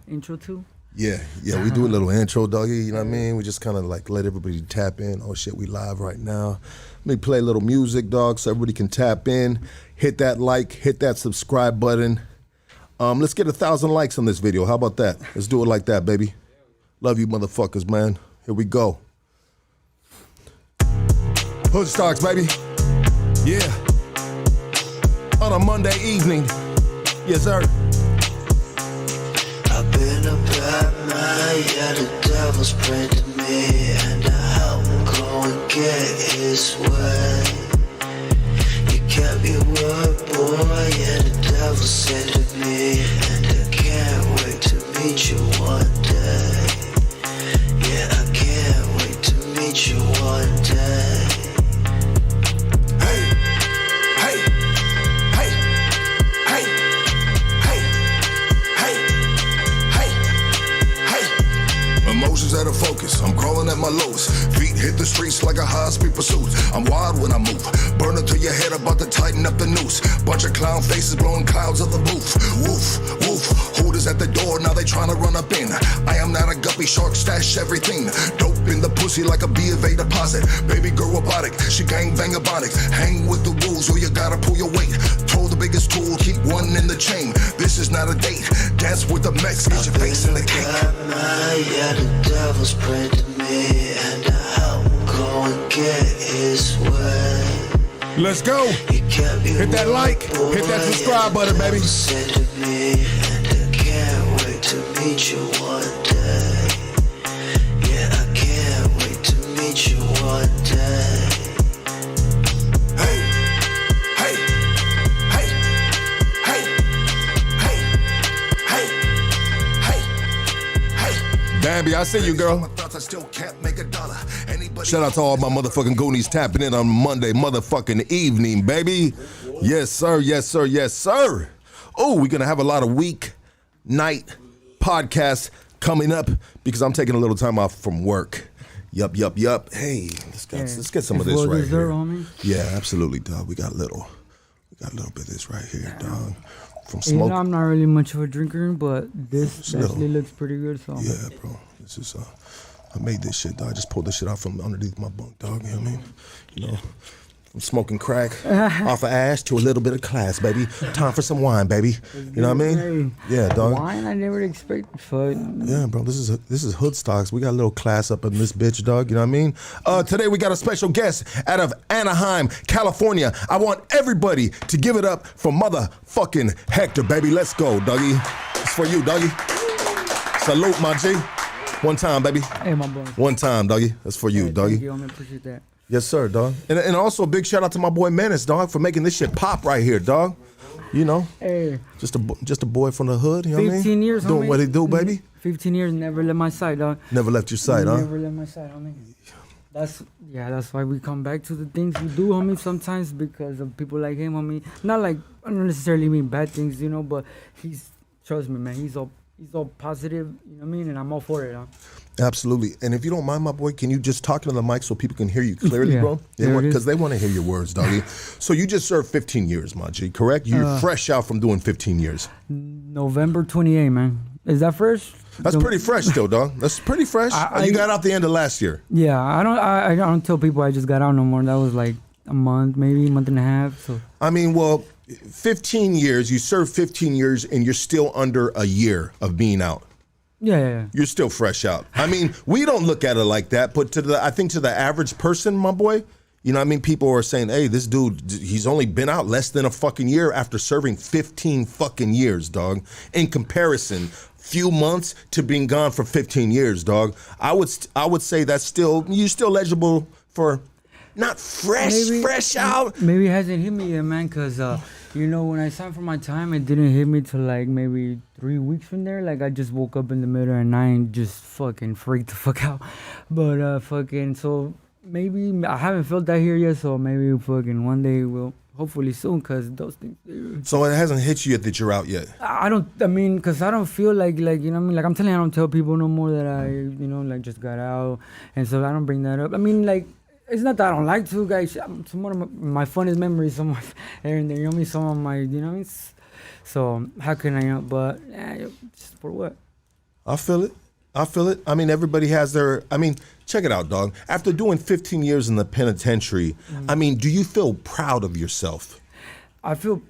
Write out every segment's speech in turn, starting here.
intro to? Yeah, we do a little intro, doggy, you know what I mean? We just kind of like let everybody tap in. Oh shit, we live right now. Let me play a little music, dog, so everybody can tap in. Hit that like, hit that subscribe button. Let's get 1,000 likes on this video. How about that? Let's do it like that, baby. Love you motherfuckers, man. Here we go. Hood Stocks, baby. Yeah. On a Monday evening. Yes, sir. I've been a bad man, yeah, the devil's prayed to me, and I help him go and get his way. You kept your word, boy, yeah, the devil said to me, and I can't wait to meet you one day. Yeah, I can't wait to meet you one day. Emotions out of focus, I'm crawling at my lowest. Feet hit the streets like a high-speed pursuit. I'm wild when I move, burning to your head, about to tighten up the noose. Bunch of clown faces blowing clouds of the booth. Woof, woof, hooters at the door, now they trying to run up in. I am not a guppy shark, stash everything. Dope in the pussy like a B of A deposit. Baby girl robotic, she gang bang ebonic. Hang with the rules or you gotta pull your weight. Told the biggest tool, keep one in the chain. This is not a date, dance with the Mex, get your face in the cake. Yeah, the devil's prayed to me, and I help him go and get his way. Let's go. Hit that like, hit that subscribe button, baby. Said to me, and I can't wait to meet you one day. Yeah, I can't wait to meet you one day. Bambi, I see you, girl. Shout out to all my motherfucking Goonies tapping in on Monday motherfucking evening, baby. Yes, sir, yes, sir, yes, sir. Oh, we're going to have a lot of weeknight podcasts coming up because I'm taking a little time off from work. Yup. Hey, let's get some of this right here. Homie. Yeah, absolutely, dog. We got a little bit of this right here, dog. From smoke. You know, I'm not really much of a drinker, but this actually looks pretty good. So yeah, bro. This is I made this shit, dog. I just pulled this shit out from underneath my bunk, dog. You know what I mean? You know, from smoking crack off of ash to a little bit of class, baby. Time for some wine, baby. You know what I mean? Yeah, dog. Wine, I never expected. Fuck. Yeah, bro. This is Hood Stocks. We got a little class up in this bitch, dog. You know what I mean? Today we got a special guest out of Anaheim, California. I want everybody to give it up for motherfucking Hector, baby. Let's go, doggy. It's for you, doggy. Salute, my G. One time, baby. Hey, my boy. One time, doggy. That's for you, doggy. Thank you, I appreciate that. Yes, sir, dog. And also a big shout out to my boy Menace, dog, for making this shit pop right here, dog. You know, hey, just a boy from the hood. You know what I mean? 15 years, doing homie. what he do, baby. 15 years, never left my side, dog. Never left your side, huh? Never left my side, homie. That's why we come back to the things we do, homie. Sometimes because of people like him, homie. Not like I don't necessarily mean bad things, you know, but trust me, man. He's all positive, you know what I mean? And I'm all for it, huh? Absolutely. And if you don't mind, my boy, can you just talk into the mic so people can hear you clearly, bro? Because they want to hear your words, doggy. So you just served 15 years, my G, correct? You're fresh out from doing 15 years. November 28, man. Is that fresh? That's pretty fresh still, dog. That's pretty fresh. You got out the end of last year. Yeah, I don't tell people I just got out no more. That was like a month, maybe a month and a half. So I mean, well, 15 years, you served 15 years and you're still under a year of being out. Yeah. You're still fresh out. I mean, we don't look at it like that, but I think to the average person, my boy, you know what I mean? People are saying, hey, this dude, he's only been out less than a fucking year after serving 15 fucking years, dog. In comparison, few months to being gone for 15 years, dog. I would say that's you're still eligible for not fresh out. Maybe it hasn't hit me yet, man, because, you know, when I signed for my time, it didn't hit me till like maybe 3 weeks from there. Like I just woke up in the middle of the night and just fucking freaked the fuck out. But so maybe I haven't felt that here yet, so maybe fucking one day we'll, hopefully soon, because those things. So it hasn't hit you yet that you're out yet? Because I don't feel like, you know what I mean? Like I'm telling you, I don't tell people no more that I, you know, like just got out. And so I don't bring that up. I mean, like, it's not that I don't like to, guys. Some of my funniest memories, some of my, and you know me, some of my, you know what I mean? So how can I, but just for what? I feel it. I feel it. I mean, everybody has their. I mean, check it out, dog. After doing 15 years in the penitentiary, I mean, do you feel proud of yourself? I feel,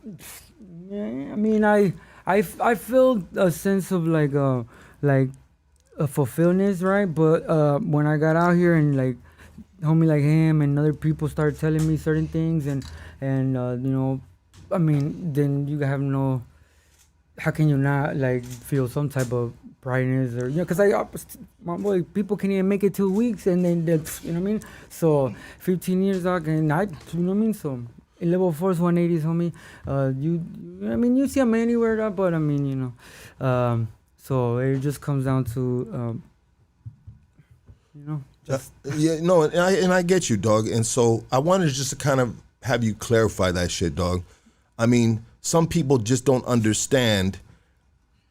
yeah, I mean, I feel a sense of like a fulfillment, right? But when I got out here and like homie like him and other people started telling me certain things and you know, I mean, then you have no, how can you not like feel some type of prideness or, you know, because my boy, people can even make it 2 weeks and then that's, you know what I mean? So 15 years, dog, and I, you know what I mean? So in level 4's 180s, homie. I mean, you see them anywhere, dog, but I mean, you know, so it just comes down to, you know, just Yeah, no, and I get you, dog. And so I wanted just to kind of have you clarify that shit, dog. I mean, some people just don't understand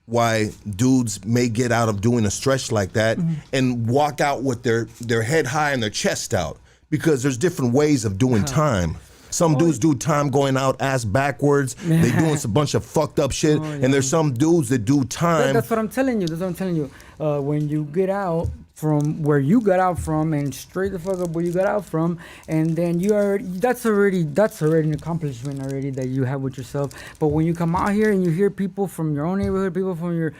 why dudes may get out of doing a stretch like that and walk out with their head high and their chest out, because there's different ways of doing time. Some dudes do time going out ass backwards. They doing some bunch of fucked up shit. And there's some dudes that do time. That's what I'm telling you. When you get out from where you got out from and straight the fuck up where you got out from, and then that's already an accomplishment already that you have with yourself. But when you come out here and you hear people from your own neighborhood, people from your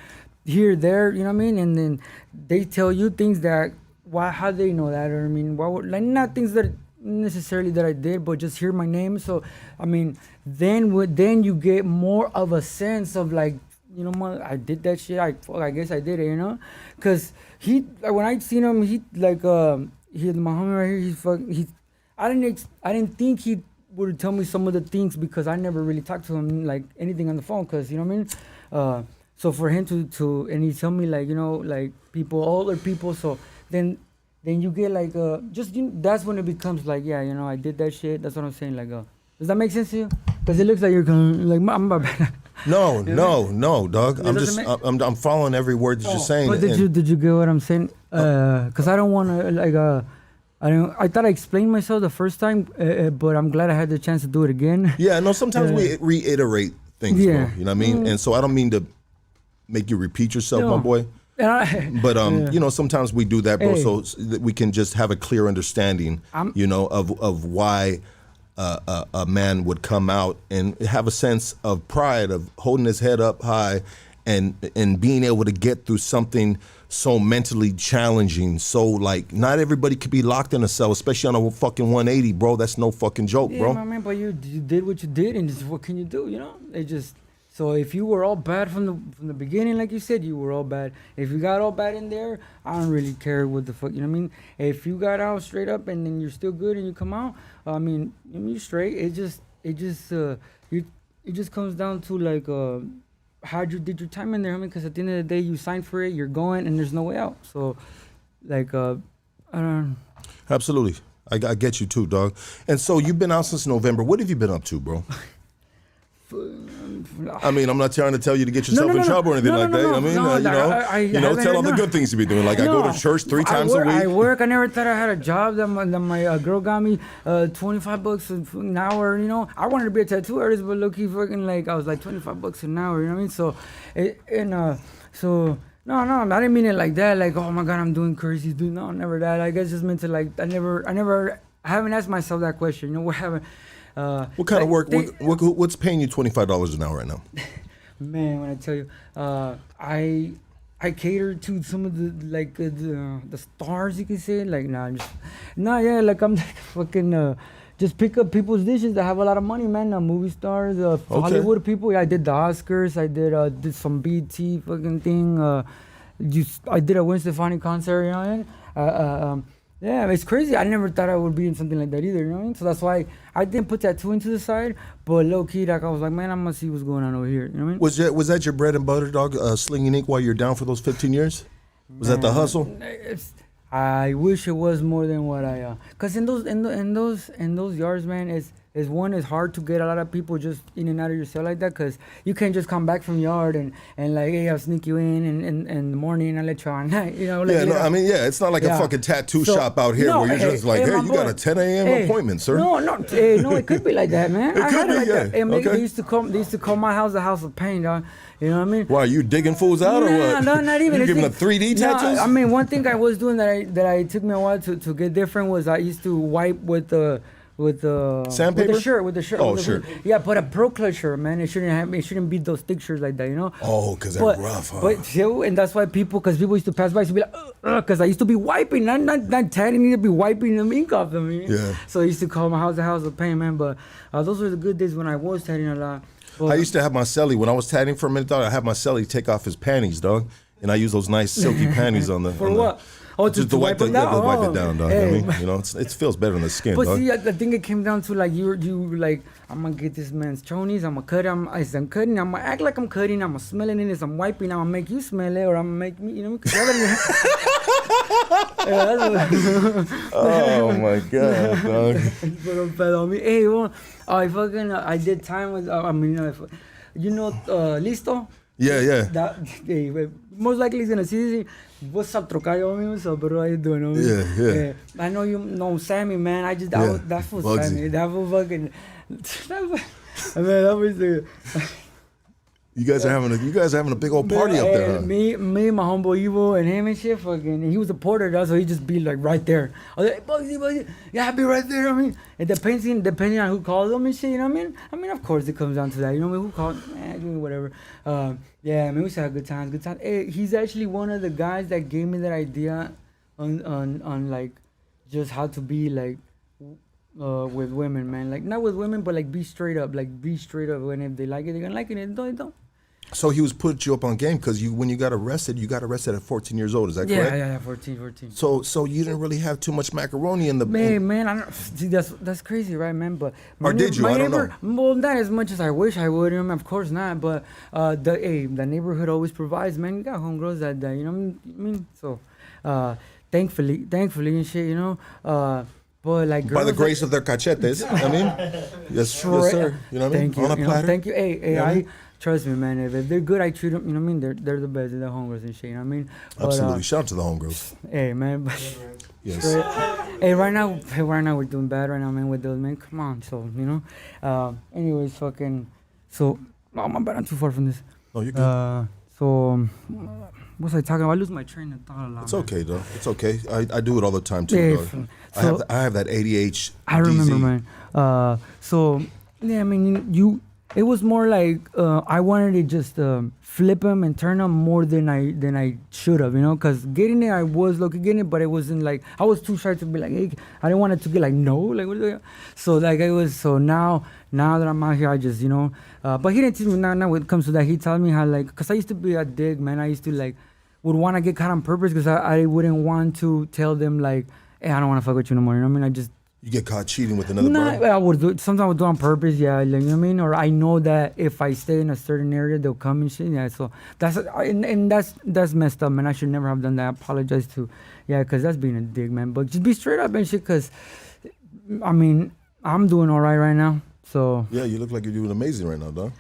there, you know what I mean, and then they tell you things that how they know that, or I mean, like not things that necessarily that I did, but just hear my name. So I mean, then you get more of a sense of like, you know, I did that shit. I guess I did it, you know, because when I seen him, my homie right here. I didn't think he would tell me some of the things because I never really talked to him like anything on the phone, because you know what I mean. So for him to and he tell me like, you know, like older people. So then you get like that's when it becomes like, yeah, you know, I did that shit. That's what I'm saying. Like, does that make sense to you? Because it looks like you're going like I'm about. No, dog. I'm following every word that you're saying. But did you get what I'm saying? Because I don't want to like I thought I explained myself the first time, but I'm glad I had the chance to do it again. Yeah, no. Sometimes we reiterate things, bro. You know what I mean? And so I don't mean to make you repeat yourself, my boy. But you know, sometimes we do that, bro, so that we can just have a clear understanding, you know, of why a man would come out and have a sense of pride of holding his head up high and being able to get through something so mentally challenging. So like, not everybody could be locked in a cell, especially on a fucking 180, bro. That's no fucking joke, bro. Yeah, my man, but you did what you did, and just what can you do? You know, it just. So if you were all bad from the beginning, like you said, you were all bad. If you got all bad in there, I don't really care what the fuck, you know what I mean? If you got out straight up and then you're still good and you come out, I mean you're straight. It just comes down to like how you did your time in there. I mean, because at the end of the day, you signed for it, you're going, and there's no way out. So, like, I don't. Absolutely, I get you too, dog. And so you've been out since November. What have you been up to, bro? I mean, I'm not trying to tell you to get yourself in trouble or anything like that. I mean, tell them the good things to be doing. Like, I go to church 3 times a week. I work. I never thought I had a job. That my girl got me $25 an hour. You know, I wanted to be a tattoo artist, but look, he fucking like I was like $25 an hour. You know what I mean? So, no, I didn't mean it like that. Like, oh my God, I'm doing crazy. Dude, no, never that. I guess just meant to like I haven't asked myself that question. You know, what happened? What kind of work? What's paying you $25 an hour right now? Man, when I tell you, I cater to some of the stars, you can say. Like, like I'm like fucking just pick up people's dishes that have a lot of money, man. Movie stars, Hollywood people. Yeah, I did the Oscars. I did some BT fucking thing. I did a Gwen Stefani concert, you know. Yeah, it's crazy. I never thought I would be in something like that either, you know what I mean? So that's why I didn't put tattoo into the side, but low key, like I was like, man, I'm gonna see what's going on over here, you know what I mean? Was that your bread and butter, dog? Slinging ink while you're down for those 15 years? Was that the hustle? I wish it was more than what cause in those yards, man, is one is hard to get a lot of people just in and out of your cell like that, because you can't just come back from yard and like, hey, I'll sneak you in the morning and I'll let you out at night, you know. Like, yeah, no, I mean, yeah, it's not like a fucking tattoo shop out here where you're just like, hey, you got a 10 a.m. appointment, sir. No, it could be like that, man. It could be, yeah. That. And they used to call my house the house of pain, dog. You know what I mean? Why, you digging fools out or what? No, not even. You giving them 3D tattoos? I mean, one thing I was doing that I took me a while to get different was I used to wipe with the sandpaper? With the shirt. Oh, sure. Yeah, but a pro clutch shirt, man. It shouldn't be those thick shirts like that, you know? Oh, because they're rough, huh? But and that's why people used to pass by, used to be like, because I used to be wiping, not tatting, need to be wiping the ink off them. Yeah. So I used to call my house the house of pain, man. But those were the good days when I was tatting a lot. I used to have my celly, when I was tatting for a minute, dog, I had my celly take off his panties, dog. And I use those nice silky panties on the... For what? Oh, just to wipe it down? To wipe it down, dog. Hey. I mean, you know, it feels better on the skin, but dog. see, I think it came down to like, you like, I'm going to get this man's chonies, I'm going to cut him, as I'm cutting, I'm going to act like I'm cutting, I'm going to smell it in as I'm wiping, I'm going to make you smell it, or I'm going to make me, you know, oh my God, dog. Hey, well, I did time with, Listo? Yeah. Most likely he's gonna see this. What's up, Trocayo? What's up, bro? How you doing? Yeah. I know you know Sammy, man. That was Bugsy. Sammy. That was fucking. That was the. You guys are having a big old party up there, huh? Me, my homeboy Evo, and him and shit, fucking. And he was a porter, though, so he just be like right there. I was like, Bugsy, yeah, I'll be right there. I mean, it depending on who calls him and shit. You know what I mean? I mean, of course, it comes down to that. You know what I mean? Who called? Whatever. Yeah, I mean, we used to have good times. Hey, he's actually one of the guys that gave me that idea on like just how to be like with women, man. Like not with women, but like be straight up. Like be straight up. When if they like it, they're gonna like it. If they don't. So he was putting you up on game because when you got arrested at 14 years old. Is that correct? Yeah, 14. So you didn't really have too much macaroni in the... Man, I don't... See, that's crazy, right, man? But... Or did you? I don't know. Well, not as much as I wish I would. Of course not. But the neighborhood always provides, man. You got homegirls that, you know what I mean? So, thankfully and shit, you know? But like by the grace of their cachetes, I mean, yes, sir. You know what I mean? Thank you. On a platter. Thank you. Hey, trust me, man. If they're good, I treat them. You know what I mean? They're the best. They're the homegirls and shit. You know what I mean? But, absolutely. Shout out to the homegirls. Hey, man. Yes. Hey, right now we're doing bad right now, man. With those, man. Come on. So you know. Anyways, fucking. So, oh my bad. I'm too far from this. No, you're good. So. What was I talking about? I lose my train of thought a lot. It's okay, though. It's okay. I do it all the time, too, dog. So, I have that ADHD. I remember, man. So, yeah, I mean, it was more like I wanted to just flip him and turn him more than I should have, you know? Because getting it, I was getting it, but it wasn't like, I was too shy to be like, hey, I didn't want it to get like, no. Like, what the, so, like, now that I'm out here, I just, you know, but he didn't teach me now when it comes to that. He taught me how, like, because I used to be a dick, man. I used to, like, would want to get caught on purpose because I wouldn't want to tell them, like, hey, I don't want to fuck with you no more. You know what I mean? You get caught cheating with another bro? I would do it. Sometimes I would do it on purpose, yeah. Like, you know what I mean? Or I know that if I stay in a certain area, they'll come and shit. Yeah, so that's messed up, man. I should never have done that. I apologize because that's being a dick, man. But just be straight up and shit, because, I mean, I'm doing all right now. So yeah, you look like you're doing amazing right now, dog.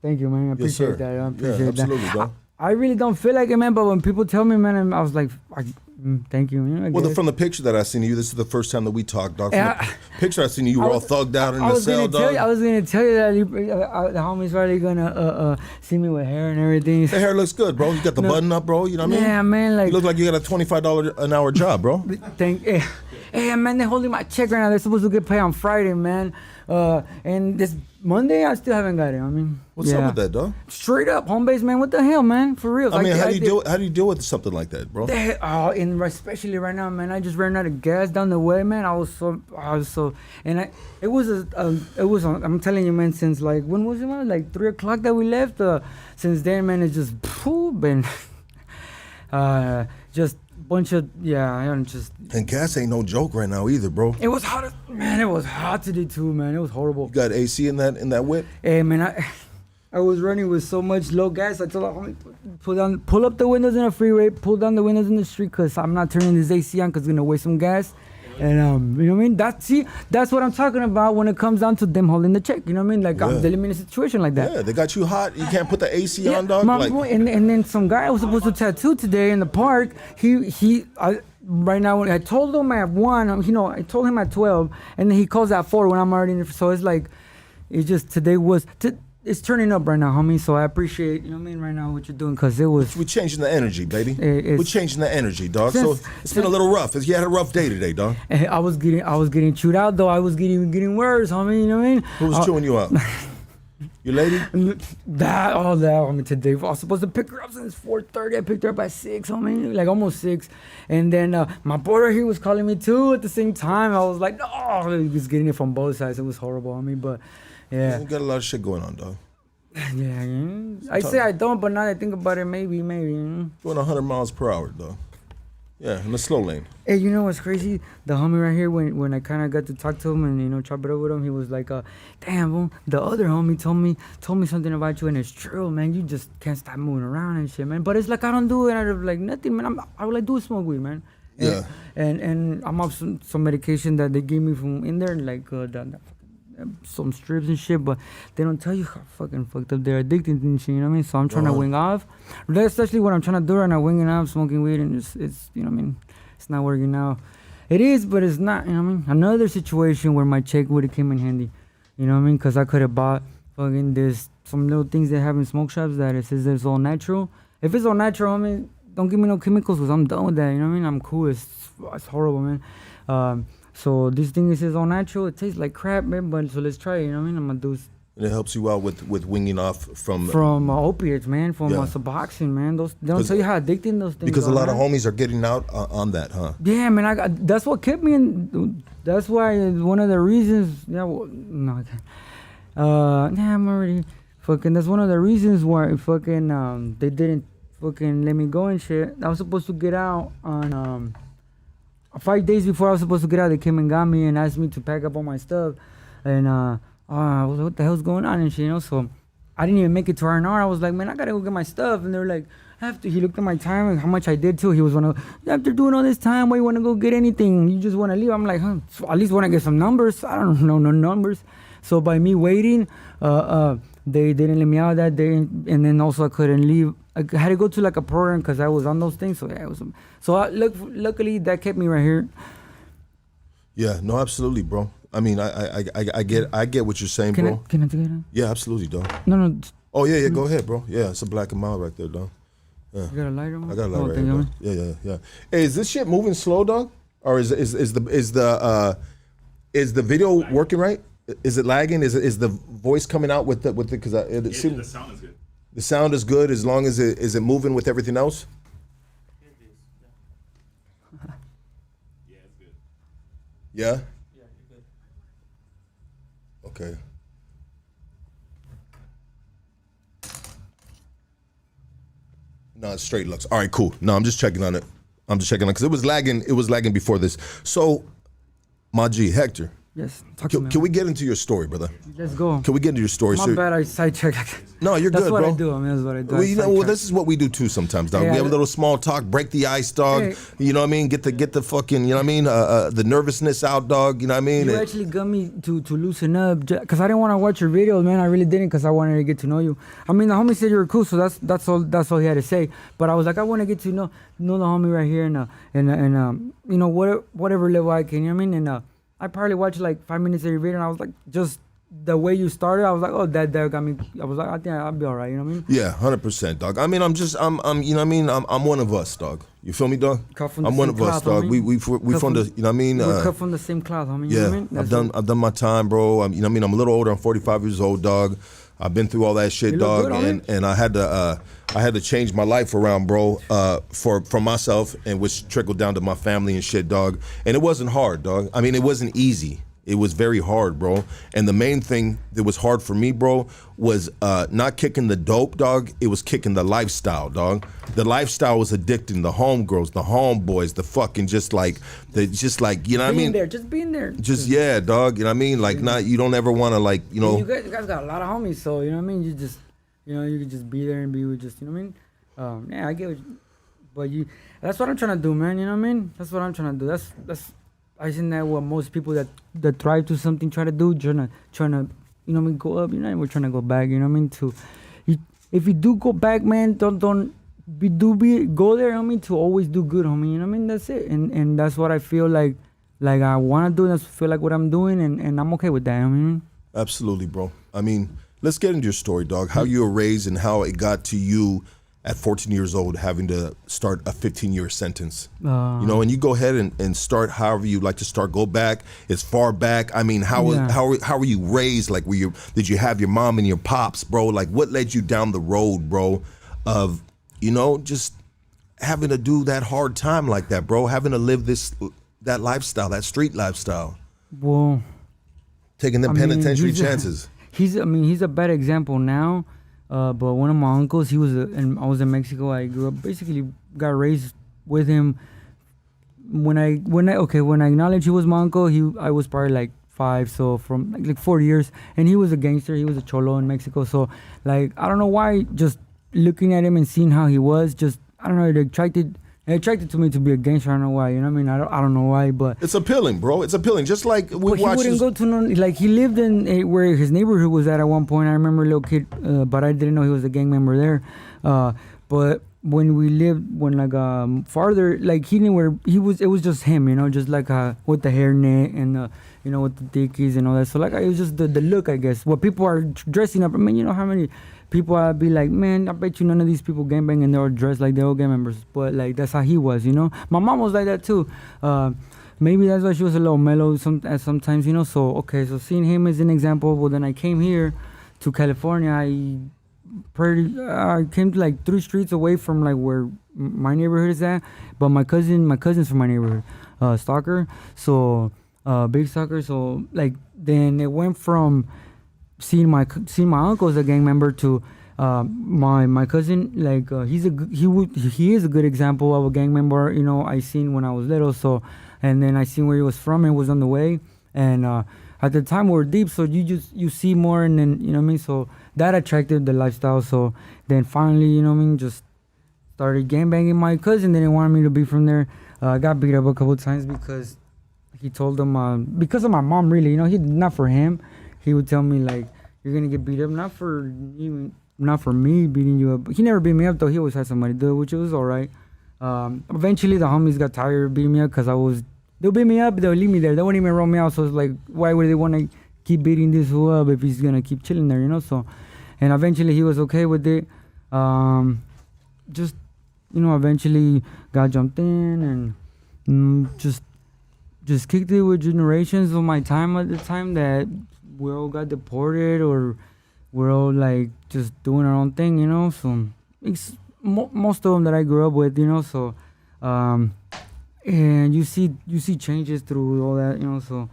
Thank you, man. I appreciate that. I appreciate absolutely, that. dog. I really don't feel like it, man. But when people tell me, man, I was like, thank you. Well, from the picture that I seen of you, this is the first time that we talked, dog. From the picture I seen you were all thugged out in the cell, dog. I was gonna tell you that the homies probably gonna see me with hair and everything. The hair looks good, bro. You got the button up, bro. You know what I mean? Yeah, man. Like, you look like you got a $25 an hour job, bro. Hey, man, they're holding my check right now. They're supposed to get paid on Friday, man. And this Monday, I still haven't got it. I mean, what's up with that, dog? Straight up, home base, man. What the hell, man? For real. I mean, how do you deal with something like that, bro? And especially right now, man. I just ran out of gas down the way, man. I was so, and it was I'm telling you, man. Since like when was it, man? Like 3 o'clock that we left. Since then, man, it's just been just bunch of and gas ain't no joke right now either, bro. It was hot, man. It was hot today too, man. It was horrible. You got AC in that whip? Hey, man, I was running with so much low gas. I told her, pull up the windows in the freeway, pull down the windows in the street, cause I'm not turning this AC on, cause it's gonna waste some gas. And you know what I mean? That's what I'm talking about when it comes down to them holding the check. You know what I mean? Like I'm dealing in a situation like that. Yeah, they got you hot. You can't put the AC on, dog. And then some guy I was supposed to tattoo today in the park. Right now, when I told him I have 1, I told him at 12, and then he calls at 4 when I'm already in. So it's like, it's turning up right now, homie. So I appreciate, right now what you're doing, because it was. We're changing the energy, baby. We're changing the energy, dog. So it's been a little rough. You had a rough day today, dog. I was getting chewed out, though. I was getting worse, homie. You know what I mean? Who was chewing you out? Your lady? That, homie, today. I was supposed to pick her up since 4:30. I picked her up at 6, homie, like almost 6. And then my boy right here was calling me too at the same time. I was like, no, he was getting it from both sides. It was horrible, homie, but yeah. You got a lot of shit going on, dog. Yeah. I say I don't, but now that I think about it, maybe. Going 100 miles per hour, dog. Yeah, in the slow lane. Hey, you know what's crazy? The homie right here, when I kind of got to talk to him and chop it up with him, he was like, "Damn, boom, the other homie told me something about you, and it's true, man. You just can't stop moving around and shit, man. But it's like I don't do it out of like nothing, man. All I do is smoke weed, man. Yeah. And I'm off some medication that they gave me from in there, like some strips and shit, but they don't tell you how fucking fucked up they're addicted and shit, you know what I mean? So I'm trying to wing off. That's actually what I'm trying to do right now, winging off, smoking weed, and it's you know what I mean? It's not working out. It is, but it's not, you know what I mean? Another situation where my check would have came in handy, you know what I mean? Because I could have bought fucking some little things they have in smoke shops that it says it's all natural. If it's all natural, I mean, don't give me no chemicals, because I'm done with that, you know what I mean? I'm cool. It's horrible, man. So this thing is all natural. It tastes like crap, man. But so let's try it. You know what I mean? I'm gonna do. And it helps you out with winging off from opiates, man. From Suboxone, man. They don't tell you how addicting those things. Because a lot of homies are getting out on that, huh? Yeah, man. That's what kept me in. That's why one of the reasons. Yeah, no. I'm already fucking. That's one of the reasons why fucking they didn't fucking let me go and shit. I was supposed to get out on 5 days before I was supposed to get out. They came and got me and asked me to pack up all my stuff, and what the hell's going on and shit, So I didn't even make it to R&R. I was like, man, I gotta go get my stuff, and they're like, he looked at my time and how much I did too. He was after doing all this time, why you wanna go get anything? You just wanna leave? I'm like, so at least wanna get some numbers. I don't know no numbers. So by me waiting, they didn't let me out that day, and then also I couldn't leave. I had to go to like a program because I was on those things. So yeah, it was. Luckily that kept me right here. Yeah, no, absolutely, bro. I mean, I get what you're saying, bro. Can I take it? Yeah, absolutely, dog. No. Oh yeah, go ahead, bro. Yeah, it's a black and mild right there, dog. Yeah. You got a lighter, man? I got a lighter right here, Yeah. Hey, is this shit moving slow, dog? Or is the video working right? Is it lagging? Is the voice coming out with the because the sound is good. The sound is good as long as is it moving with everything else? Yeah, it's good. Yeah? Yeah, you're good. Okay. No, it's straight looks. All right, cool. No, I'm just checking on it. Because it was lagging before this. So, my G, Hector. Yes. Can we get into your story, brother? Let's go. Can we get into your story? My bad, I sidetracked. No, you're good, bro. That's what I do. I mean, that's what I do. Well, this is what we do too sometimes, dog. Yeah, we have a little small talk, break the ice, dog. Hey. You know what I mean? Get the fucking, you know what I mean? The nervousness out, dog. You know what I mean? You actually got me to loosen up, because I didn't want to watch your videos, man. I really didn't, because I wanted to get to know you. I mean, the homie said you were cool, so that's all he had to say. But I was like, I want to get to know the homie right here, and you know, whatever level I can. You know what I mean? And I probably watched like 5 minutes of your video, and I was like, just the way you started, I was like, oh, that got me. I was like, I think I'll be all right. You know what I mean? Yeah, 100%, dog. I mean, I'm you know what I mean? I'm one of us, dog. You feel me, dog? I'm one of us, dog. We from the, you know what I mean? We're cut from the same cloth, homie. Yeah, you know what I mean? I've done my time, bro. You know what I mean? I'm a little older. I'm 45 years old, dog. I've been through all that shit, dog, and I had to change my life around, bro, for myself, and which trickled down to my family and shit, dog. And it wasn't hard, dog. I mean, it wasn't easy. It was very hard, bro. And the main thing that was hard for me, bro, was not kicking the dope, dog. It was kicking the lifestyle, dog. The lifestyle was addicting. The homegirls, the homeboys, the fucking just like, you know what I mean? Just being there. Just, yeah, dog. You know what I mean? Like, you don't ever want to, like, you know. You guys got a lot of homies, so, you know what I mean? You just, you know, you could just be there and be with just, you know what I mean? Yeah, I get what you, but that's what I'm trying to do, man. You know what I mean? That's what I'm trying to do. isn't that what most people that thrive to something try to do, trying to you know what I mean, go up, you know, and we're trying to go back, you know what I mean, if you do go back, man, don't go there, homie, to always do good, homie, you know what I mean, that's it, and that's what I feel like I want to do, that's feel like what I'm doing, and I'm okay with that, I mean. Absolutely, bro. I mean, let's get into your story, dog. How you were raised and how it got to you at 14 years old having to start a 15-year sentence. You know, and you go ahead and start however you like to start. Go back as far back. I mean, how were you raised? Like, did you have your mom and your pops, bro? Like, what led you down the road, bro, of, you know, just having to do that hard time like that, bro? Having to live that lifestyle, that street lifestyle. Well, taking them penitentiary chances. He's a bad example now. But one of my uncles, and I was in Mexico. I grew up, basically got raised with him. When I acknowledge he was my uncle, I was probably like 5, so from like 4 years, and he was a gangster. He was a cholo in Mexico. So like, I don't know why, just looking at him and seeing how he was, just, I don't know, it attracted to me to be a gangster. I don't know why, you know what I mean? I don't know why, but it's appealing, bro. It's appealing. Just like we watched. He wouldn't go to like, he lived in where his neighborhood was at one point. I remember a little kid, but I didn't know he was a gang member there. But when we lived, farther, like, he knew where he was. It was just him, you know, just like with the hairnet and you know, with the dickies and all that. So like, it was just the look, I guess. What people are dressing up. I mean, you know how many people, I'd be like, man, I bet you none of these people gangbang and they're all dressed like they're all gang members. But like, that's how he was, you know. My mom was like that too. Maybe that's why she was a little mellow sometimes, you know. So okay, so seeing him as an example. Well, then I came here to California. I came to like 3 streets away from like where my neighborhood is at. But my cousin's from my neighborhood, Stalker. So big Stalker. So like, then it went from seeing my uncle as a gang member to my cousin, like he is a good example of a gang member, you know. I seen when I was little, so, and then I seen where he was from and was on the way, and at the time we were deep, so you see more, and then, you know what I mean, so that attracted the lifestyle. So then finally, you know what I mean, just started gang banging. My cousin didn't want me to be from there. I got beat up a couple of times because he told him, because of my mom, really, you know, not for him. He would tell me like, you're gonna get beat up, not for me beating you up. He never beat me up though. He always had somebody do it, which was all right. Eventually the homies got tired of beating me up because they'll beat me up, they'll leave me there. They won't even roll me out. So it's like, why would they want to keep beating this fool up if he's gonna keep chilling there, you know? So, and eventually he was okay with it. Just, you know, eventually got jumped in and just kicked it with generations of my time at the time that we all got deported or we're all like just doing our own thing, you know. So it's most of them that I grew up with, you know. So and you see changes through all that, you know. So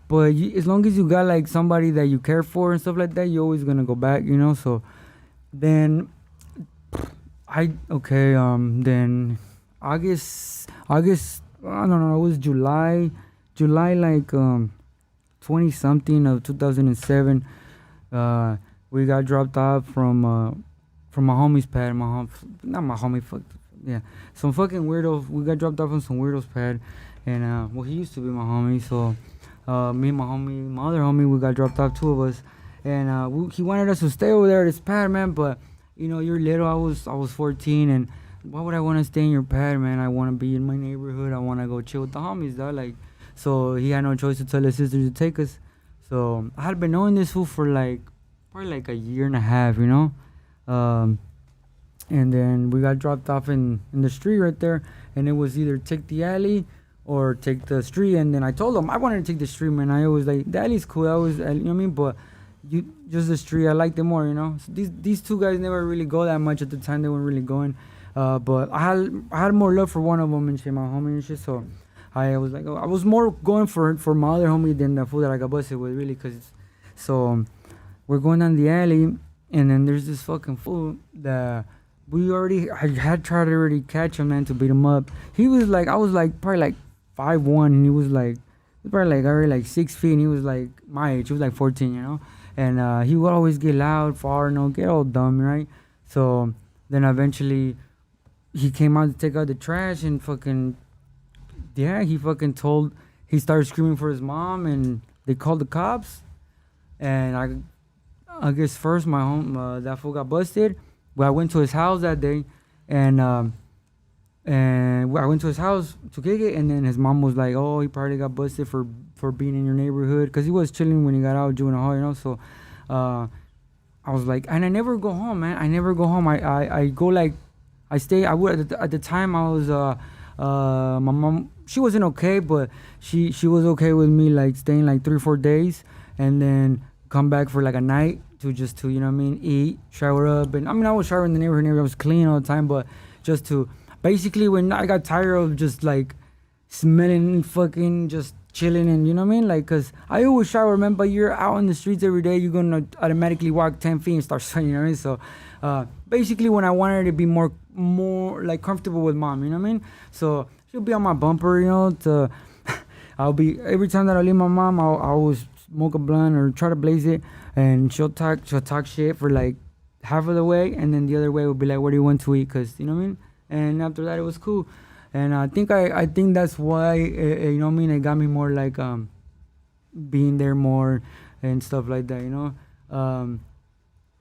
but as long as you got like somebody that you care for and stuff like that, you're always gonna go back, you know. So then then August, I don't know, it was July like 20 something of 2007. We got dropped off from a homie's pad. Some fucking weirdo. We got dropped off on some weirdo's pad, and he used to be my homie. So me and my other homie, we got dropped off, 2 of us, and he wanted us to stay over there at his pad, man. But you know, you're little. I was 14, and why would I want to stay in your pad, man? I want to be in my neighborhood. I want to go chill with the homies, dog. Like. So he had no choice to tell his sister to take us. So I had been knowing this fool for probably like a year and a half, you know. And then we got dropped off in the street right there, and it was either take the alley or take the street. And then I told him I wanted to take the street, man. I always like, the alley's cool. I always, you know what I mean, but just the street, I liked it more, you know. So these 2 guys never really go that much at the time. They weren't really going, but I had more love for one of them and shit, my homie and shit. So I was like, I was more going for my other homie than the fool that I got busted with, really, so we're going down the alley, and then there's this fucking fool that I had tried to already catch him, man, to beat him up. He was like, I was like probably like 5'1", and he was probably like already like 6 feet, and he was like my age. He was like 14, you know, and he would always get loud, far, you know, get all dumb, right? So then eventually he came out to take out the trash, and he fucking told he started screaming for his mom, and they called the cops. And I guess first that fool got busted. Well, I went to his house that day, and I went to his house to kick it, and then his mom was like, "Oh, he probably got busted for being in your neighborhood," because he was chilling when he got out of juvenile hall, you know. So I was like, and I never go home, man. I never go home. I go like, I stay. I would at the time I was my mom. She wasn't okay, but she was okay with me like staying like 3-4 days, and then come back for like a night to you know what I mean, eat, shower up, and I mean I was showering in the neighborhood. I was clean all the time, but just to basically when I got tired of just like smelling fucking just chilling, and you know what I mean, like, cause I always shower, man, but you're out in the streets every day, you're gonna automatically walk 10 feet and start sweating, you know what I mean? So basically when I wanted to be more like comfortable with mom, you know what I mean? So she'll be on my bumper, you know, I'll be, every time that I leave my mom, I'll always smoke a blunt or try to blaze it, and she'll talk shit for like half of the way, and then the other way will be like, what do you want to eat? Cause you know what I mean? And after that it was cool. And I think that's why, you know what I mean, it got me more like being there more and stuff like that, you know.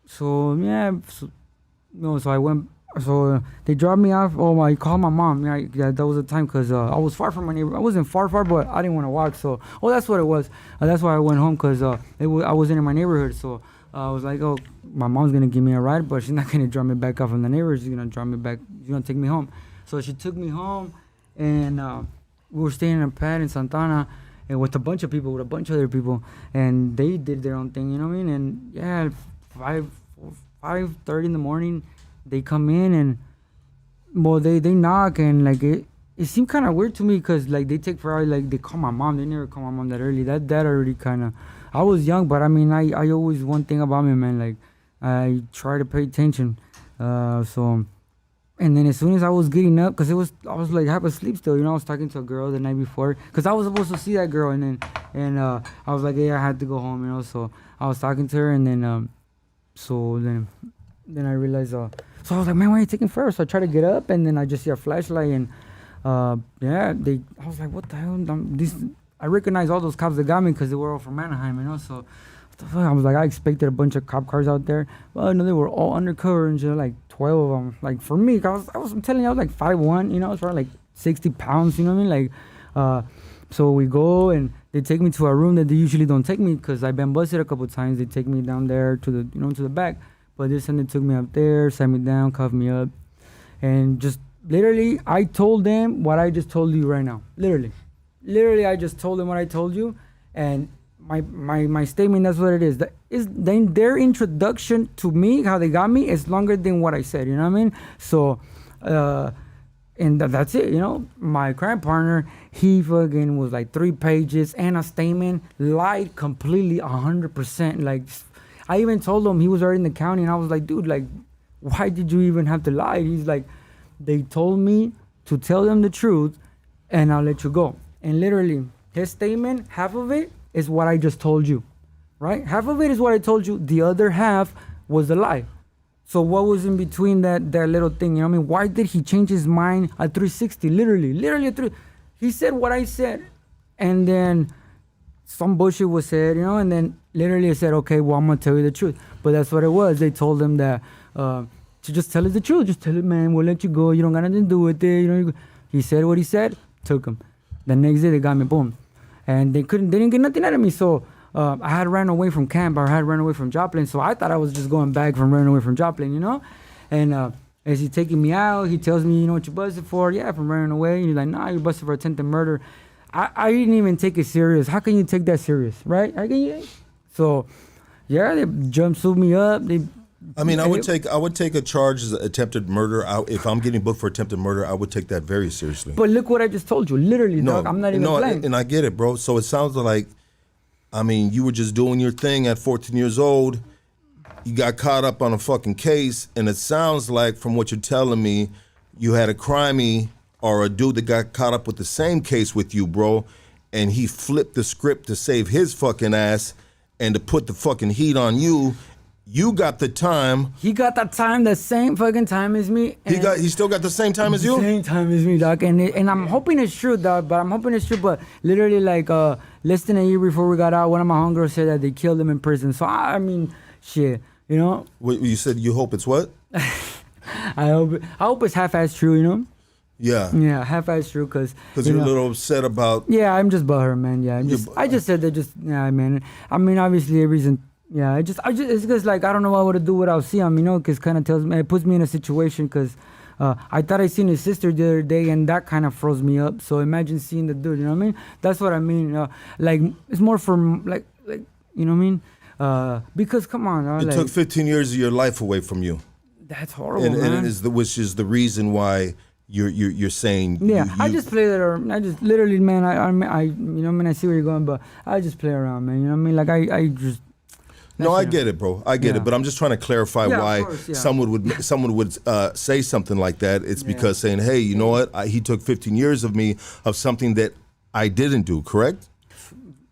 So yeah, so I went. So they dropped me off. Oh, I called my mom. Yeah, that was the time, because I was far from my neighbor. I wasn't far, but I didn't want to walk. So that's what it was. That's why I went home, because I wasn't in my neighborhood. So I was like, oh, my mom's gonna give me a ride, but she's not gonna drop me back off in the neighborhood. She's gonna drop me back. She's gonna take me home. So she took me home, and we were staying in a pad in Santana, and with a bunch of other people, and they did their own thing, you know what I mean? And yeah, 5:30 in the morning, they come in, and well, they knock, and like it seemed kind of weird to me, because like they take forever, like they call my mom. They never call my mom that early. That already kind of, I was young, but I mean, I always, one thing about me, man, like I try to pay attention. So. And then as soon as I was getting up, because I was like half asleep still, you know, I was talking to a girl the night before, because I was supposed to see that girl, and I was like, yeah, I had to go home, you know, so I was talking to her, and then then I realized, so I was like, man, why are you taking forever? So I tried to get up, and then I just see a flashlight, and I was like, what the hell? I recognized all those cops that got me, because they were all from Anaheim, you know, so I was like, I expected a bunch of cop cars out there. Well, no, they were all undercover, and just like 12 of them. Like for me, I'm telling you, I was like 5'1", you know, I was probably like 60 pounds, you know what I mean? Like, so we go, and they take me to a room that they usually don't take me, because I've been busted a couple of times. They take me down there to the back, but this time they took me up there, sat me down, cuffed me up, and just literally, I told them what I just told you right now. Literally, I just told them what I told you, and my statement, that's what it is. Then their introduction to me, how they got me, is longer than what I said, you know what I mean? So and that's it, you know. My crime partner, he fucking was like 3 pages and a statement, lied completely 100%. Like I even told him, he was already in the county, and I was like, dude, like, why did you even have to lie? He's like, they told me to tell them the truth, and I'll let you go. And literally, his statement, half of it is what I just told you, right? Half of it is what I told you. The other half was a lie. So what was in between that little thing? You know what I mean? Why did he change his mind at 360? Literally, he said what I said, and then some bullshit was said, you know, and then literally I said, okay, well, I'm gonna tell you the truth. But that's what it was. They told him that to just tell us the truth. Just tell it, man. We'll let you go. You don't got nothing to do with it. You know. He said what he said. Took him. The next day they got me. Boom. And they didn't get nothing out of me. So I had ran away from camp, or I had run away from Joplin. So I thought I was just going back from running away from Joplin, you know? And as he's taking me out, he tells me, you know what you busted for? Yeah, from running away. And he's like, nah, you busted for attempted murder. I didn't even take it serious. How can you take that serious, right? How can you? So, yeah, they jumpsuit me up. I would take a charge as attempted murder. If I'm getting booked for attempted murder, I would take that very seriously. But look what I just told you. Literally, dog, I'm not even playing. And I get it, bro. So it sounds like, I mean, you were just doing your thing at 14 years old. You got caught up on a fucking case, and it sounds like, from what you're telling me, you had a crimey or a dude that got caught up with the same case with you, bro, and he flipped the script to save his fucking ass and to put the fucking heat on you. You got the time. He got that time, the same fucking time as me. He still got the same time as you? Same time as me, dog. And I'm hoping it's true, dog. But I'm hoping it's true. But literally, like, less than a year before we got out, one of my homegirls said that they killed him in prison. So, I mean, shit, you know? What, you said you hope it's what? I hope it's half-ass true, you know? Yeah. Yeah, half-ass true, because You're a little upset about... Yeah, I'm just butthurt, man. Yeah, I just said that yeah, man. I mean, obviously, everything... Yeah, it's just like, I don't know what to do without seeing him, you know, because kind of tells me, it puts me in a situation, because I thought I seen his sister the other day, and that kind of froze me up. So imagine seeing the dude, you know what I mean? That's what I mean. Like, it's more for, like, you know what I mean? Because, come on. It took 15 years of your life away from you. That's horrible, man. And it is which is the reason why you're saying... Yeah, I just play that around. I just, literally, man, I you know what I mean? I see where you're going, but I just play around, man. You know what I mean? Like, I just... No, I get it, bro. I get it, but I'm just trying to clarify why someone would say something like that. It's because saying, "Hey, you know what? He took 15 years of me of something that I didn't do." Correct?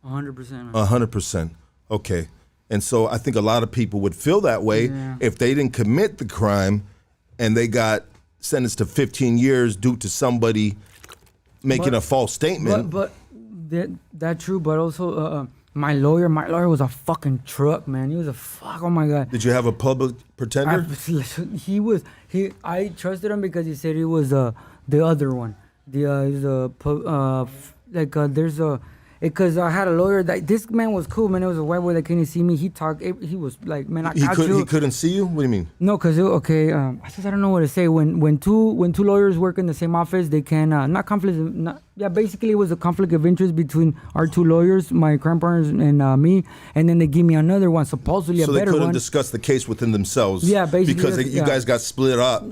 100%. 100%. Okay, and so I think a lot of people would feel that way if they didn't commit the crime, and they got sentenced to 15 years due to somebody making a false statement. But that true. But also. My lawyer was a fucking truck, man. He was a oh my God. Did you have a public pretender? I trusted him because he said he was the other one. Because I had a lawyer that this man was cool, man. It was a white boy that came to see me. He talked. He was like, man, He couldn't see you. What do you mean? No, because I don't know what to say. When two lawyers work in the same office, they can not conflict. Basically, it was a conflict of interest between our two lawyers, my crime partners, and me. And then they give me another one, supposedly a better one. So they couldn't discuss the case within themselves. Yeah, basically, because you guys got split up.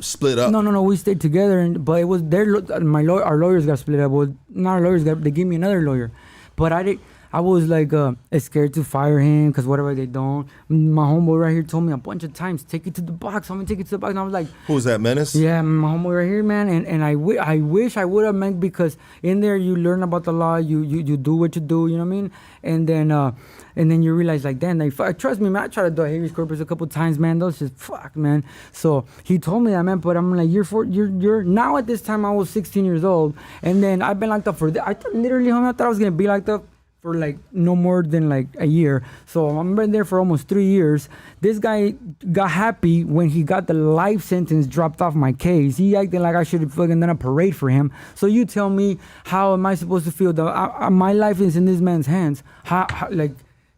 No, we stayed together, but it was our lawyers got split up. Well, not our lawyers they gave me another lawyer. But I was like scared to fire him because whatever they don't. My homeboy right here told me a bunch of times, take it to the box. I'm gonna take it to the box. And I was like, who was that, Menace? Yeah, my homeboy right here, man. And I wish I would have, meant, because in there you learn about the law. You do what you do. You know what I mean? And then you realize, like, damn, trust me, man. I tried to do a habeas corpus a couple times, man. Those just fuck, man. So he told me that, man. But I'm like, you're now at this time I was 16 years old, and then I've been locked up for. I thought I was gonna be locked up for like no more than like a year. So I'm been there for almost 3 years. This guy got happy when he got the life sentence dropped off my case. He acted like I should have fucking done a parade for him. So you tell me, how am I supposed to feel? My life is in this man's hands. How like,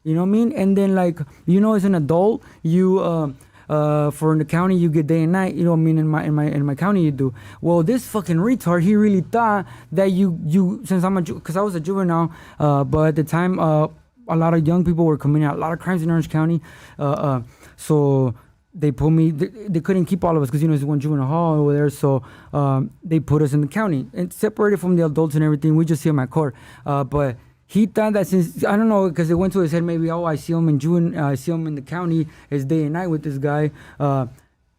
you know what I mean? And then, like, you know, as an adult, you for in the county you get day and night. You know what I mean? In my county you do. Well, this fucking retard, he really thought that you since because I was a juvenile, but at the time a lot of young people were committing a lot of crimes in Orange County, so they put me. They couldn't keep all of us because, you know, it's one juvenile hall over there. So they put us in the county and separated from the adults and everything. We just see them at court, but. He thought that since, I don't know, because it went to his head, maybe, I see him in June, I see him in the county, it's day and night with this guy.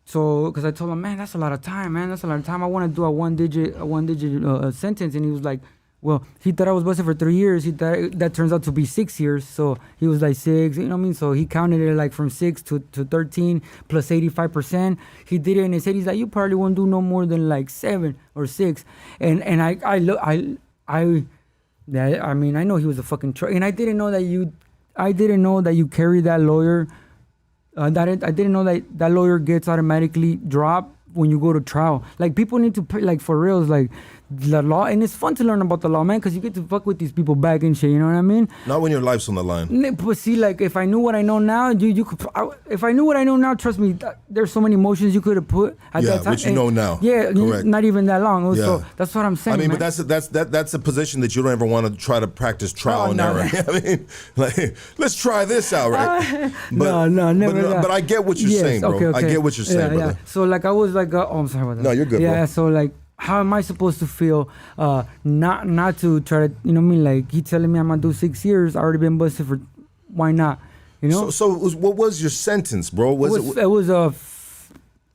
So, because I told him, man, that's a lot of time, man. That's a lot of time. I want to do a one digit sentence. And he was like, well, he thought I was busted for 3 years. He thought that turns out to be 6 years. So he was like 6, you know what I mean? So he counted it like from 6 to 13 plus 85%. He did it and he said, he's like, you probably won't do no more than like 7 or 6. And I mean, I know he was a fucking truck, and I didn't know that you carry that lawyer. I didn't know that lawyer gets automatically dropped when you go to trial. Like, people need to pay, like, for reals, like, the law, and it's fun to learn about the law, man, because you get to fuck with these people back and shit, you know what I mean? Not when your life's on the line. But see, like, if I knew what I know now, if I knew what I know now, trust me, there's so many emotions you could have put at that time. Which you know now. Yeah, correct. Not even that long. Yeah. So that's what I'm saying. I mean, man. but that's a position that you don't ever want to try to practice trial and error. I mean, like, let's try this out, right? No, never. But I get what you're saying, bro. Okay. I get what you're saying, brother. Yeah. So, like, I was like, oh, I'm sorry about that. No, you're good, Yeah, bro. so, like, how am I supposed to feel not to try to, you know what I mean? Like, he telling me I'm going to do 6 years. I already been busted for, why not? You know? So what was your sentence, bro?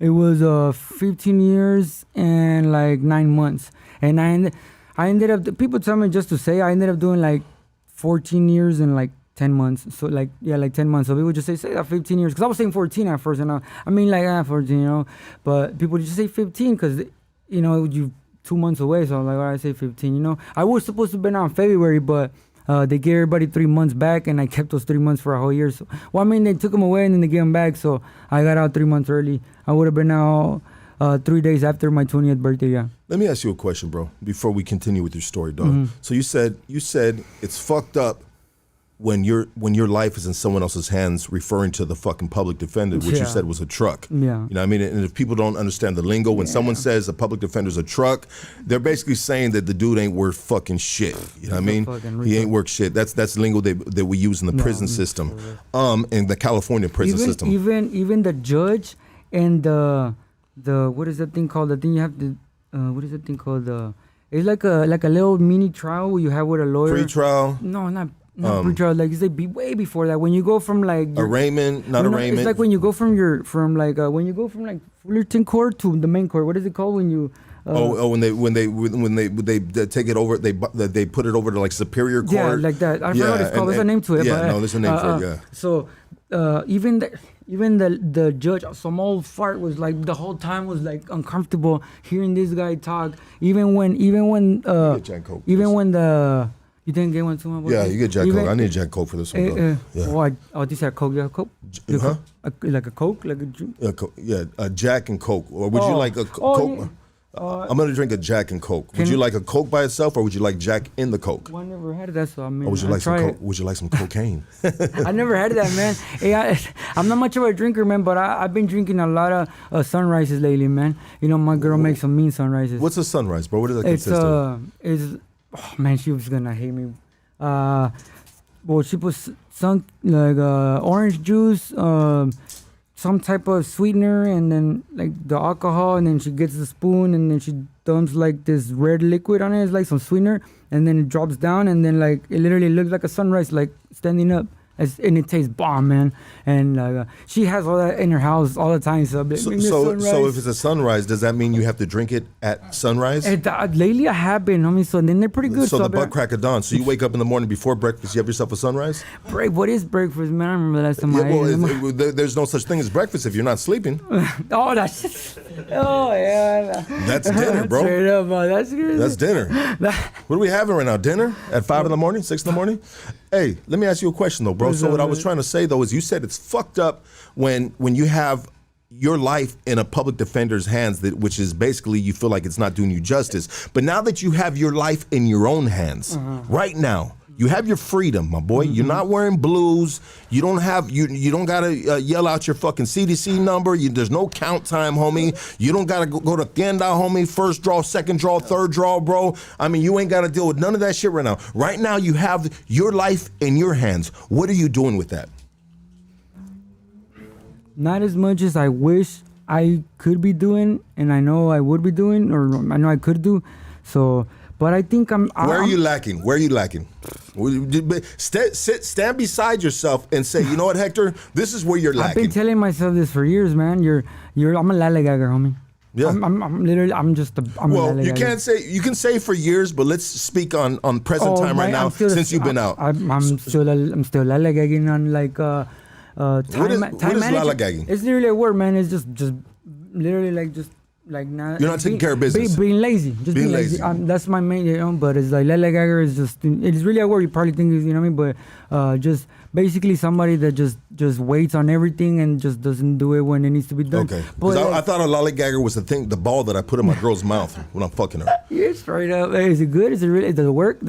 It was 15 years and like 9 months. And I ended up, people tell me just to say, I ended up doing like 14 years and like 10 months. So like 10 months. So people just say that 15 years. Because I was saying 14 at first. And I mean like 14, you know. But people just say 15 because, you know, you 2 months away. So I'm like, all right, I say 15, you know. I was supposed to have been out in February, but they gave everybody 3 months back. And I kept those 3 months for a whole year. So, well, I mean, they took them away and then they gave them back. So I got out 3 months early. I would have been out 3 days after my 20th birthday, yeah. Let me ask you a question, bro, before we continue with your story, dog. So you said it's fucked up when your life is in someone else's hands, referring to the fucking public defender, which you said was a truck. Yeah. You know what I mean? And if people don't understand the lingo, when someone says a public defender's a truck, they're basically saying that the dude ain't worth fucking shit. You know what I mean? He ain't worth shit. That's lingo that we use in the prison system, in the California prison system. Even the judge and the what is that thing called? The thing you have to what is that thing called? It's like a little mini trial where you have with a lawyer. Pre-trial? No, not pre-trial. Like it's like way before that. When you go from like arraignment, not arraignment. It's like when you go from when you go from like Fullerton Court to the main court. What is it called when you? When they take it over, they put it over to like Superior Court. Yeah, like that. I forgot what it's called. There's a name to it. Yeah, but, no, there's a name for it. Yeah. So even the judge, some old fart was like the whole time was like uncomfortable hearing this guy talk. Even when Jack Coke, the you didn't get one too much. Yeah, you get Jack Coke. I need Jack Coke for this one. Yeah. Oh, this had Coke. Yeah, Coke. Huh? Like a Coke, like a drink. A Jack and Coke. Or would you like a Coke? Yeah. I'm gonna drink a Jack and Coke. Would you like a Coke by itself, or would you like Jack in the Coke? Well, I never had that, so I mean, or would you like some Coke? Would you like some cocaine? I never had that, man. Hey, I'm not much of a drinker, man, but I've been drinking a lot of sunrises lately, man. You know, my girl makes some mean sunrises. What's a sunrise, bro? What does that consist of? Oh man, she was gonna hate me. Well, she puts some like orange juice, some type of sweetener, and then like the alcohol, and then she gets the spoon, and then she dumps like this red liquid on it. It's like some sweetener, and then it drops down, and then like it literally looks like a sunrise, like standing up. And it tastes bomb, man. And she has all that in her house all the time. So if it's a sunrise, does that mean you have to drink it at sunrise? Lately I have been, homie. So then they're pretty good. So the butt crack of dawn. So you wake up in the morning before breakfast, you have yourself a sunrise? What is breakfast, man? I remember the last time there's no such thing as breakfast if you're not sleeping. Oh, yeah. That's dinner, bro. Straight up, bro. That's good. That's dinner. What are we having right now? Dinner at 5 in the morning, 6 in the morning? Hey, let me ask you a question though, bro. So what I was trying to say though is you said it's fucked up when you have your life in a public defender's hands, which is basically you feel like it's not doing you justice. But now that you have your life in your own hands, right now, you have your freedom, my boy. You're not wearing blues. You don't have you don't gotta yell out your fucking CDC number. There's no count time, homie. You don't gotta go to tienda, homie. First draw, second draw, third draw, bro. I mean, you ain't gotta deal with none of that shit right now. Right now, you have your life in your hands. What are you doing with that? Not as much as I wish I could be doing, and I know I would be doing, or I know I could do. So. But I think Where are you lacking? Where are you lacking? Stand beside yourself and say, you know what, Hector? This is where you're lacking. I've been telling myself this for years, man. I'm a lallygagger, homie. Yeah. I'm you can't say, you can say for years, but let's speak on present time right now since you've been out. I'm still lallygagging on like time. What is lallygagging? It's literally a word, man. It's just literally like not. You're not taking care of business. Being lazy. Just being lazy. That's my main, you know. But it's like lallygagger is just. It's really a word you probably think is, you know what I mean. But just basically somebody that just waits on everything and just doesn't do it when it needs to be done. Okay. Because I thought a lollygagger was the ball that I put in my girl's mouth when I'm fucking her. Yeah, straight up. Hey, is it good? Is it really? Does it work?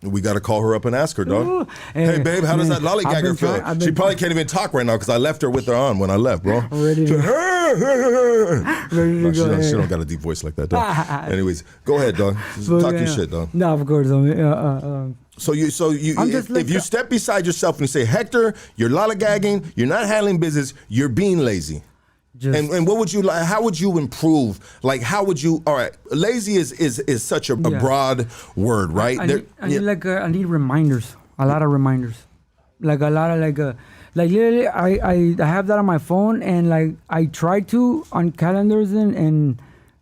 We got to call her up and ask her, dog. Ooh, hey, babe, how does that lollygagger feel? She probably can't even talk right now because I left her with her on when I left, bro. Ready to go. She don't got a deep voice like that, dog. Anyways, go ahead, dog. Talk your shit, dog. No, of course. So if you step beside yourself and you say, Hector, you're lollygagging, you're not handling business, you're being lazy. And what would you like? How would you improve? Like, how would you? All right, lazy is such a broad word, right? I need reminders. A lot of reminders. Like a lot of like literally, I have that on my phone, and like I tried to on calendars and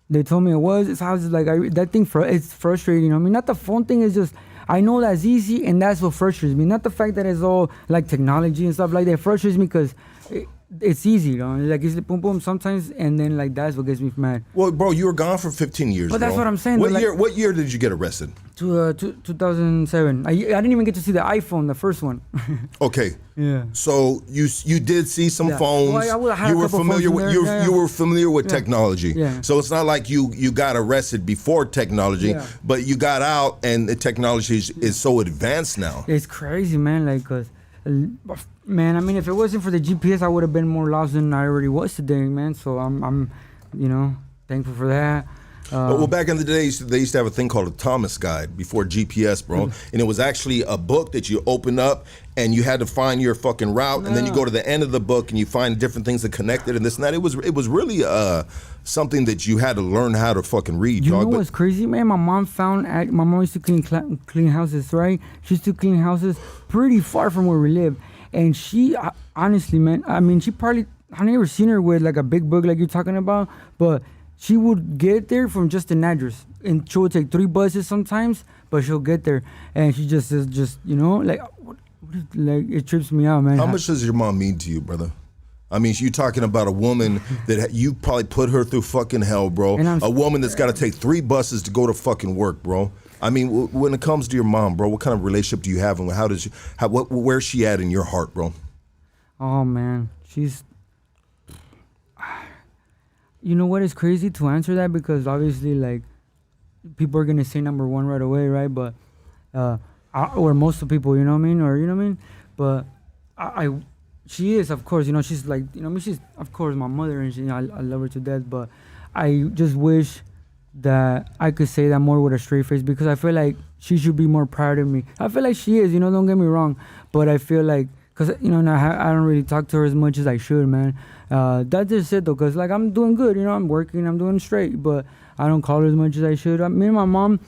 they told me it's like that thing it's frustrating. I mean, not the phone thing is just. I know that's easy, and that's what frustrates me. Not the fact that it's all like technology and stuff like that. It frustrates me because it's easy, you know. Like it's boom, boom sometimes, and then like that's what gets me mad. Well, bro, you were gone for 15 years. But that's bro. what I'm saying. What Like, year? What year did you get arrested? 2007. I didn't even get to see the iPhone, the first one. Okay. Yeah. So you did see some phones. Well, I had a you were couple familiar phones with in there. you were familiar with technology. Yeah. So it's not like you got arrested before technology, but you got out and the technology is so advanced now. It's crazy, man. Like, cause, man, I mean, if it wasn't for the GPS, I would have been more lost than I already was today, man. So I'm, you know, thankful for that. Well, back in the days, they used to have a thing called a Thomas Guide before GPS, bro. And it was actually a book that you open up and you had to find your fucking route. And then you go to the end of the book and you find different things that connected and this and that. It was really something that you had to learn how to fucking read, you dog. know what's crazy, man? My mom used to clean houses, right? She used to clean houses pretty far from where we live. And she, honestly, man, I mean, I never seen her with like a big book like you're talking about, but she would get there from just an address, and she would take 3 buses sometimes, but she'll get there, and she just says, you know, like, like it trips me out, man. How much does your mom mean to you, brother? I mean, you're talking about a woman that you probably put her through fucking hell, bro. A woman that's got to take 3 buses to go to fucking work, bro. I mean, when it comes to your mom, bro, what kind of relationship do you have, and where's she at in your heart, bro? Oh man, you know what is crazy to answer that, because obviously like people are gonna say number one right away, right? But or most of the people, you know what I mean, or you know what I mean. But she is, of course, you know, she's like, you know, I mean, she's of course my mother, and she, you know, I love her to death. But I just wish that I could say that more with a straight face, because I feel like she should be more proud of me. I feel like she is, you know, don't get me wrong, but I feel like, because, you know, I don't really talk to her as much as I should, man. That's just it, though, because, like, I'm doing good, you know, I'm working, I'm doing straight, but I don't call her as much as I should. Me and my mom,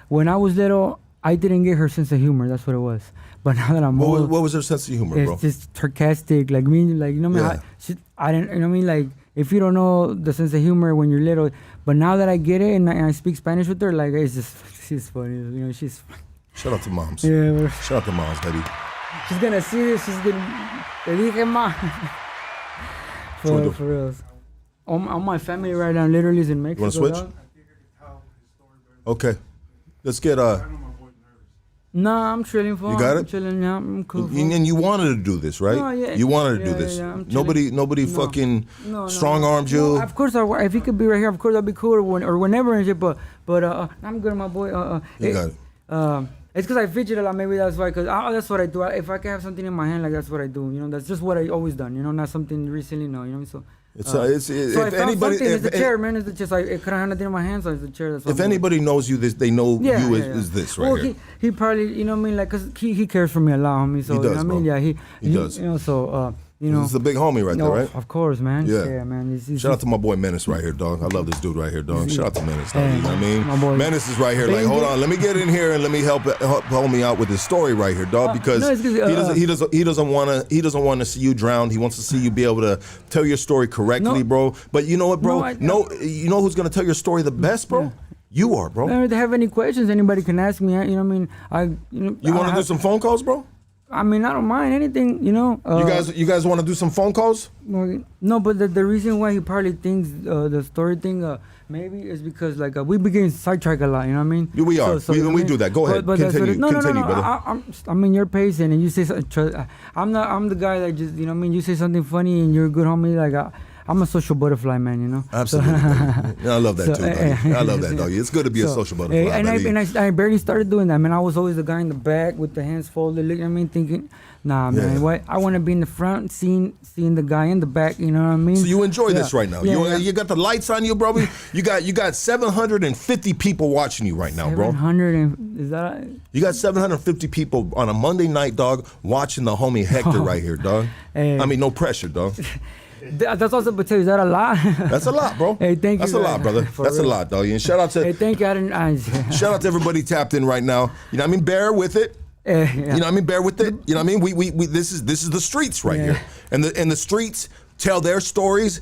when I was little, I didn't get her sense of humor. That's what it was. But now that I'm old, what was her sense of humor, bro? It's just sarcastic, like me, like, you know what I mean? I didn't, you know what I mean? Like, if you don't know the sense of humor when you're little, but now that I get it and I speak Spanish with her, like, it's just, she's funny, you know, she's. Shout out to moms. Yeah. Shout out to moms, baby. She's gonna see this. She's gonna. Te dije, ma. For real. All my family right now literally is in Mexico. You wanna switch? Dog. Okay. Let's get Nah, I'm chilling. You got it? I'm chilling. Yeah, I'm cool. And you wanted to do this, right? No, yeah. You wanted to do this. Yeah, I'm chilling. Nobody fucking strong-armed you. No, of course, if he could be right here, of course that'd be cool, or whenever and shit. But I'm good, my boy. You got it. It's because I fidget a lot. Maybe that's why. Because that's what I do. If I can have something in my hand, like that's what I do. You know, that's just what I always done. You know, not something recently. No, you know. So. So if anybody, it's the chair, man. It's just I couldn't have nothing in my hands, so it's the chair. That's if anybody knows you, they know you as this right here. He probably, you know what I mean, like, cause he cares for me a lot, homie. So he does, you know what I mean, bro. yeah, he does. You know, so you know, this is a big homie right there, right? Of course, man. Yeah, man. Shout out to my boy Menace right here, dog. I love this dude right here, dog. Shout out to Menace, dog. You know what I mean? My boy. Menace is right here. Like, hold on, let me get in here and let me help me out with his story right here, dog. Because he doesn't want to see you drowned. He wants to see you be able to tell your story correctly, bro. But you know what, bro? You know who's gonna tell your story the best, bro? Yeah. You are, bro. If they have any questions, anybody can ask me. You know what I mean? You want to do some phone calls, bro? I mean, I don't mind anything, you know. You guys want to do some phone calls? No, but the reason why he probably thinks the story thing maybe is because like we begin sidetrack a lot, you know what I mean? We are. We do that. Go ahead. Continue, brother. I'm in your pace, and you say I'm the guy that just, you know what I mean? You say something funny and you're a good homie, like I'm a social butterfly, man, you know? Absolutely. I love that too, doggy. I love that, doggy. It's good to be a social butterfly, I barely started doing that, man. I was always the guy in the back with the hands folded, you know what I mean? Thinking, nah, man, what? I want to be in the front, seeing the guy in the back, you know what I mean? So you enjoy this right now. You got the lights on you, bro. You got 750 people watching you right now, bro. 700, is that? You got 750 people on a Monday night, dog, watching the homie Hector right here, dog. I mean, no pressure, dog. That's also, but tell you, is that a lot? That's a lot, bro. Hey, thank you. That's a lot, brother. That's a lot, dog. And shout out to. Hey, thank you. Shout out to everybody tapped in right now. You know what I mean? Bear with it. Yeah. You know what I mean? Bear with it. You know what I mean? We this is the streets right here, and the streets tell their stories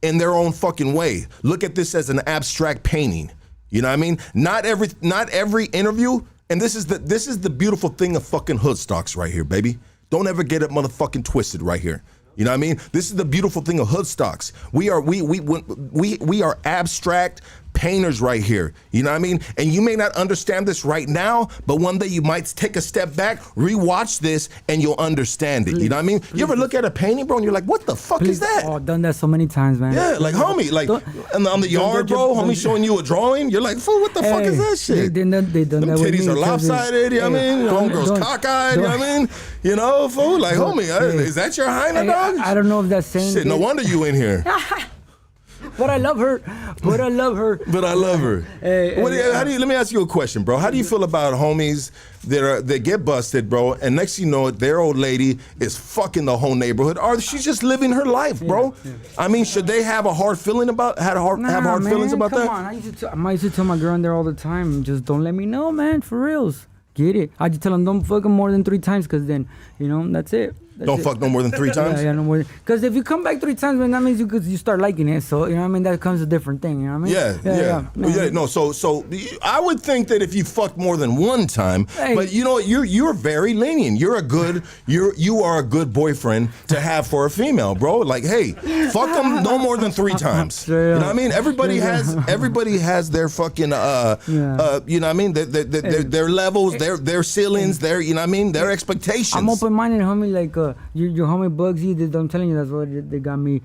in their own fucking way. Look at this as an abstract painting. You know what I mean? Not every interview And this is the beautiful thing of fucking hood stocks right here, baby. Don't ever get it motherfucking twisted right here. You know what I mean? This is the beautiful thing of hood stocks. We are abstract painters right here. You know what I mean? And you may not understand this right now, but one day you might take a step back, rewatch this, and you'll understand it. You know what I mean? You ever look at a painting, bro, and you're like, what the fuck is that? Oh, done that so many times, man. Yeah, like, homie, like, on the yard, bro, homie showing you a drawing, you're like, fool, what the fuck is that shit? They done Them that with titties me, are lopsided, you know what I mean? Homegirl's cockeyed, you know what I mean? You know, fool, like, homie, is that your hyena, dog? I don't know if that's saying Shit, no wonder you in here. But I love her. But I love her. But I love her. Let me ask you a question, bro. How do you feel about homies that get busted, bro, and next you know it, their old lady is fucking the whole neighborhood, or she's just living her life, bro? Yeah. I mean, should they have a hard feeling about have hard feelings about that? Come on, I used to tell my girl in there all the time, just don't let me know, man, for reals. Get it? I just tell them don't fuck them more than 3 times, because then, you know, that's it. Don't fuck no more than 3 times? Yeah, no more. Because if you come back 3 times, man, that means you start liking it. So, you know what I mean? That comes a different thing, you know what I mean? Yeah. So I would think that if you fucked more than 1 time, but you know what? You're very lenient. You are a good boyfriend to have for a female, bro. Like, hey, fuck them no more than 3 times. You know what I mean? Everybody has their fucking you know what I mean? Their levels, their ceilings, their, you know what I mean? Their expectations. I'm open-minded, homie. Like, your homie Bugsy, I'm telling you, that's what they got me.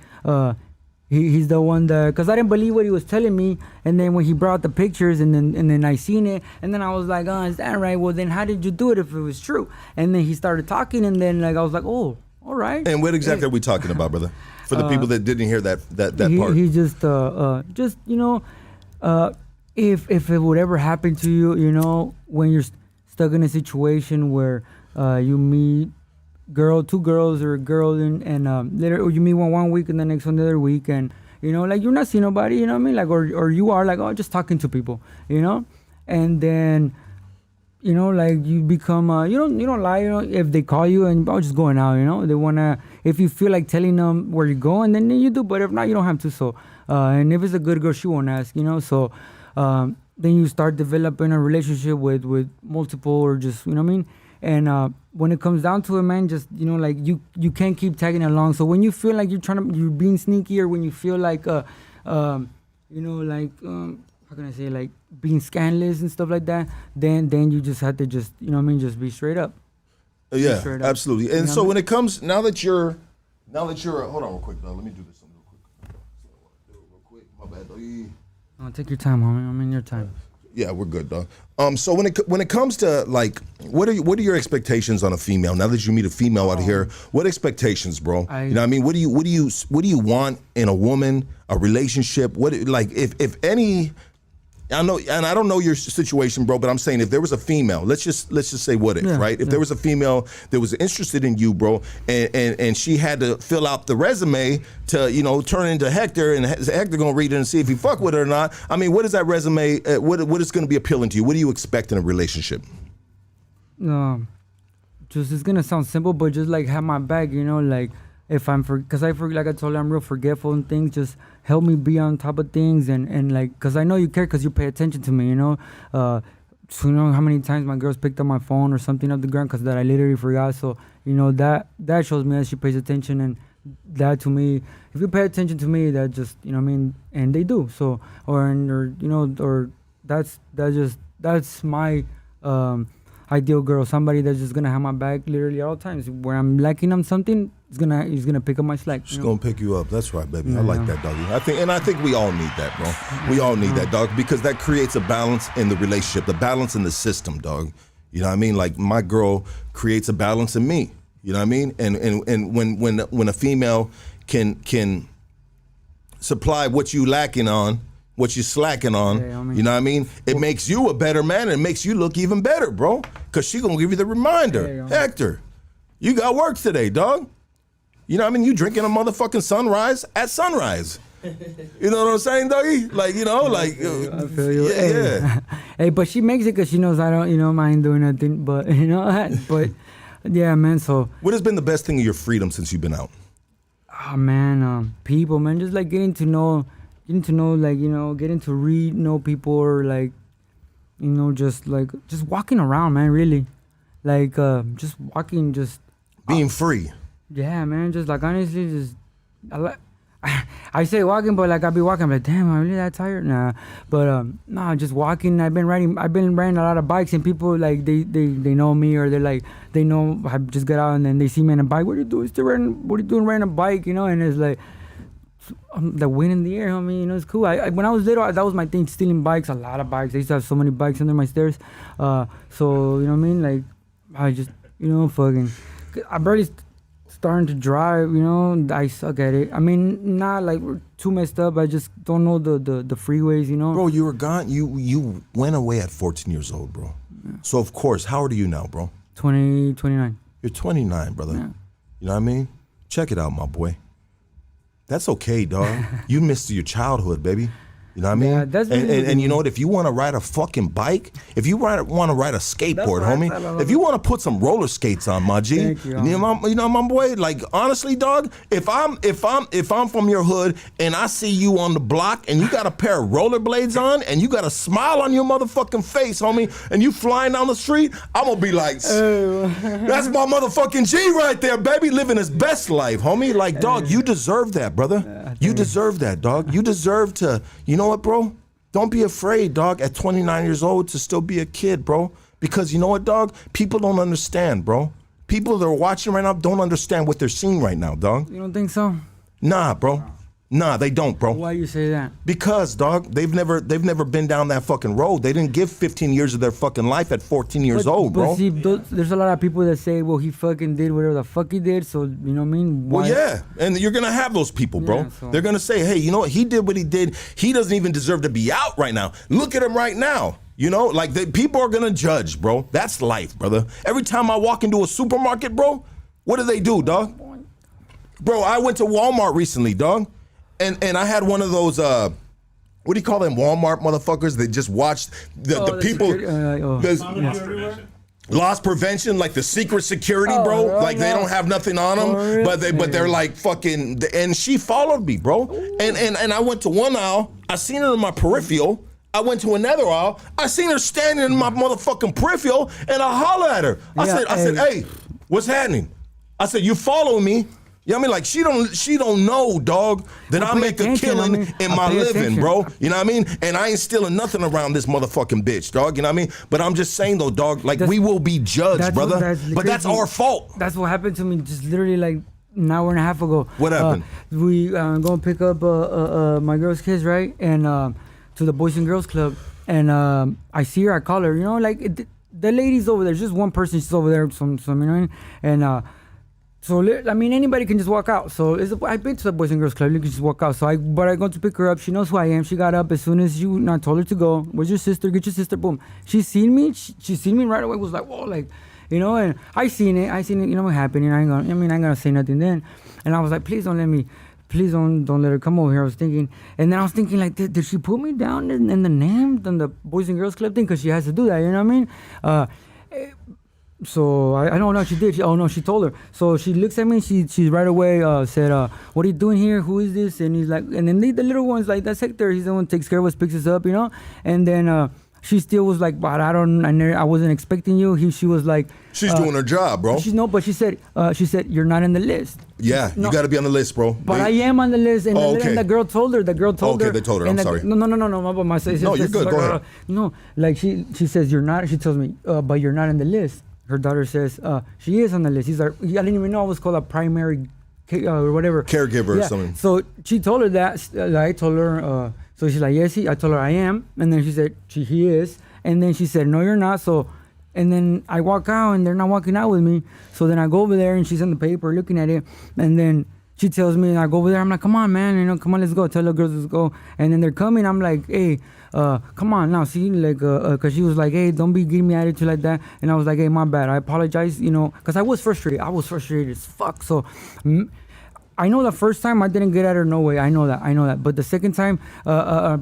He's the one that, because I didn't believe what he was telling me, and then when he brought the pictures, and then I seen it, and then I was like, oh, is that right? Well, then how did you do it if it was true? And then he started talking, and then like I was like, oh, all right. And what exactly are we talking about, brother? For the people that didn't hear that part. He just you know, if it would ever happen to you, you know, when you're stuck in a situation where you meet 2 girls or a girl, and later, or you meet one week and the next one the other week, and you know, like, you're not seeing nobody, you know what I mean, like, or you are like, oh, just talking to people, you know, and then, you know, like, you become you don't lie, you know, if they call you and just going out, you know, they wanna, if you feel like telling them where you're going, then you do, but if not, you don't have to. So and if it's a good girl, she won't ask, you know. So then you start developing a relationship with multiple, or just, you know what I mean. And when it comes down to it, man, just, you know, like, you can't keep tagging along. So when you feel like you're being sneaky, or when you feel like, you know, like, how can I say, like, being scandalous and stuff like that, then you just have to just, you know what I mean, just be straight up. Yeah, straight up. Absolutely. And so when it comes, now that you're, hold on real quick, though. Let me do this real quick. My bad, doggy. Oh, take your time, homie. I'm in your time. Yeah, we're good, dog. So when it comes to, like, what are your expectations on a female? Now that you meet a female out here, what expectations, bro? You know what I mean? What do you want in a woman, a relationship? What, like, if any, I know, and I don't know your situation, bro, but I'm saying, if there was a female, let's just say what if, right? If there was a female that was interested in you, bro, and she had to fill out the resume to, you know, turn it into Hector, and Hector gonna read it and see if he fuck with it or not. I mean, what is that resume? What is gonna be appealing to you? What do you expect in a relationship? Just, it's gonna sound simple, but just like have my back, you know, like, if I'm because like I told you, I'm real forgetful and things. Just help me be on top of things, and like, because I know you care, because you pay attention to me, you know. So you know how many times my girls picked up my phone or something off the ground because that I literally forgot. So you know that shows me that she pays attention, and that to me, if you pay attention to me, that just, you know what I mean, and they do. So or you know, or that's my ideal girl, somebody that's just gonna have my back literally at all times. Where I'm lacking on something, he's gonna pick up my slack. She's gonna pick you up. That's right, baby. I like that, doggy. I think we all need that, bro. We all need that, dog, because that creates a balance in the relationship, the balance in the system, dog. You know what I mean? Like, my girl creates a balance in me. You know what I mean? And when a female can supply what you lacking on, what you're slacking on, you know what I mean? It makes you a better man, and it makes you look even better, bro. Because she gonna give you the reminder, Hector, you got work today, dog. You know what I mean? You drinking a motherfucking sunrise at sunrise. You know what I'm saying, doggy? Like, you know, like, I feel you. Yeah. Hey, but she makes it because she knows I don't, you know, mind doing nothing. But, you know, but yeah, man. So what has been the best thing of your freedom since you've been out? Oh, man, people, man, just like getting to know, like, you know, getting to know people, or like, just walking around, man. Really, like just walking, just being free. Yeah, man. Just like honestly, just I say walking, but like I be walking, I'm like, damn, I'm really that tired? Nah, but nah, just walking. I've been riding a lot of bikes, and people like they know me, or they're like they know I just get out, and then they see me on a bike. What are you doing? What are you doing riding a bike? And it's like the wind in the air, homie. It's cool. I when I was little, that was my thing, stealing bikes, a lot of bikes. I used to have so many bikes under my stairs. So you know what I mean? Like I just fucking, I barely starting to drive, I suck at it. I mean, not like we're too messed up. I just don't know the freeways, Bro, you were gone. You went away at 14 years old, bro. Yeah. So of course, how old are you now, bro? 29. You're 29, brother. Yeah. You know what I mean? Check it out, my boy. That's okay, dog. You missed your childhood, baby. You know what I mean? Yeah, that's really and you know what? If you want to ride a fucking bike, if you want to ride a skateboard, homie, if you want to put some roller skates on, my G, Thank you, my boy. Like honestly, dog, if I'm from your hood and I see you on the block and you got a pair of rollerblades on and you got a smile on your motherfucking face, homie, and you flying down the street, I'm gonna be like, that's my motherfucking G right there, baby, living his best life, homie. Like, dog, you deserve that, brother. You deserve that, dog. You deserve to. You know what, bro? Don't be afraid, dog, at 29 years old to still be a kid, bro. Because you know what, dog? People don't understand, bro. People that are watching right now don't understand what they're seeing right now, dog. You don't think so? Nah, bro. Nah, they don't, bro. Why you say that? Because, dog, they've never been down that fucking road. They didn't give 15 years of their fucking life at 14 years old, bro. But see, there's a lot of people that say, well, he fucking did whatever the fuck he did, so, you know what I mean? Why? Well, yeah, and you're going to have those people, bro. Yeah, so. They're going to say, hey, you know what? He did what he did. He doesn't even deserve to be out right now. Look at him right now. Like, people are going to judge, bro. That's life, brother. Every time I walk into a supermarket, bro, what do they do, dog? Bro, I went to Walmart recently, dog. And I had one of those, what do you call them, Walmart motherfuckers that just watched the people, loss prevention, like the secret security, bro. Like they don't have nothing on them, but they're like fucking. And she followed me, bro. And I went to one aisle, I seen her in my peripheral. I went to another aisle, I seen her standing in my motherfucking peripheral, and I hollered at her. I said, hey, what's happening? I said, you follow me. You know what I mean? Like she don't know, dog, that I make a killing in my living, bro. You know what I mean? And I ain't stealing nothing around this motherfucking bitch, dog. You know what I mean? But I'm just saying though, dog, like we will be judged, brother. But that's our fault. That's what happened to me just literally like an hour and a half ago. What happened? We go and pick up my girl's kids, right? And to the Boys and Girls Club. And I see her, I call her, like the lady's over there. There's just one person, she's over there, some you know what I mean? And so, I mean, anybody can just walk out. So, I've been to the Boys and Girls Club. You can just walk out. But I go to pick her up. She knows who I am. She got up as soon as I told her to go. Where's your sister? Get your sister. Boom. She seen me. She seen me right away. Was like, whoa, like, and I seen it. What happened. And I ain't gonna say nothing then. And I was like, please don't let her come over here. I was thinking. And then I was thinking, like, did she put me down in the name, on the Boys and Girls Club thing? Because she has to do that. You know what I mean? So I don't know. She did. She told her. So she looks at me. She right away said, "What are you doing here? Who is this?" And he's like, and then the little one's like, "That's Hector. He's the one who takes care of us, picks us up, And then she still was like, "But I wasn't expecting you." She was like, "She's doing her job, bro." But she said, "You're not in the list." Yeah, you got to be on the list, bro. But I am on the list, and, and the girl told her. Okay, they told her. I'm sorry. No. No, you're good. Go ahead. Like she says, "You're not." She tells me, "But you're not in the list." Her daughter says, she is on the list. He's like, I didn't even know I was called a primary or whatever. Caregiver or something. So she told her that. I told her, so she's like, yes, I told her I am. And then she said, he is. And then she said, no, you're not. So, and then I walk out and they're not walking out with me. So then I go over there and she's in the paper looking at it. And then she tells me, and I go over there. I'm like, come on, man. Come on, let's go. Tell the girls, let's go. And then they're coming. I'm like, hey, come on now, see, like, cause she was like, hey, don't be giving me attitude like that. And I was like, hey, my bad, I apologize, cause I was frustrated as fuck. So I know the first time I didn't get at her, no way, I know that. But the second time, I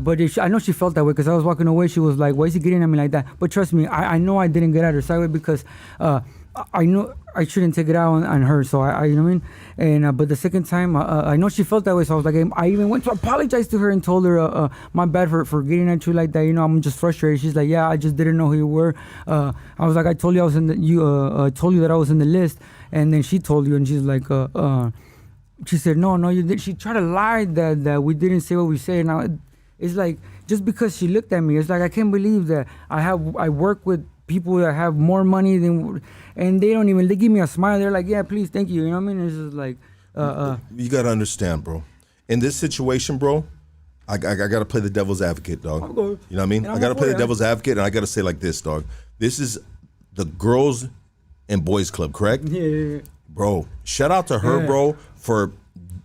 know she felt that way, cause I was walking away. She was like, why is he getting at me like that? But trust me, I know I didn't get at her sideways because I know I shouldn't take it out on her, so I you know what I mean. And but the second time, I know she felt that way, so I was like, I even went to apologize to her and told her, my bad for getting at you like that. You know, I'm just frustrated. She's like, yeah, I just didn't know who you were. I was like, I told you I was in the told you that I was in the list, and then she told you, and she's like, she said, no, you did. She tried to lie that we didn't say what we said. Now it's like just because she looked at me, it's like I can't believe that I work with people that have more money than, and they don't even, they give me a smile. They're like, yeah, please, thank you. You know what I mean? It's just like, you got to understand, bro. In this situation, bro, I got to play the devil's advocate, dog. You know what I mean? I got to play the devil's advocate, and I got to say like this, dog. This is the girls and boys club, correct? Yeah. Bro, shout out to her, bro, for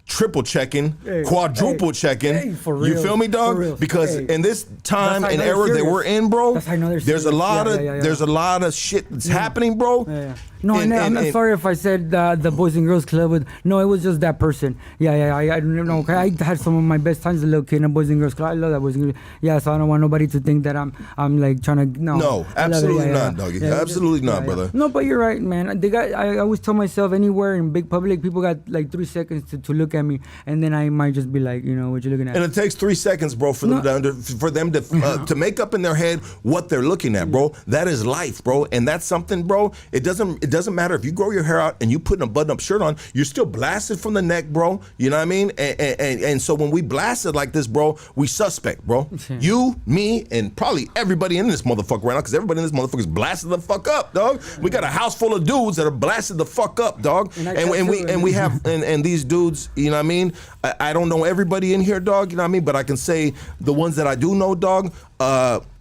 triple checking, quadruple checking. For real, you feel me, dog? Because in this time and era that we're in, bro, there's a lot of shit that's happening, bro. No, I'm not sorry if I said the Boys and Girls Club. No, it was just that person. I don't know. Okay, I had some of my best times as a little kid in the Boys and Girls Club. I love that Boys and Girls. Yeah, so I don't want nobody to think that I'm like trying to. No, absolutely not, doggy. Absolutely not, brother. No, but you're right, man. I always tell myself anywhere in big public, people got like 3 seconds to look at me, and then I might just be like, you know, what you looking at? And it takes 3 seconds, bro, for them to make up in their head what they're looking at, bro. That is life, bro, and that's something, bro. It doesn't matter if you grow your hair out and you put a button-up shirt on, you're still blasted from the neck, bro. You know what I mean? And so when we blasted like this, bro, we suspect, bro. You, me, and probably everybody in this motherfucker right now, because everybody in this motherfucker is blasted the fuck up, dog. We got a house full of dudes that are blasted the fuck up, dog. And we have these dudes, you know what I mean? I don't know everybody in here, dog, you know what I mean? But I can say the ones that I do know, dog,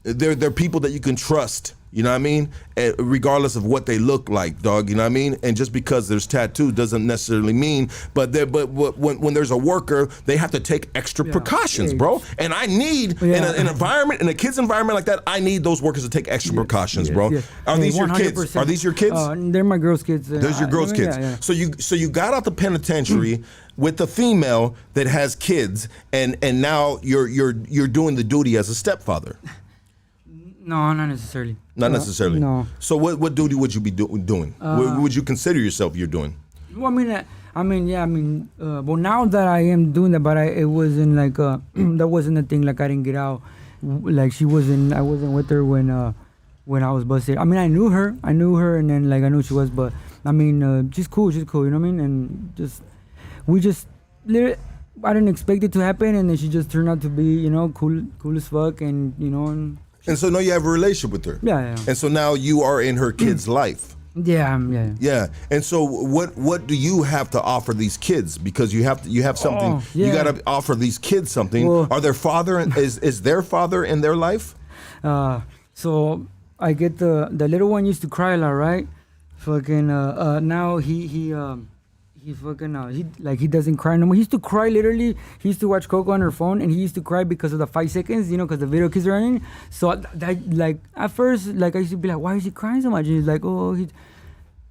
they're people that you can trust. You know what I mean? Regardless of what they look like, dog. You know what I mean? And just because there's tattoos doesn't necessarily mean. But when there's a worker, they have to take extra precautions, bro. And I need in an environment, in a kid's environment like that, I need those workers to take extra precautions, bro. Are these your kids? Are these your kids? They're my girls' kids. Those your girls' kids. Yeah. So you got out the penitentiary with a female that has kids, and now you're doing the duty as a stepfather. No, not necessarily. Not necessarily. No. So what duty would you be doing? What would you consider yourself you're doing? Well, well, now that I am doing that, but it wasn't like that wasn't a thing. Like I didn't get out. Like I wasn't with her when I was busted. I mean, I knew her, and then like I knew she was, but I mean, she's cool. You know what I mean? And I didn't expect it to happen, and then she just turned out to be, you know, cool as fuck, and you know. And so now you have a relationship with her. Yeah. And so now you are in her kid's life. Yeah. And so what do you have to offer these kids? Because you have something. You got to offer these kids something. Well, are their father is their father in their life? So I get the little one used to cry a lot, right? Fucking now he fucking he doesn't cry no more. He used to cry literally. He used to watch Coco on her phone, and he used to cry because of the 5 seconds, you know, because the video kids are running. So that like at first, like I used to be like, why is he crying so much? And he's like, oh,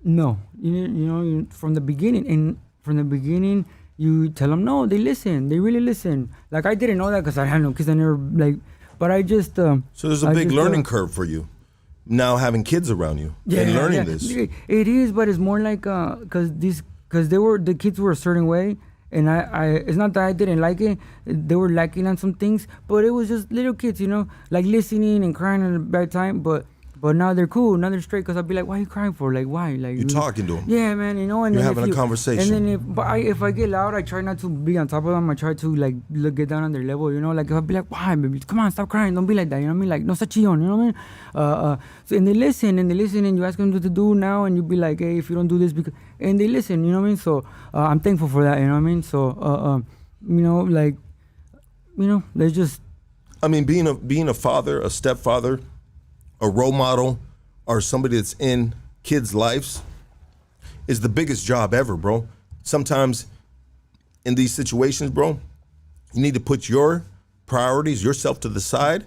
no, you know, from the beginning, you tell them no, they listen, they really listen. Like I didn't know that because I had no kids. I never but I just. So there's a big learning curve for you. Now having kids around you and learning this. It is, but it's more like because the kids were a certain way, and I it's not that I didn't like it. They were lacking on some things, but it was just little kids, you know, like listening and crying at a bad time. But now they're cool, now they're straight. Cause I'd be like, why are you crying for? Like why? Like you're talking to them. Yeah, man, you know. And you're having a conversation. And then if I get loud, I try not to be on top of them. I try to like get down on their level, you know. Like if I be like, why, baby? Come on, stop crying. Don't be like that. You know what I mean? Like no sachillon. You know what I mean? So, and they listen, and you ask them what to do now, and you be like, hey, if you don't do this, and they listen. You know what I mean? So I'm thankful for that. You know what I mean? So you know, like, you know, they just. I mean, being a father, a stepfather, a role model, or somebody that's in kids' lives is the biggest job ever, bro. Sometimes in these situations, bro, you need to put your priorities, yourself to the side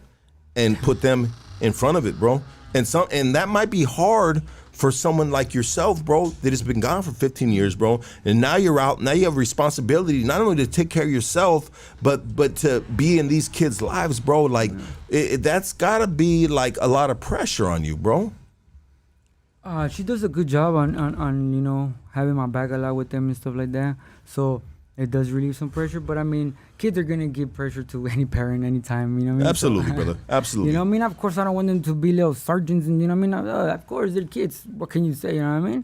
and put them in front of it, bro. And that might be hard for someone like yourself, bro, that has been gone for 15 years, bro. And now you're out. Now you have a responsibility not only to take care of yourself, but to be in these kids' lives, bro. Like that's gotta be like a lot of pressure on you, bro. She does a good job on having my back a lot with them and stuff like that. So it does relieve some pressure. But I mean, kids are gonna give pressure to any parent anytime. You know what I mean? Absolutely, So, brother. Absolutely. You know what I mean? Of course, I don't want them to be little sergeants, and you know what I mean. Of course, they're kids. What can you say? You know what I mean?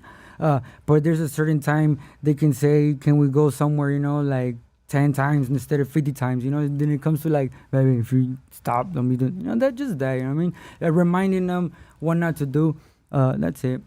But there's a certain time they can say, "Can we go somewhere?" You know, like 10 times instead of 50 times. You know, then it comes to like, baby, if you stop, don't be doing. You know, that's just that. You know what I mean? Reminding them what not to do. That's it.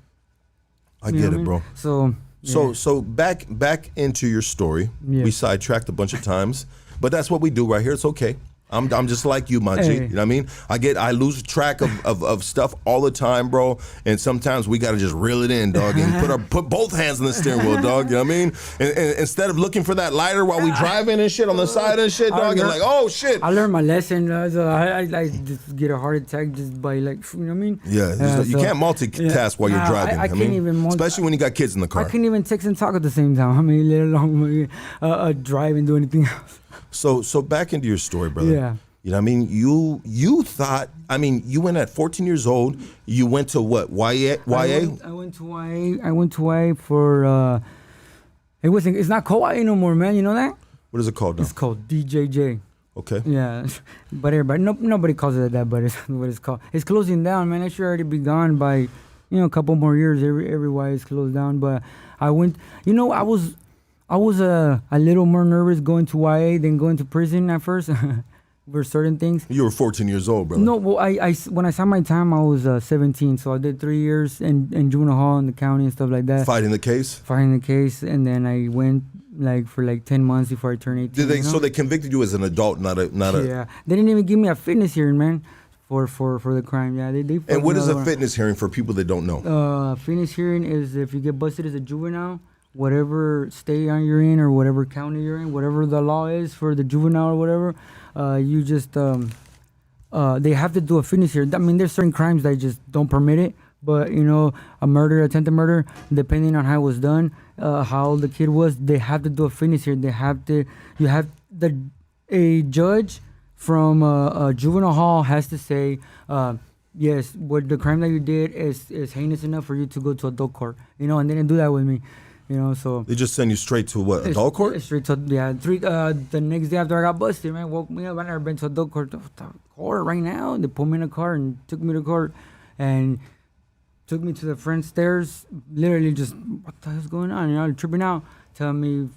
I get it, bro. So. Yeah. So back into your story. Yeah. We sidetracked a bunch of times, but that's what we do right here. It's okay. I'm just like you, my G. Hey. You know what I mean? I lose track of stuff all the time, bro. And sometimes we gotta just reel it in, dog, and put both hands on the steering wheel, dog. You know what I mean? And instead of looking for that lighter while we driving and shit on the side and shit, dog, and like, oh shit. I learned my lesson. So I just get a heart attack just by like, you know what I mean? Yeah, you can't multitask while you're driving. I can't even especially when you got kids in the car. I can't even text and talk at the same time. I mean, let alone drive and do anything else. So back into your story, brother. Yeah. You know what I mean? You thought, I mean, you went at 14 years old. You went to what? YA? I went to YA. I went to YA for, it's not called YA no more, man. You know that? What is it called now? It's called DJJ. Okay. Yeah. But everybody, nobody calls it that, but it's what it's called. It's closing down, man. It should already be gone by, a couple more years. Every YA is closed down. But I went, I was a little more nervous going to YA than going to prison at first. For certain things. You were 14 years old, brother. No, well, I when I saw my time, I was 17, so I did 3 years in juvenile hall in the county and stuff like that. Fighting the case, and then I went for 10 months before I turned 18. Did they? So they convicted you as an adult, not a. Yeah, they didn't even give me a fitness hearing, man, for the crime. Yeah, they. And what is a fitness hearing for people that don't know? Fitness hearing is if you get busted as a juvenile, whatever state you're in or whatever county you're in, whatever the law is for the juvenile or whatever. You just they have to do a fitness hearing. I mean, there's certain crimes that just don't permit it, but a murder, attempted murder, depending on how it was done, how old the kid was, they have to do a fitness hearing. A judge from a juvenile hall has to say, yes, what the crime that you did is heinous enough for you to go to adult court, and they didn't do that with me. So they just send you straight to what, adult court? Straight to the next day after I got busted, man, woke me up. I never been to adult court. Court right now. They put me in a car and took me to court, and took me to the front stairs. Literally, just what the hell's going on? Tripping out. Tell me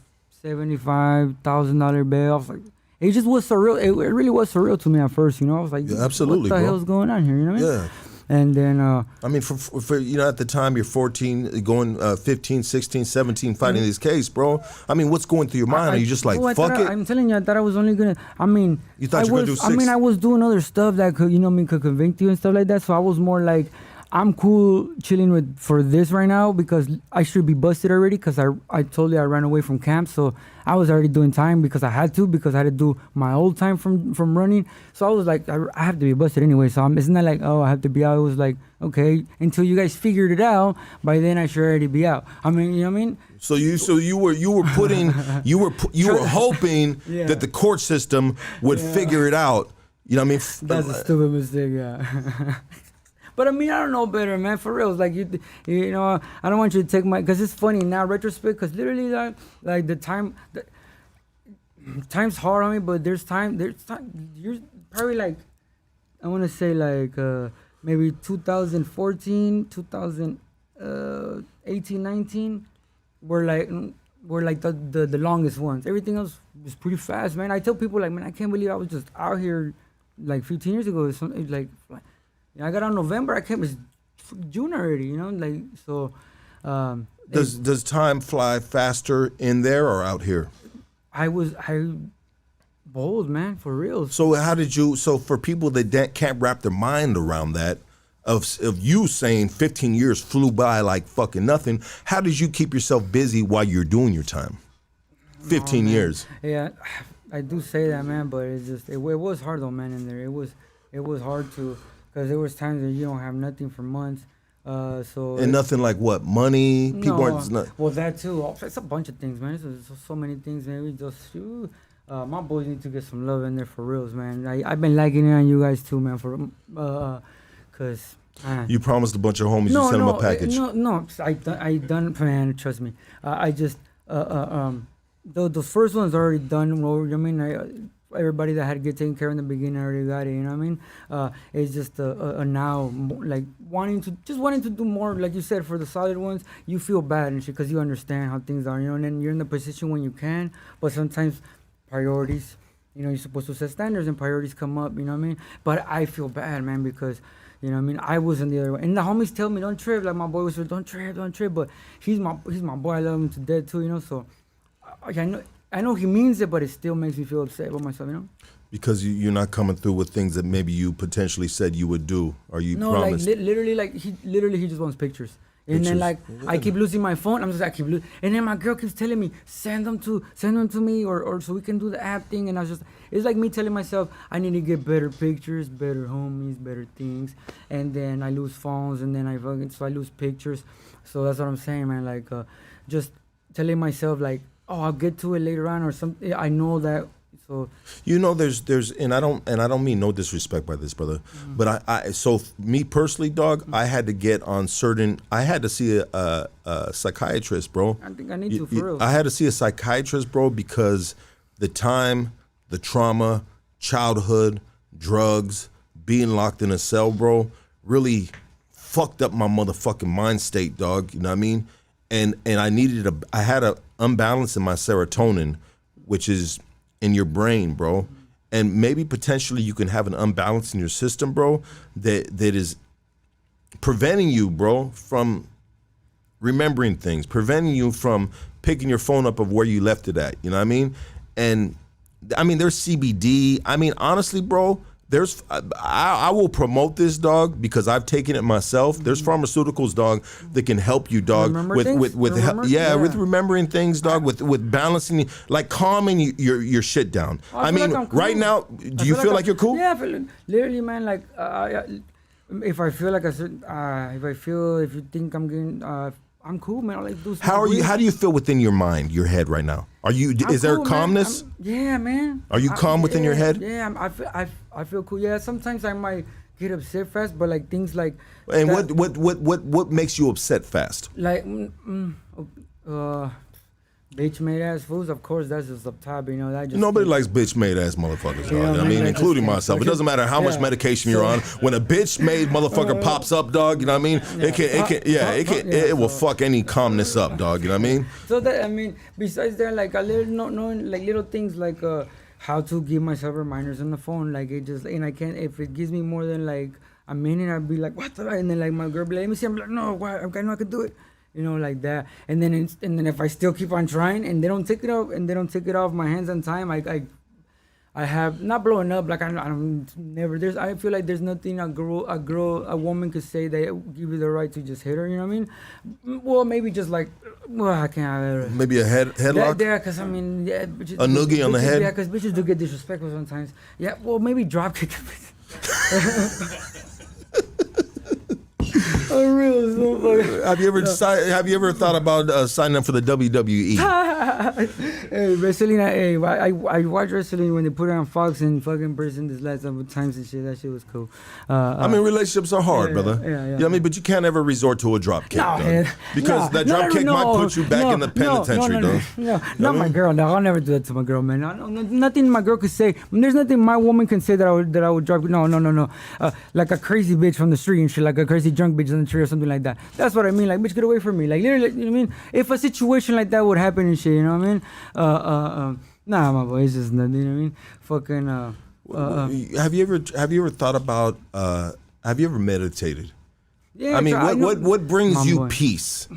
$75,000 bail. I was like, it just was surreal. It really was surreal to me at first. I was like, yeah, absolutely, what the bro. hell's going on here? You know what I mean? Yeah. And then I mean, for at the time you're 14, going 15, 16, 17, fighting this case, bro. I mean, what's going through your mind? Are you just like, fuck it? I'm telling you, I thought I was only gonna. I mean, you thought you were gonna do 6? I mean, I was doing other stuff that could, could convict you and stuff like that. So I was more like, I'm cool chilling for this right now because I should be busted already because I told you I ran away from camp. So I was already doing time because I had to do my old time from running. So I was like, I have to be busted anyway. So it's not like, oh, I have to be out. It was like, okay, until you guys figured it out, by then I should already be out. I mean, you know what I mean? So you were putting you were hoping Yeah. that the court system would figure it out. You know what I mean? That's a stupid mistake, yeah. But I mean, I don't know better, man. For real, it's like I don't want you to take because it's funny now, retrospect. Because literally, like the time's hard on me. But there's time. You're probably like, I want to say like maybe 2014, 2018, 19. Were like the longest ones. Everything else was pretty fast, man. I tell people like, man, I can't believe I was just out here like 15 years ago. It's like. I got on November. I came. It's June already. So. Does time fly faster in there or out here? I bold, man, for real. So how did you? So for people that can't wrap their mind around that, of you saying 15 years flew by like fucking nothing. How did you keep yourself busy while you're doing your time? 15 years. Yeah, I do say that, man. But it's just it was hard though, man. In there, it was hard to. Because there was times that you don't have nothing for months, and nothing like what, money? People aren't. Well, that too. It's a bunch of things, man. It's so many things, man. We just my boys need to get some love in there for reals, man. I've been liking it on you guys too, man. Cause You promised a bunch of homies you sent them a package. No. I done, man. Trust me. I just those first ones already done. Well, I mean, everybody that had to get taken care of in the beginning already got it. You know what I mean? It's just now like wanting to do more. Like you said, for the solid ones, you feel bad and shit because you understand how things are. You know, and then you're in the position when you can, but sometimes priorities. You know, you're supposed to set standards and priorities come up. You know what I mean? But I feel bad, man, because. You know what I mean? I wasn't the other way. And the homies tell me, don't trip. Like my boy was, don't trip. But he's my boy. I love him to death too, you know? So I know he means it, but it still makes me feel upset about myself, you know? Because you're not coming through with things that maybe you potentially said you would do or you promised. No, like he just wants pictures. And then like I keep losing my phone. I'm just I keep losing. And then my girl keeps telling me send them to me or so we can do the app thing. And I was just it's like me telling myself I need to get better pictures, better homies, better things. And then I lose phones and then I lose pictures. So that's what I'm saying, man. Like just telling myself like I'll get to it later on or something. I know that. So you know, there's and I don't mean no disrespect by this, brother, but I so me personally, dog, I had to get on certain. I had to see a psychiatrist, bro. I think I need to for real. I had to see a psychiatrist, bro, because the time, the trauma, childhood, drugs, being locked in a cell, bro, really fucked up my motherfucking mind state, dog. You know what I mean? And I had a unbalance in my serotonin, which is in your brain, bro, and maybe potentially you can have an unbalance in your system, bro, that is preventing you, bro, from remembering things, preventing you from picking your phone up of where you left it at. You know what I mean? And I mean, there's CBD. I mean, honestly, bro, there's I will promote this, dog, because I've taken it myself. There's pharmaceuticals, dog, that can help you, dog, with remembering things, dog, with balancing, like calming your shit down. I mean, like cool. Right now, do you feel like you're cool? Yeah, I feel literally, man. Like if I feel like if you think I'm getting I'm cool, man. I like do How do you feel within your mind, your head right now? Is there calmness? Yeah, man. Are you calm within your head? Yeah, I feel cool. Yeah, sometimes I might get upset fast, but like things like. And what makes you upset fast? Like, bitch made ass fools, of course, that's just up top, you know. That just nobody likes bitch made ass motherfuckers, dog. I mean, including myself. It doesn't matter how much medication you're on. When a bitch made motherfucker pops up, dog, you know what I mean? It will fuck any calmness up, dog. You know what I mean? So that I mean, besides that, like a little knowing like little things like how to give myself reminders on the phone, like it just and I can't if it gives me more than like a minute, I'd be like, what the? And then like my girl be like, let me see. I'm like, no, why? I know I could do it. You know, like that, and then if I still keep on trying, and they don't take it off my hands on time, I have not blowing up like I don't never. I feel like there's nothing a woman could say that give you the right to just hit her. You know what I mean? Well, maybe just like, I can't. Maybe a headlock. Yeah, because I mean, yeah, bitches, a noogie on the head. Yeah, because bitches do get disrespectful sometimes. Yeah, well, maybe drop kick. Have you ever thought about signing up for the WWE? Hey, wrestling. Hey, I watched wrestling when they put it on Fox and fucking person this last couple times and shit. That shit was cool. I mean, relationships are hard, brother. Yeah. You know what I mean? But you can't ever resort to a drop kick, because that drop kick might put you back in the penitentiary, though. Not my girl. No, I'll never do that to my girl, man. Nothing my girl could say. There's nothing my woman can say that I would drop. No. Like a crazy bitch from the street and shit, like a crazy drunk bitch on the tree or something like that. That's what I mean. Like, bitch, get away from me. Like, literally, you know what I mean? If a situation like that would happen and shit, you know what I mean? Nah, my boy, it's just nothing. You know what I mean? Have you ever thought about? Have you ever meditated? Yeah. I mean, what brings you peace?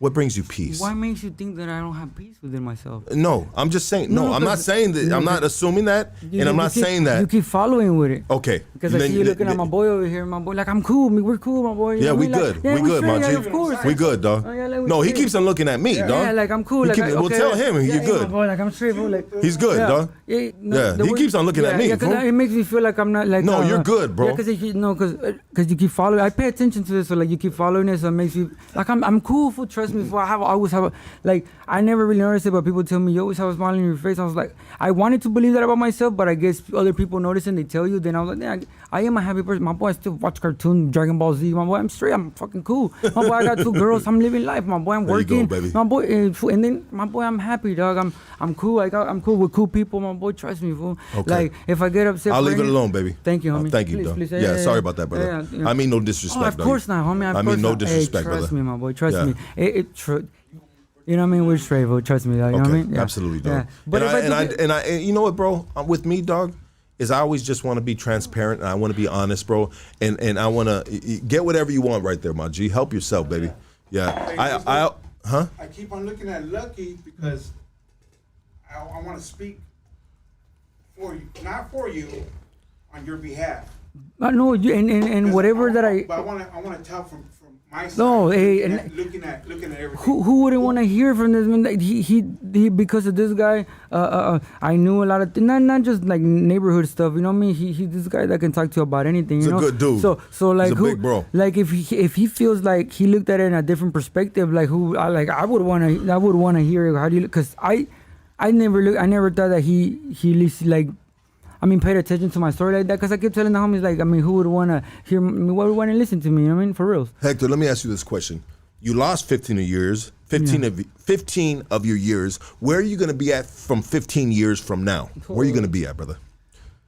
What brings you peace? Why makes you think that I don't have peace within myself? No, I'm just saying. No, I'm not saying that. I'm not assuming that, and I'm not saying that. You keep following with it. Okay. Because I see you looking at my boy over here, my boy. Like, I'm cool. We're cool, my boy. Yeah, we good. We good, my G. Yeah, of course. We good, dog. No, he keeps on looking at me, dog. Yeah, like I'm cool. We'll tell him you're good. My boy, like I'm straight, bro. Like he's good, dog. Yeah, he keeps on looking at me. Yeah, because it makes me feel like I'm not like. No, you're good, bro. Yeah, because you keep following. I pay attention to this, so like you keep following it, so it makes me like I'm cool. Trust me. I always have like I never really noticed it, but people tell me you always have a smile on your face. I was like, I wanted to believe that about myself, but I guess other people notice and they tell you. Then I was like, yeah, I am a happy person. My boy, I still watch cartoon, Dragon Ball Z. My boy, I'm straight. I'm fucking cool. My boy, I got 2 girls. I'm living life. My boy, I'm There you go, working. baby. My boy, and then my boy, I'm happy, dog. I'm cool. I'm cool with cool people. My boy, trust me, fool. Okay. Like if I get upset, I'll for leave it any- alone, baby. Thank you, homie. Thank you, Please, dog. please. Yeah, sorry about that, brother. Yeah. I mean no disrespect, Oh, of dog. course not, homie. I mean no disrespect, hey, trust brother. me, my boy. Trust Yeah. me. You know what I mean? We're straight, bro. Trust me, dog. You know what I mean? Yeah. Absolutely, dog. Yeah. But if And you know what, bro? With me, dog, is I always just want to be transparent and I want to be honest, bro. And I want to get whatever you want right there, my G. Help yourself, baby. Yeah. I keep on looking at Lucky because I want to speak for you, not for you, on your behalf. No, and whatever that I. But I want to tell from my side. No, hey, looking at everything. Who wouldn't want to hear from this man? Like, he because of this guy, I knew a lot of not just like neighborhood stuff. You know what I mean? He this guy that can talk to you about anything. He's you a know? good dude. So like He's a big bro. Like if he feels like he looked at it in a different perspective, like I would want to hear how do you, because I never thought that he like. I mean, paid attention to my story like that because I kept telling the homies, like, I mean, who would want to hear me? Who would want to listen to me? You know what I mean? For real. Hector, let me ask you this question. You lost 15 years, 15 of your years. Where are you going to be at from 15 years from now? Where are you going to be at, brother?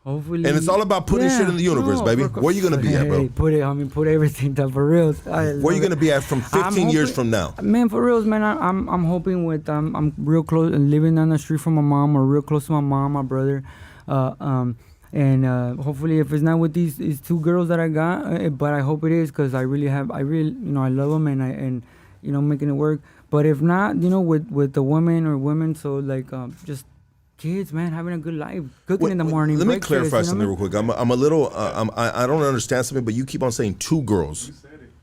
Hopefully. And it's all about putting shit in the universe, baby. Where are you going to be at, bro? Hey, put it, homie. Put everything down for real. Where are you going to be at from 15 years from now? Man, for reals, man. I'm hoping with I'm real close, living down the street from my mom, or real close to my mom, my brother. And hopefully if it's not with these 2 girls that I got, but I hope it is because I really I love them and making it work. But if not, with the woman or women, so like just kids, man, having a good life, cooking in the morning. Let me breakfast, clarify something real quick. I'm a little I don't understand something, but you keep on saying 2 girls.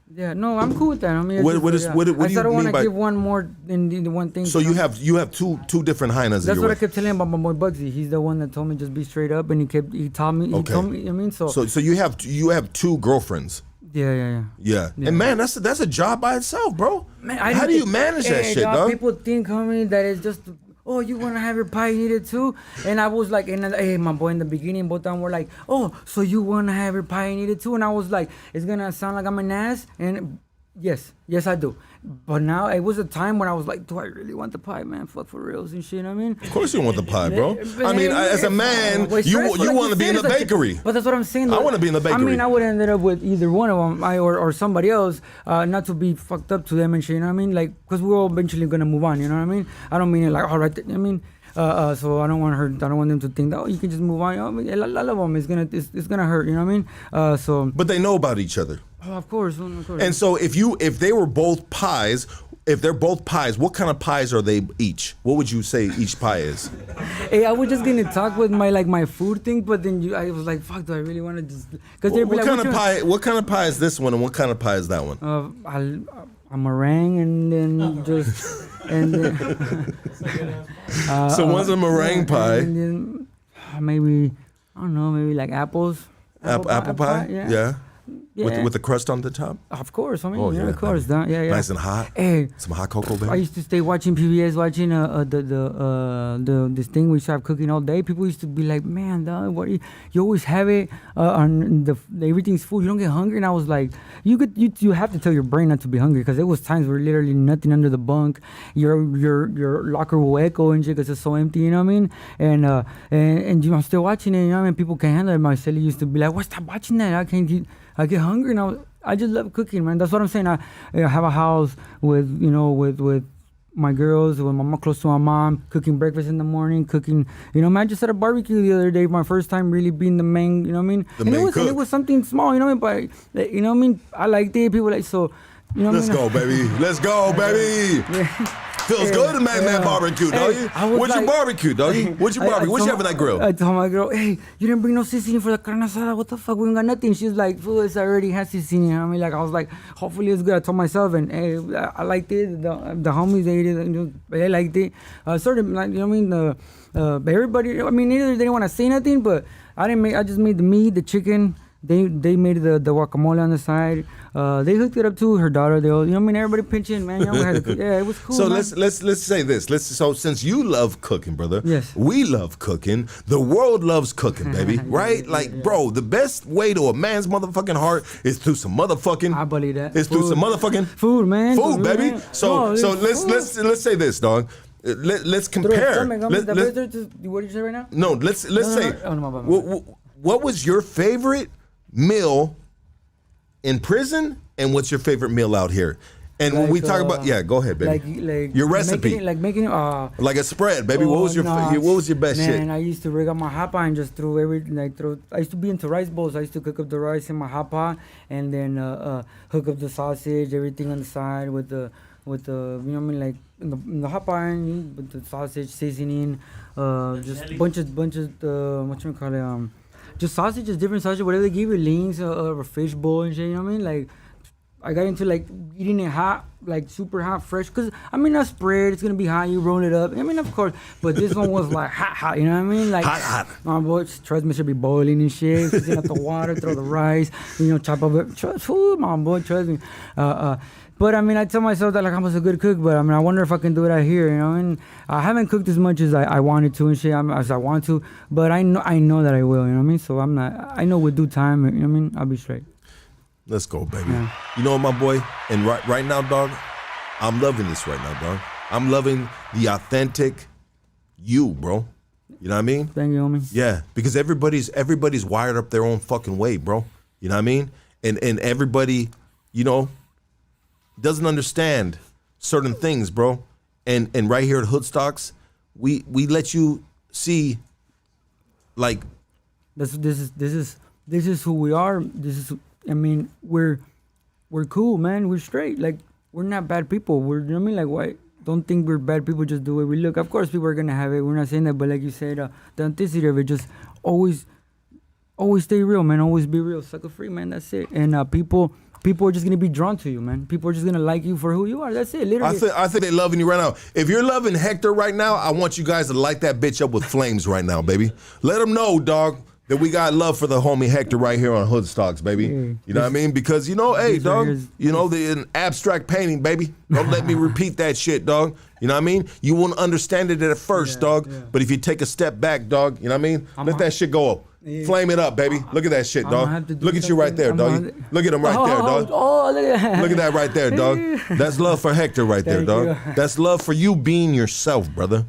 Yeah, no, I'm cool with that. I mean, What do you I don't mean want to by- give one more than the one thing. So you have two different hyenas. That's in what your I kept telling him about my boy Bugsy. He's the one that told me just be straight up, and he told me. I mean, so you have 2 girlfriends. yeah. Yeah. And man, that's a job by itself, bro. Man, How do you manage that shit, dog? People think, homie, that it's just, oh, you want to have your pie eaten too? And I was like, hey, my boy, in the beginning, both of them were like, oh, so you want to have your pie eaten too? And I was like, it's going to sound like I'm an ass. And yes, I do. But now it was a time when I was like, do I really want the pie, man? Fuck for reals and shit, you know what I mean? Of course you want the pie, bro. I mean, as a man, you want to be in the bakery. But that's what I'm saying. I want to be in the bakery. I mean, I would have ended up with either one of them, or somebody else, not to be fucked up to them and shit, you know what I mean? Like, because we're all eventually going to move on, you know what I mean? I don't mean it like, all right, I mean... so I don't want them to think that, oh, you can just move on. I mean, a lot of them it's gonna hurt, you know what I mean? So. But they know about each other. Oh, of course. And so if they were both pies, if they're both pies, what kind of pies are they each? What would you say each pie is? Hey, I was just gonna talk with my food thing, but then I was like, fuck, do I really want to just? Because what kind of pie? What kind of pie is this one, and what kind of pie is that one? A meringue, and then just and then, so one's a meringue pie. And then, maybe I don't know, maybe like apples. Apple pie? Yeah. With the crust on the top? Of course, I mean, Oh, yeah, of course, yeah. Nice and hot. Hey, some hot cocoa, baby. I used to stay watching PBS, watching this thing we used to have cooking all day. People used to be like, "Man, dog, what you always have it on the everything's food. You don't get hungry." And I was like, "You have to tell your brain not to be hungry," because there was times where literally nothing under the bunk. Your locker will echo and shit because it's so empty. You know what I mean? And I'm still watching it. You know what I mean? People can't handle it. My celly used to be like, "What? Stop watching that! I get hungry," and I just love cooking, man. That's what I'm saying. I have a house with my girls, with my mom, close to my mom, cooking breakfast in the morning, cooking. Man, I just had a barbecue the other day. My first time really being the main. You know what I mean? And it was something small. You know what I mean? But you know what I mean? I liked it. People like so. You know Let's go, baby. Let's go, baby. Feels good to make that barbecue, doggy. What's your barbecue, doggy? What's your barbecue? What you have in that grill? I told my girl, hey, you didn't bring no seasoning for the carne asada. What the fuck? We ain't got nothing. She's like, fool, it already has seasoning. I mean, I was like, hopefully it's good. I told myself, and hey, I liked it. The homies ate it. They liked it. Sort of, like, you know what I mean? Everybody. I mean, either they didn't want to say nothing, but I just made the meat, the chicken, They made the guacamole on the side. They hooked it up to her daughter. They all, you know what I mean? Everybody pitching, man. You know, yeah, it was cool. So man. let's say this. So since you love cooking, brother, yes, we love cooking. The world loves cooking, baby. Right? Like, bro, the best way to a man's motherfucking heart is through some motherfucking. I believe that. It's through some motherfucking food, man. Food, baby. Man. So let's say this, dog. Let's compare. What did you say right now? No, let's say. What was your favorite meal in prison, and what's your favorite meal out here? And when we talk about, go ahead, baby. Like your recipe, making like a spread, baby. What was your best shit? Man, I used to rig up my hot pot and just throw everything. I used to be into rice bowls. I used to cook up the rice in my hot pot and then hook up the sausage, everything on the side with the you know what I mean, like in the hot pot with the sausage seasoning, just bunches what you call it, just sausages, different sausages, whatever they give you, links or fish bowl and shit. You know what I mean, like. I got into like eating it hot, like super hot, fresh. Cause I mean, a spread, it's gonna be hot. You roll it up. I mean, of course, but this one was like hot. You know what I mean? Like hot. My boy, trust me, should be boiling and shit. Season up the water, throw the rice. You know, chop up it. My boy, trust me. But I mean, I tell myself that like I'm a good cook. But I mean, I wonder if I can do it out here. You know, and I haven't cooked as much as I wanted to and shit. As I want to. But I know that I will. You know what I mean? So I'm not. I know with due time. You know what I mean? I'll be straight. Let's go, baby. Yeah. You know what, my boy? And right now, dog, I'm loving this right now, dog. I'm loving the authentic you, bro. You know what I mean? Thank you, homie. Yeah, because everybody's wired up their own fucking way, bro. You know what I mean? And everybody, you know, doesn't understand certain things, bro. And right here at Hoodstocks, we let you see, like, this is who we are. I mean, we're cool, man. We're straight. Like, we're not bad people. You know what I mean? Like, why? Don't think we're bad people just the way we look. Of course, people are going to have it. We're not saying that. But like you said, the authenticity of it, just always stay real, man. Always be real. Sucker free, man. That's it. And people are just going to be drawn to you, man. People are just going to like you for who you are. That's it, literally. I think they're loving you right now. If you're loving Hector right now, I want you guys to light that bitch up with flames right now, baby. Let them know, dog, that we got love for the homie Hector right here on Hoodstocks, baby. You know what I mean? Because, you know, hey, dog, you know, an abstract painting, baby. Don't let me repeat that shit, dog. You know what I mean? You won't understand it at first, dog. Yeah. But if you take a step back, dog, you know what I mean? Let that shit go up. Yeah. Flame it up, baby. Look at that shit, dog. Look at you right there, dog. Look at him right there, dog. Oh, look at that. Look at that right there, dog. That's love for Hector right there, dog. That's love for you being yourself, brother.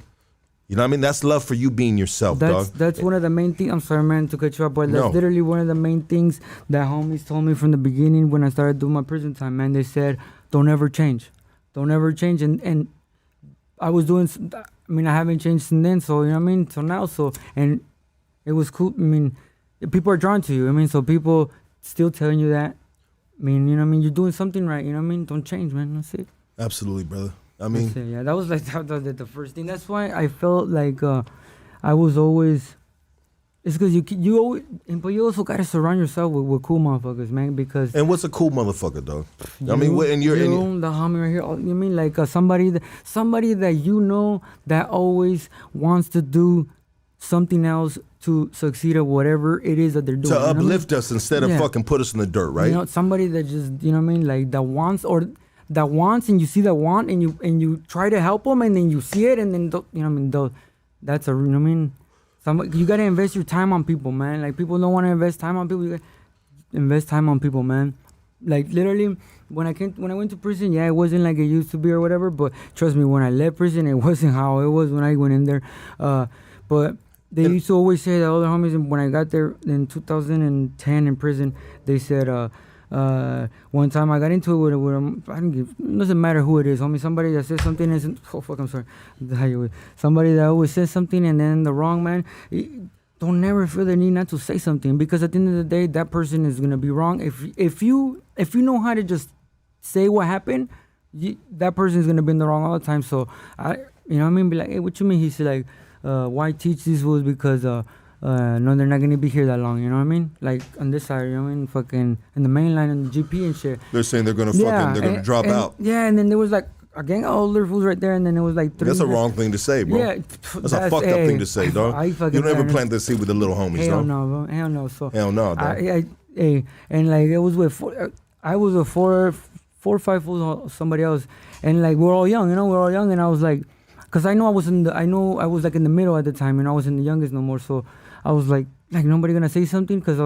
You know what I mean? That's love for you being yourself, dog. That's one of the main things. I'm sorry, man, to cut you up, but that's literally one of the main things that homies told me from the beginning when I started doing my prison time, man. They said, don't ever change. Don't ever change. And I was doing, I mean, I haven't changed since then, so, you know what I mean? Till now, so, and it was cool. I mean, people are drawn to you. I mean, so people still telling you that. I mean, you know what I mean? You're doing something right, you know what I mean? Don't change, man. That's it. Absolutely, brother. I mean, yeah, that was like the first thing. That's why I felt like I was always. It's because you always, but you also gotta surround yourself with cool motherfuckers, man. Because and what's a cool motherfucker, dog? I mean, the homie right here. You mean like somebody that you know that always wants to do something else to succeed at whatever it is that they're doing. To uplift us instead of fucking put us in the dirt, right? You know, somebody that just, you know what I mean, like that wants and you see that want and you try to help them and then you see it and then, you know what I mean, that's a, you know what I mean? You got to invest your time on people, man. Like, people don't want to invest time on people. You got to invest time on people, man. Like, literally, when I went to prison, yeah, it wasn't like it used to be or whatever, but trust me, when I left prison, it wasn't how it was when I went in there. But they used to always say that all the homies, when I got there in 2010 in prison, they said, one time I got into it with it doesn't matter who it is, homie. Somebody that says something isn't. Oh fuck, I'm sorry. Somebody that always says something and then the wrong man. Don't never feel the need not to say something, because at the end of the day, that person is gonna be wrong. If you know how to just say what happened, that person is gonna be in the wrong all the time. So you know what I mean? Be like, hey, what you mean? He said like, why teach these fools? Because no, they're not gonna be here that long. You know what I mean? Like on this side, you know what I mean? Fucking in the main line and the GP and shit. They're saying they're gonna fucking drop out. Yeah, and then there was like a gang of older fools right there, and then it was like 3. That's a wrong thing to say, bro. Yeah, that's a fucked up thing to say, dog. You don't ever plant the seed with the little homies, Hell dog. no, bro. Hell no. So hell no, dog. and like it was with I was with four or five fools, somebody else, and like we're all young, we're all young, and I was like, cause I know I was like in the middle at the time, and I wasn't the youngest no more, so I was like nobody gonna say something, cause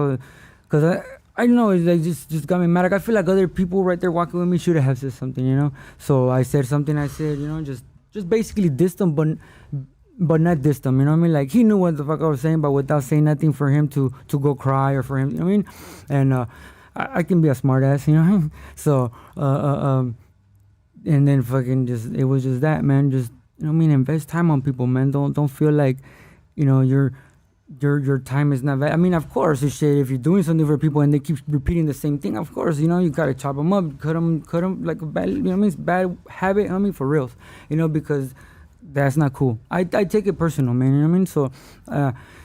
I don't know, it's like just got me mad. Like I feel like other people right there walking with me should have said something, So I said something. I said, just basically dissed him, but not dissed him. You know what I mean? Like he knew what the fuck I was saying, but without saying nothing for him to go cry or for him. You know what I mean? And I can be a smart ass, So and then fucking it was just that, man. Just invest time on people, man. Don't feel like your time is not valid. I mean, of course, if you're doing something for people and they keep repeating the same thing, of course, you gotta chop them up, cut them like a bad, it's bad habit, for reals, because that's not cool. I take it personal, man, you know what I mean?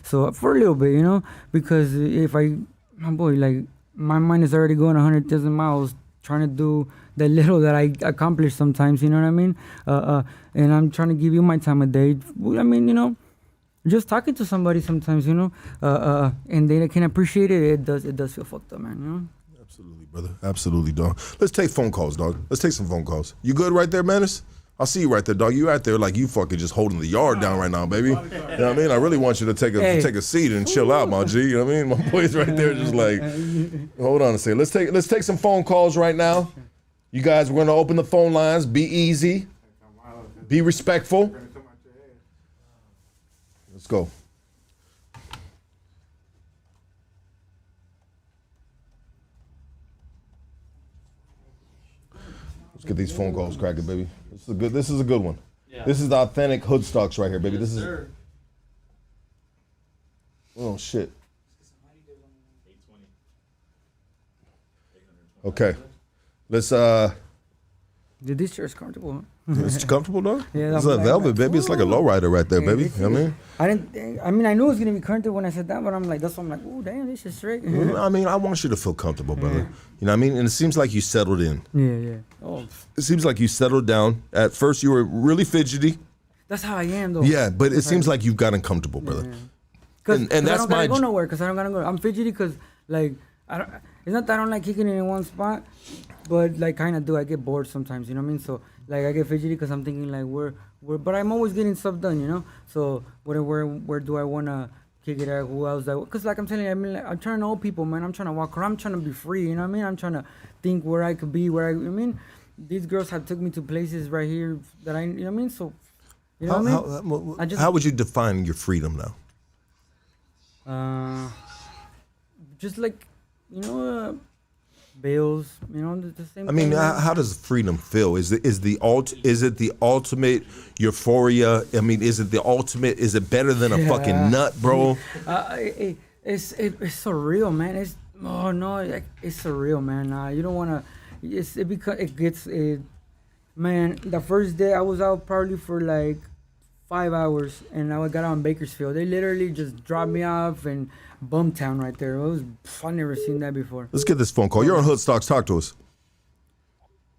So for a little bit, because if my boy, like, my mind is already going 100,000 miles trying to do the little that I accomplish sometimes, you know what I mean? And I'm trying to give you my time of day. I mean, just talking to somebody sometimes, and they can appreciate it. It does feel fucked up, man. Absolutely, brother. Absolutely, dog. Let's take phone calls, dog. Let's take some phone calls. You good right there, Menace? I'll see you right there, dog. You out there like you fucking just holding the yard down right now, baby. You know what I mean? I really want you to take a seat and chill out, my G. You know what I mean? My boy's right there just like, hold on a second. Let's take some phone calls right now. You guys, we're gonna open the phone lines. Be easy. Be respectful. Let's go. Let's get these phone calls cracking, baby. This is a good one. Yeah. This is the authentic hood stocks right here, baby. This is. Oh shit. Okay. Let's This chair is comfortable, huh? It's comfortable, though? Yeah, it's like velvet, baby. It's like a lowrider right there, baby. You know what I mean? I knew it was going to be comfortable when I said that, but that's why I'm like, oh, damn, this is straight. I mean, I want you to feel comfortable, brother. You know what I mean? And it seems like you settled in. Yeah. Oh. It seems like you settled down. At first, you were really fidgety. That's how I am, though. Yeah, but it seems like you've gotten comfortable, brother. And that's I don't gotta go nowhere, because I don't gotta go. I'm fidgety because, like, it's not that I don't like kicking it in one spot, but, like, kind of do. I get bored sometimes, you know what I mean? So, like, I get fidgety because I'm thinking, like, but I'm always getting stuff done, So, where do I want to kick it at? Who else? Because, like I'm telling you, I mean, like, I'm trying to know people, man. I'm trying to walk around. I'm trying to be free, you know what I mean? I'm trying to think where I could be, I mean, these girls have took me to places right here that you know what I mean? So, you know what I mean? How would you define your freedom now? Just like, bills, the same. I mean, thing, how does freedom feel? Is it the ultimate euphoria? I mean, is it the ultimate? Is it better than a fucking nut, bro? It's surreal, man. It's surreal, man. You don't wanna. Man, the first day I was out probably for like 5 hours, and I got out in Bakersfield. They literally just dropped me off in Bumtown right there. I've never seen that before. Let's get this phone call. You're on Hood Stocks. Talk to us.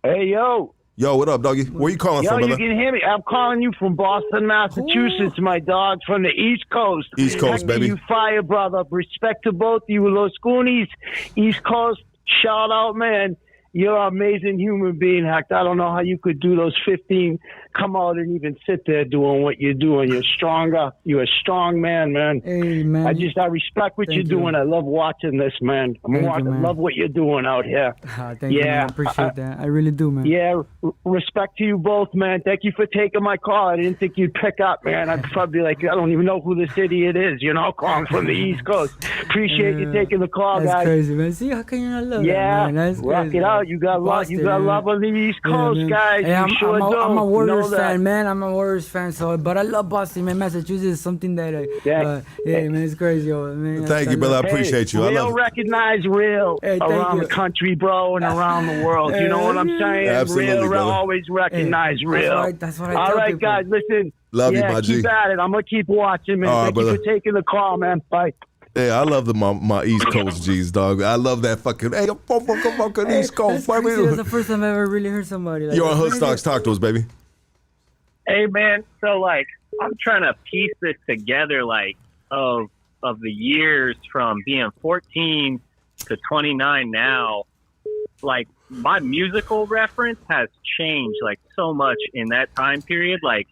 Hey, yo. Yo, what up, doggy? Where you calling from, brother? You can hear me. I'm calling you from Boston, Massachusetts, my dog, from the East Coast. East Coast, baby. You fire, brother. Respect to both you, Los Goonies. East Coast, shout out, man. You're an amazing human being, Hector. I don't know how you could do those 15, come out and even sit there doing what you're doing. You're stronger. You're a strong man, man. Hey, man. I respect what you're doing. I love watching this, man. I love what you're doing out here. Thank you, man. I appreciate that. I really do, man. Yeah, respect to you both, man. Thank you for taking my call. I didn't think you'd pick up, man. I'd probably be like, I don't even know who this idiot is, calling from the East Coast. Appreciate you taking the call, that's guys. Crazy, man. See, how can you not love that, man? That's rock crazy, it out. Man. You got love on the East Coast, guys. Hey, I'm a Warriors fan, man. I'm a Warriors fan, but I love Boston, man. Massachusetts is something that man, it's crazy, man. Thank you, brother. I appreciate you. Real recognize real around the country, bro, and around the world. You know what I'm saying? Absolutely, real, always recognize real. That's what I tell people. All right, guys, listen. Love you, my G. Keep at it. I'm gonna keep watching, man. Thank you for taking the call, man. Bye. Yeah, I love my East Coast G's, dog. I love that fucking. Hey, fucking East Coast, baby. That's the first time I ever really heard somebody. Like, you're on Hood Stocks. Talk to us, baby. Hey, man. So, like, I'm trying to piece this together, like, of the years from being 14 to 29 now, like my musical reference has changed like so much in that time period. Like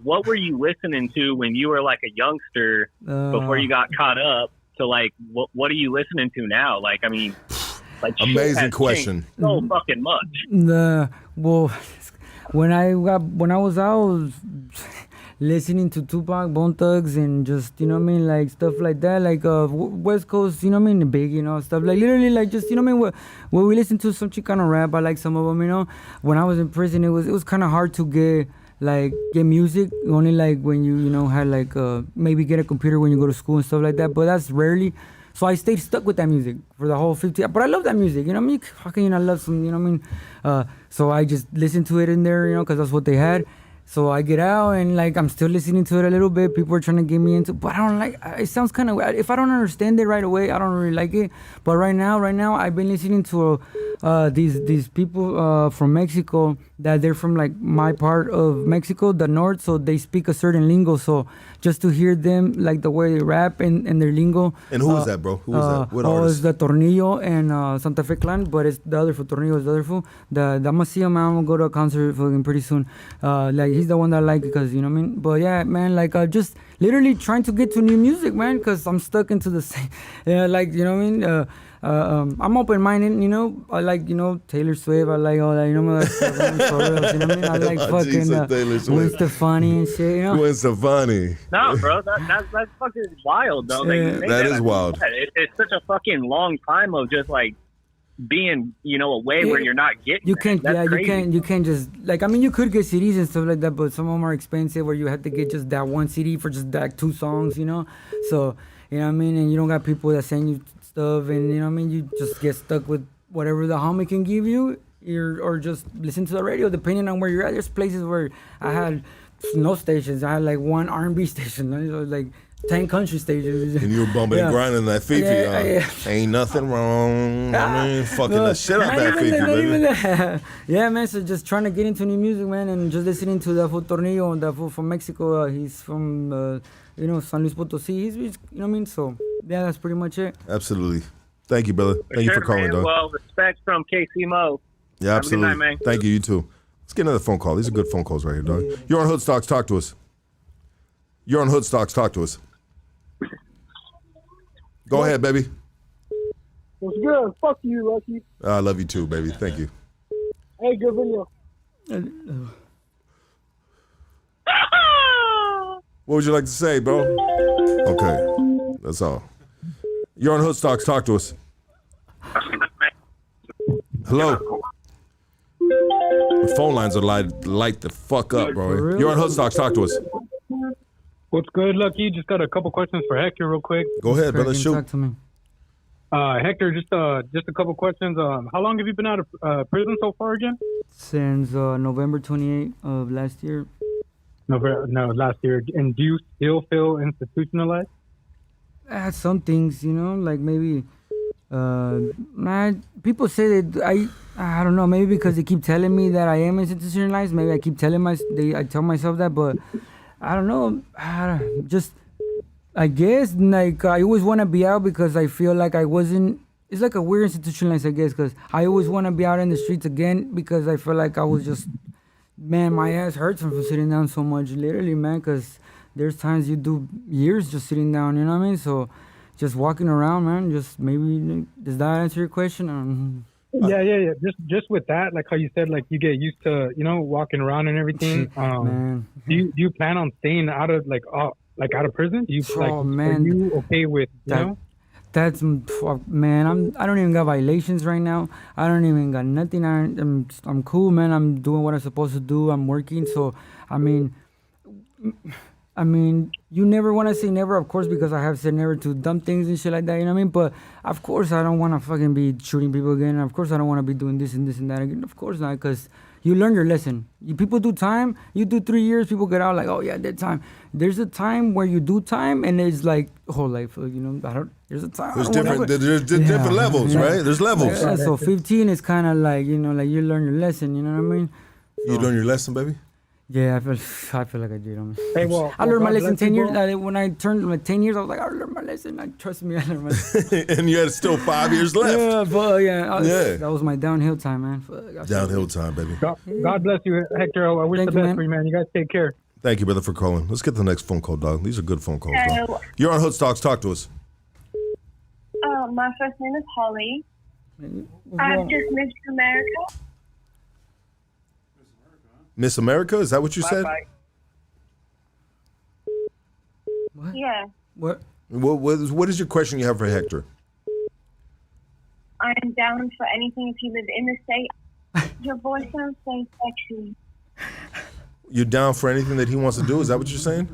what were you listening to when you were like a youngster before you got caught up to like what are you listening to now? Like, I mean, like amazing question. So fucking much. When I was out, I was listening to Tupac, Bone Thugs, and just, you know what I mean, like stuff like that, like West Coast, you know what I mean, big, you know, stuff like literally like just, you know what I mean, what we listen to, some Chicano rap. I like some of them, you know. When I was in prison, it was kind of hard to get music, only like when you know had like maybe get a computer when you go to school and stuff like that, but that's rarely. So I stayed stuck with that music for the whole 50. But I love that music, you know what I mean? How can you not love some, you know what I mean? So I just listened to it in there, you know, because that's what they had. So I get out and like I'm still listening to it a little bit. People are trying to get me into, but I don't like. It sounds kind of. If I don't understand it right away, I don't really like it. But right now, I've been listening to these people from Mexico that they're from like my part of Mexico, the north. So they speak a certain lingo. So just to hear them like the way they rap and their lingo. And who is that, bro? Who is that? What artist? It's the Tornillo and Santa Fe Clan, but it's the other fool. Tornillo is the other fool. I'm gonna see him. I'm gonna go to a concert fucking pretty soon. Like he's the one that I like because you know what I mean. But yeah, man, like just literally trying to get to new music, man, because I'm stuck into the same. Like you know what I mean. I'm open-minded, you know. I like, you know, Taylor Swift. I like all that, you know. Like, for real, you know what I mean? I like fucking Gwen Stefani and shit, you know. Gwen Stefani. No, bro, that's fucking wild, though. That is wild. It's such a fucking long time of just like being, you know, away where you're not getting. You can't, crazy. you can't just like. I mean, you could get CDs and stuff like that, but some of them are expensive, where you have to get just that one CD for just that 2 songs, you know. So you know what I mean, and you don't got people that send you stuff, and you know what I mean, you just get stuck with whatever the homie can give you, or just listen to the radio depending on where you're at. There's places where I had no stations. I had like 1 R&B station, you know, like 10 country stations. And you were bumping and grinding that Fifi. Yeah. Ain't nothing wrong. I mean, fucking the shit out that Fifi, baby. Yeah, man. So just trying to get into new music, man, and just listening to the fool Tornillo and the fool from Mexico. He's from you know, San Luis Potosí. He's you know what I mean. So yeah, that's pretty much it. Absolutely. Thank you, brother. Thank you for calling, man. dog. Well, respect from KC Mo. Yeah, absolutely. Have a good night, man. Thank you. You too. Let's get another phone call. These are good phone calls right here, dog. You're on Hoodstocks. Talk to us. You're on Hoodstocks. Talk to us. Go ahead, baby. What's good? Fuck you, Lucky. I love you too, baby. Thank you. Hey, good video. What would you like to say, bro? Okay, that's all. You're on Hoodstocks. Talk to us. Hello. The phone lines are light the fuck up, bro. You're on Hoodstocks. Talk to us. What's good, Lucky? Just got a couple questions for Hector real quick. Go ahead, brother. Shoot. Talk to me. Hector, just a couple questions. How long have you been out of prison so far again? Since November 28th of last year. Last year. And do you still feel institutionalized? Some things, you know, like maybe people say that I don't know, maybe because they keep telling me that I am institutionalized. Maybe I keep telling I tell myself that, but I don't know. I guess like I always want to be out because I feel like I wasn't. It's like a weird institutionalized, I guess, because I always want to be out in the streets again because I feel like I was just, man, my ass hurts from sitting down so much, literally, man, because there's times you do years just sitting down, you know what I mean? So just walking around, man, just maybe, does that answer your question? Yeah. Just with that, like how you said, like you get used to, you know, walking around and everything. Man. Do you plan on staying out of out of prison? Do you man, are you okay with That's man. I don't even got violations right now. I don't even got nothing. I'm cool, man. I'm doing what I'm supposed to do. I'm working. So I mean, you never want to say never, of course, because I have said never to dumb things and shit like that, you know what I mean? But of course, I don't want to fucking be shooting people again. Of course, I don't want to be doing this and this and that again. Of course not, because you learn your lesson. People do time. You do 3 years, people get out like, oh yeah, I did time. There's a time where you do time, and it's like whole life. You know, there's a time. There's different levels, right? There's levels. Yeah, so 15 is kind of like, you know, like you learn your lesson. You know what I mean? You learn your lesson, baby. Yeah, I feel like I did. Hey, well, I learned my God lesson bless 10 you, years. bro. When I turned like 10 years, I was like, I learned my lesson. Trust me, I learned my lesson. And you had still 5 years left. Yeah, but Yeah. that was my downhill time, man. Fuck, Downhill time, baby. God bless you, Hector. I wish Thank the you, best man. for you, man. You guys take care. Thank you, brother, for calling. Let's get the next phone call, dog. These are good phone calls, dog. Hello. You're on Hood Stocks. Talk to us. My first name is Holly. I'm just Miss America. Miss America? Is that what you said? What? Yeah. What? What is your question you have for Hector? I'm down for anything if you live in the state. Your voice sounds so sexy. You're down for anything that he wants to do? Is that what you're saying?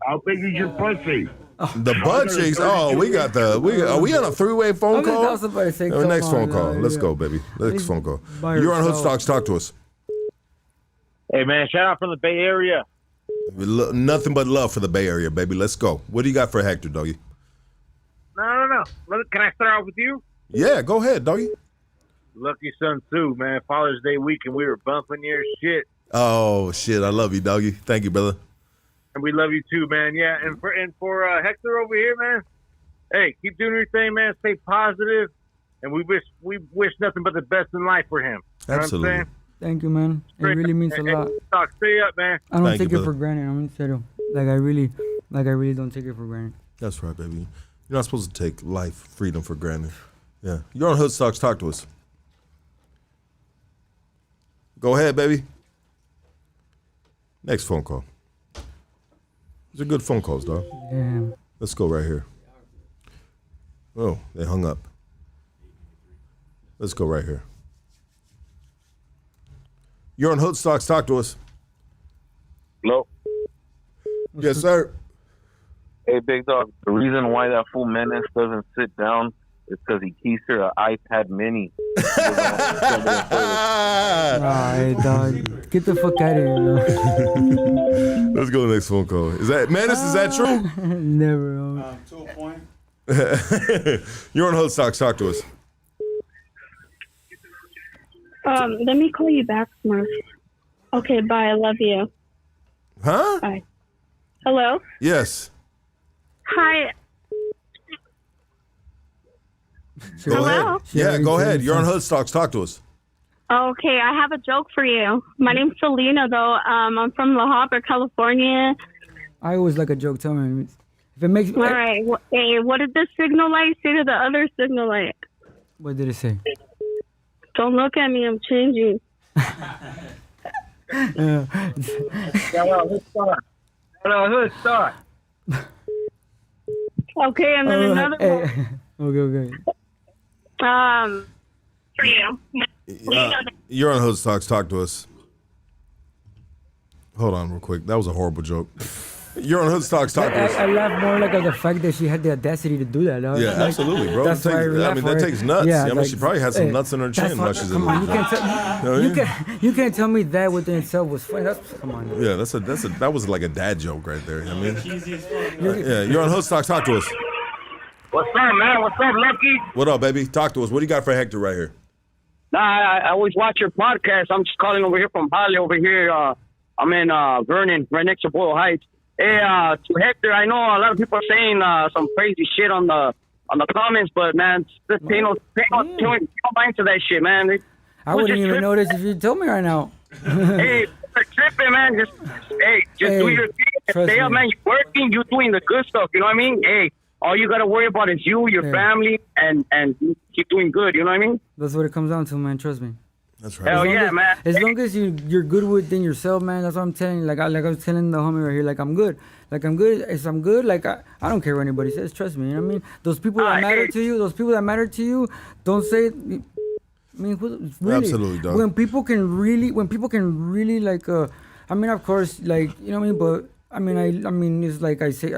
How big is your pussy? The butt cheeks. Oh, are we on a three-way phone call? I was about to say, Next come phone on, call. Let's yeah. go, baby. Next phone call. By You're on Hood yourself. Stocks. Talk to us. Hey, man, shout out from the Bay Area. Nothing but love for the Bay Area, baby. Let's go. What do you got for Hector, doggy? No. Can I start off with you? Yeah, go ahead, doggy. Lucky Sun Tzu, man. Father's Day weekend, we were bumping your shit. Oh shit, I love you, doggy. Thank you, brother. And we love you too, man. Yeah, and for Hector over here, man. Hey, keep doing your thing, man. Stay positive, and we wish nothing but the best in life for him. You know Absolutely. what I'm saying? Thank you, man. It really means a lot. Talk, stay up, man. I don't Thank take you, it for brother. granted. I mean, serio. Like I really don't take it for granted. That's right, baby. You're not supposed to take life, freedom for granted. Yeah. You're on Hood Stocks. Talk to us. Go ahead, baby. Next phone call. These are good phone calls, dog. Yeah. Let's go right here. Oh, they hung up. Let's go right here. You're on Hood Stocks. Talk to us. Hello. Yes, sir. Hey, big dog. The reason why that fool Menace doesn't sit down is because he keeps her an iPad Mini. Alright, dog. Get the fuck out of here, man. Let's go to the next phone call. Is that Menace? Is that true? Never. To a point. You're on Hood Stocks. Talk to us. Let me call you back, Smurf. Okay, bye. I love you. Huh? Bye. Hello? Yes. Hi. Go Hello? ahead. Yeah, go ahead. You're on Hood Stocks. Talk to us. Okay, I have a joke for you. My name's Selena, though. I'm from La Habra, California. I always like a joke. Tell me if it makes. All right. Hey, what did this signal light say to the other signal light? What did it say? Don't look at me. I'm changing. Hood Stocks. Okay, and then another one. Okay. For you. You're on Hood Stocks. Talk to us. Hold on real quick. That was a horrible joke. You're on Hood Stocks. Talk to us. I laugh more like at the fact that she had the audacity to do that. Dog. Yeah, Like, absolutely, bro. That's why I laugh mean, for that it. takes nuts. Yeah, I mean, like, she probably had some hey, nuts in her that's chin what- while she's in come on, the you can't tell you can't tell me that within itself was funny. Come on. Yeah, that was like a dad joke right there. I mean, yeah, you're on Hood Stocks. Talk to us. What's up, man? What's up, Lucky? What up, baby? Talk to us. What do you got for Hector right here? Nah, I always watch your podcast. I'm just calling over here from Holly over here. I'm in Vernon, right next to Boyle Heights. Hey, to Hector, I know a lot of people are saying some crazy shit on the comments, but man, just pay no mind to that shit, man. I wouldn't even notice if you told me right now. Hey, you're tripping, man. Just do your thing. Stay up, man. You're working. You're doing the good stuff. You know what I mean? Hey, all you gotta worry about is you, your family, and keep doing good. You know what I mean? That's what it comes down to, man. Trust me. That's right. Hell yeah, man. As long as you're good within yourself, man. That's what I'm telling you. Like I was telling the homie right here. Like I'm good. Like I'm good. If I'm good, like I don't care what anybody says. Trust me. You know what I mean? Those people that matter to you, don't say. I mean, really, Absolutely, dog. when people can really like, I mean, of course, like you know what I mean, but. I mean, it's like I say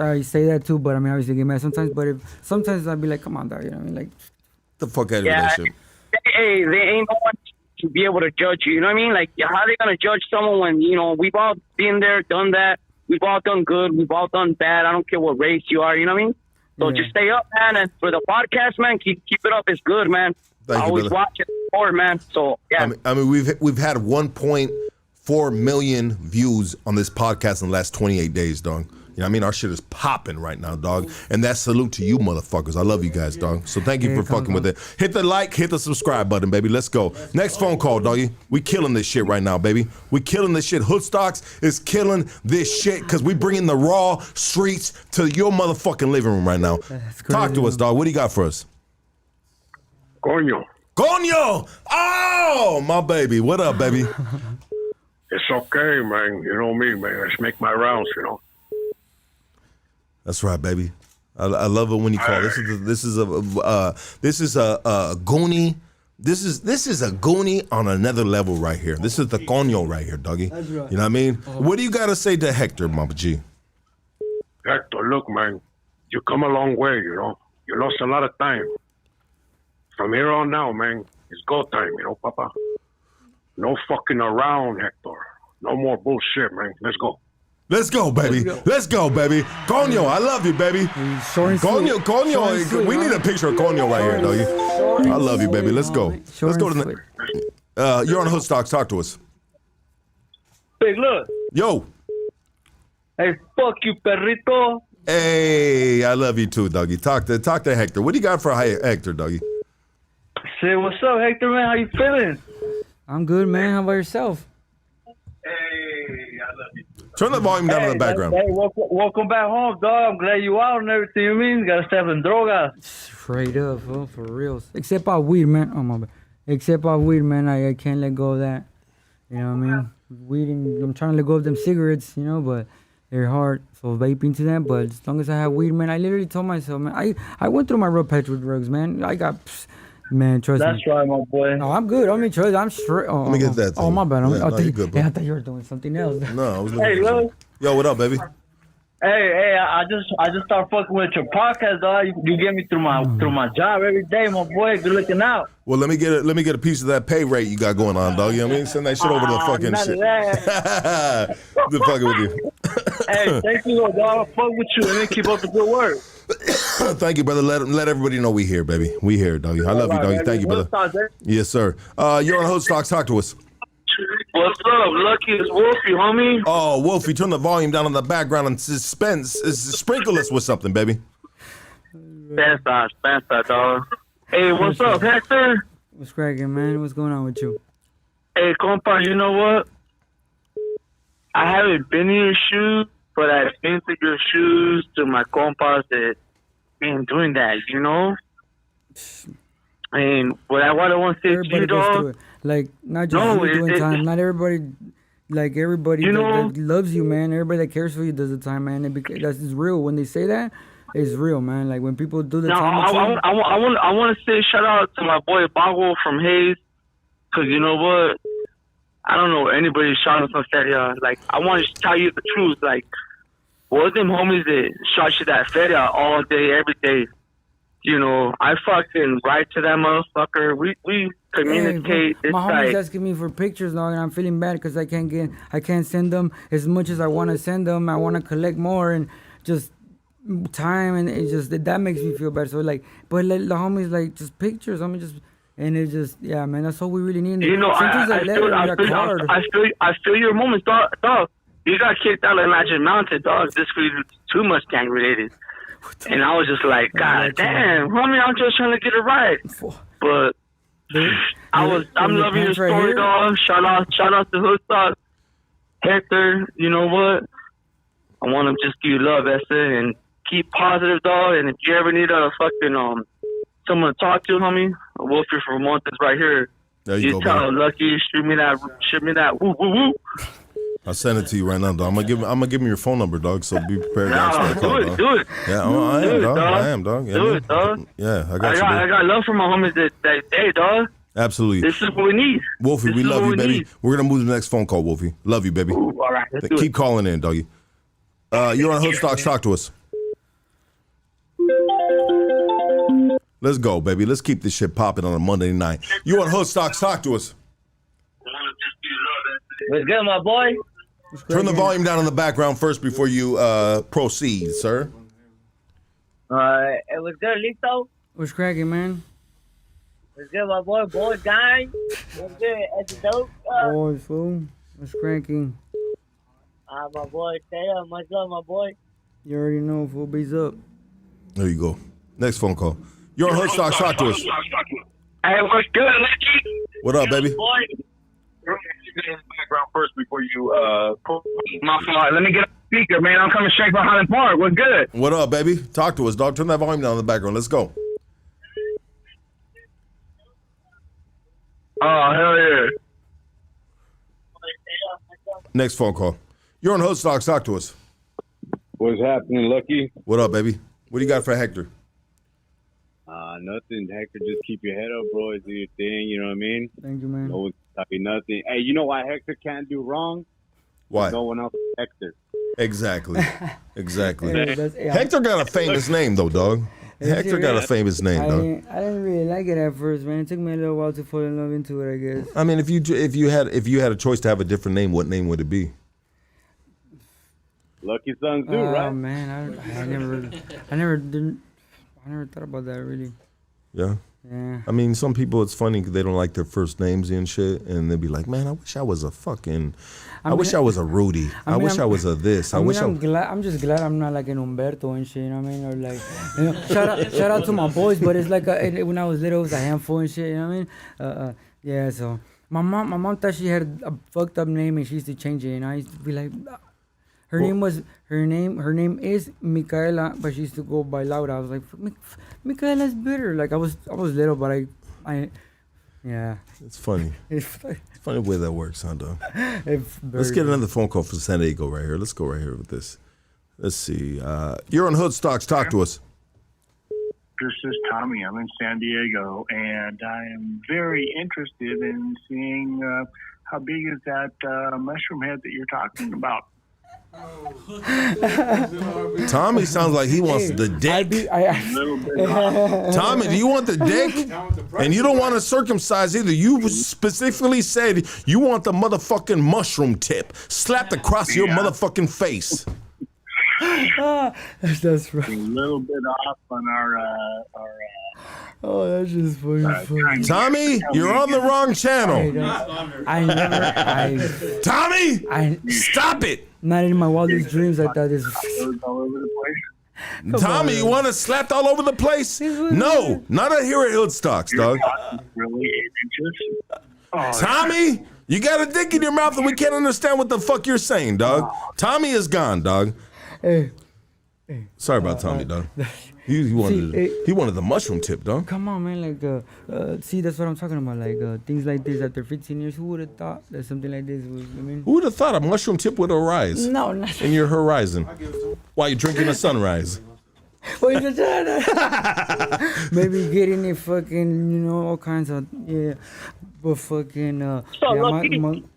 that too, but I mean, obviously get mad sometimes. But sometimes I'd be like, come on, dog, you know what I mean? Like, the fuck out of that shit. Hey, there ain't no one to be able to judge you. You know what I mean? Like, how are they gonna judge someone when we've all been there, done that. We've all done good. We've all done bad. I don't care what race you are. You know what I mean? So just stay up, man. And for the podcast, man, keep it up. It's good, man. Thank I you, always brother. watch it forward, man. So yeah. I mean, we've had 1.4 4 million views on this podcast in the last 28 days, dog. You know what I mean? Our shit is popping right now, dog. And that's salute to you motherfuckers. I love you guys, dog. So thank you for fucking with it. Hit the like, hit the subscribe button, baby. Let's go. Next phone call, doggy. We killing this shit right now, baby. We killing this shit. Hoodstocks is killing this shit because we bringing the raw streets to your motherfucking living room right now. Talk to us, dog. What do you got for us? Coño. Coño! Oh, my baby. What up, baby? It's okay, man. You know me, man. I just make my rounds, you know. That's right, baby. I love it when you call. This is a goonie. This is a goonie on another level right here. This is the coño right here, doggy. That's right. You know what I mean? What do you got to say to Hector, Mama G? Hector, look, man. You come a long way, you know. You lost a lot of time. From here on now, man, it's go time, you know, Papa. No fucking around, Hector. No more bullshit, man. Let's go. Let's go, baby. Let's go, baby. Coño, I love you, baby. Coño. We need a picture of Coño right here, doggy. I love you, baby. Let's go. Let's go to the. You're on Hoodstocks. Talk to us. Big look. Yo. Hey, fuck you, perrito. Hey, I love you too, doggy. Talk to Hector. What do you got for Hector, doggy? Say, what's up, Hector, man? How you feeling? I'm good, man. How about yourself? Turn the volume down in the background. Hey, welcome back home, dog. I'm glad you out and everything. You mean? Gotta step in droga. Straight up, fool, for real. Except by weed, man. Oh my bad. Except by weed, man. I can't let go of that. You know what I mean? Weed, and I'm trying to let go of them cigarettes, you know, but they're hard. So vaping to them. But as long as I have weed, man, I literally told myself, man, I went through my rough patch with drugs, man. I got. Man, trust me. That's right, my boy. No, I'm good. I mean, trust. I'm straight. Oh, Let me get that. Oh, my bad. Yeah, you're good, bro. I thought you were doing something else. No, I was Hey, Lou. Yo, what up, baby? Hey, I just start fucking with your podcast, dog. You get me through my job every day, my boy. Good looking out. Well, let me get a piece of that pay rate you got going on, dog. You know what I mean? Send that shit over to the fucking none shit. of that. The fucking with you. Hey, thank you, dog. Fuck with you and then keep up the good work. Thank you, brother. Let everybody know we here, baby. We here, doggy. I love you, doggy. Thank you, brother. Yes, sir. You're on Hoodstocks. Talk to us. What's up, Lucky? It's Wolfie, homie. Oh, Wolfie, turn the volume down on the background and sprinkle us with something, baby. Fast, dog. Hey, what's up, Hector? What's cracking, man? What's going on with you? Hey, compa, you know what? I haven't been in your shoes, but I've been to your shoes to my compas that been doing that, you know? And what I want to say to you, dog. Like, not just you doing time. Not everybody, like, everybody that loves you, man. Everybody that cares for you does the time, man. That's real. When they say that, it's real, man. Like, when people do the time. I want to say shout out to my boy Bago from Hayes. Because you know what? I don't know anybody shot us on Feria. Like, I want to tell you the truth. Like, what them homies that shot you that Feria all day, every day? You know, I fucking write to that motherfucker. We communicate. Hey, my homie's asking me for pictures now, and I'm feeling bad because I can't send them as much as I want to send them. I want to collect more and just time, and it just that makes me feel bad. So like, but like, the homies like just pictures. I mean, just and it just man, that's all we really need. You know, I feel your moments, dog. You got kicked out of Magic Mountain, dog. This was too much gang related. And I was just like, God damn, homie, I'm just trying to get it right. But I'm loving your story, dog. Shout out to Hoodstock. Hector, you know what? I want to just give you love, Esther, and keep positive, dog. And if you ever need a fucking someone to talk to, homie, Wolfie from Montes right here. There you go, tell Lucky, shoot me that woo woo woo. I'll send it to you right now, dog. I'm gonna give him your phone number, dog. So be prepared to answer that call, dog. Do it. Yeah, I am, dog. Yeah, do it, dog. Yeah, I got you. I got love for my homies that day, dog. Absolutely. This is what we need. Wolfie, we love you, baby. We're gonna move to the next phone call, Wolfie. Love you, baby. Ooh, all right, let's do Keep it. calling in, doggy. You're on Hoodstocks. Talk to us. Let's go, baby. Let's keep this shit popping on a Monday night. You're on Hoodstocks. Talk to us. What's good, my boy? Turn the volume down in the background first before you proceed, sir. It was good, Lito. What's cracking, man? What's good, my boy? Boy, guy. What's good? That's a dope. Boys, fool. What's cracking? My boy, Taya, what's up, my boy? You already know full base up. There you go. Next phone call. You're on Hoodstock. Talk to us. Hey, what's good, Lucky? What up, baby? Background first before you my fault. Let me get a speaker, man. I'm coming straight from Highland Park. What's good? What up, baby? Talk to us, dog. Turn that volume down in the background. Let's go. Oh, hell yeah. Next phone call. You're on Hoodstock. Talk to us. What's happening, Lucky? What up, baby? What do you got for Hector? Nothing. Hector, just keep your head up, bro. Do your thing, you know what I mean? Thank you, man. No one's talking nothing. Hey, you know why Hector can't do wrong? Why? No one else is Hector. Exactly. Exactly. Yeah, Hector got a famous name, though, dog. Hector got a famous name, dog. I didn't really like it at first, man. It took me a little while to fall in love into it, I guess. I mean, if you had a choice to have a different name, what name would it be? Lucky Sons do, right? Oh man, I never thought about that really. Yeah. Yeah. I mean, some people, it's funny, they don't like their first names and shit, and they'll be like, man, I wish I was a fucking, I wish I was a Rudy. I wish I was a this. I'm just glad I'm not like an Humberto and shit, you know what I mean? Or like, you know, shout out to my boys, but it's like when I was little, it was a handful and shit, you know what I mean? Yeah, so my mom thought she had a fucked up name and she used to change it, and I used to be like, her name is Micaela, but she used to go by Laura. I was like, Micaela's better. Like I was little, but I yeah. It's funny. It's funny the way that works, huh, dog? Let's Very get another phone call from San Diego right here. Let's go right here with this. Let's see. You're on Hoodstocks. Talk to us. This is Tommy. I'm in San Diego, and I am very interested in seeing how big is that mushroom head that you're talking about. Tommy sounds like he wants the dick. Tommy, do you want the dick? And you don't want to circumcise either. You specifically said you want the motherfucking mushroom tip slapped across your motherfucking face. That's right. A little bit off on our oh, that's just funny. Tommy, you're on the wrong channel. Tommy, stop it. Not in my wildest dreams I thought this all over the place. Tommy, you want to slapped all over the place? No, not here at Hoodstocks, dog. Really 8 inches. Tommy, you got a dick in your mouth and we can't understand what the fuck you're saying, dog. Tommy is gone, dog. Hey. Sorry about Tommy, dog. He wanted the mushroom tip, dog. Come on, man. Like, see, that's what I'm talking about. Like, things like this after 15 years. Who would have thought that something like this was, I mean? Who would have thought a mushroom tip would arise? No, not in your horizon while you're drinking a sunrise. Maybe getting it fucking, all kinds of, yeah. But fucking,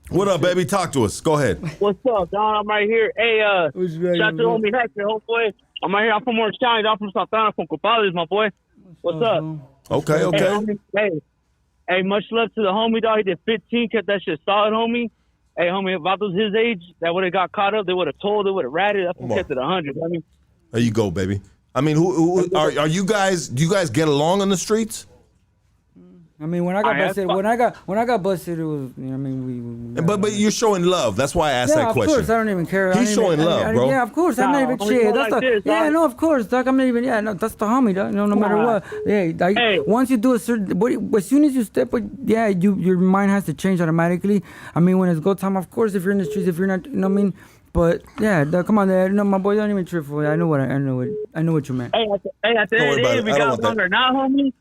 What up, baby? Talk to us. Go ahead. What's up, Don? I'm right here. Hey, shout out to homie Hector, homeboy. I'm right here. I'm from Orange County. I'm from Santana, from Copales, my boy. What's up? Okay. Hey, homie, hey, much love to the homie, dog. He did 15, kept that shit solid, homie. Hey, homie, if I was his age, that would have got caught up. They would have told, they would have ratted. That kept it 100, homie. There you go, baby. I mean, who are you guys? Do you guys get along on the streets? I mean, when I got busted, it was, I mean, we But you're showing love. That's why I asked that question. Of course, I don't even care. He's showing love, bro. Yeah, of course, I'm not even shit. That's no, of course, dog. I'm not even. Yeah, no, that's the homie, dog. No matter what. Yeah, once you do a certain, as soon as you step, your mind has to change automatically. I mean, when it's go time, of course, if you're in the streets, if you're not, you know what I mean. But yeah, come on, no, my boy, don't even trip for it. I know what you meant. Hey, at the end of the day, we got longer now, homie.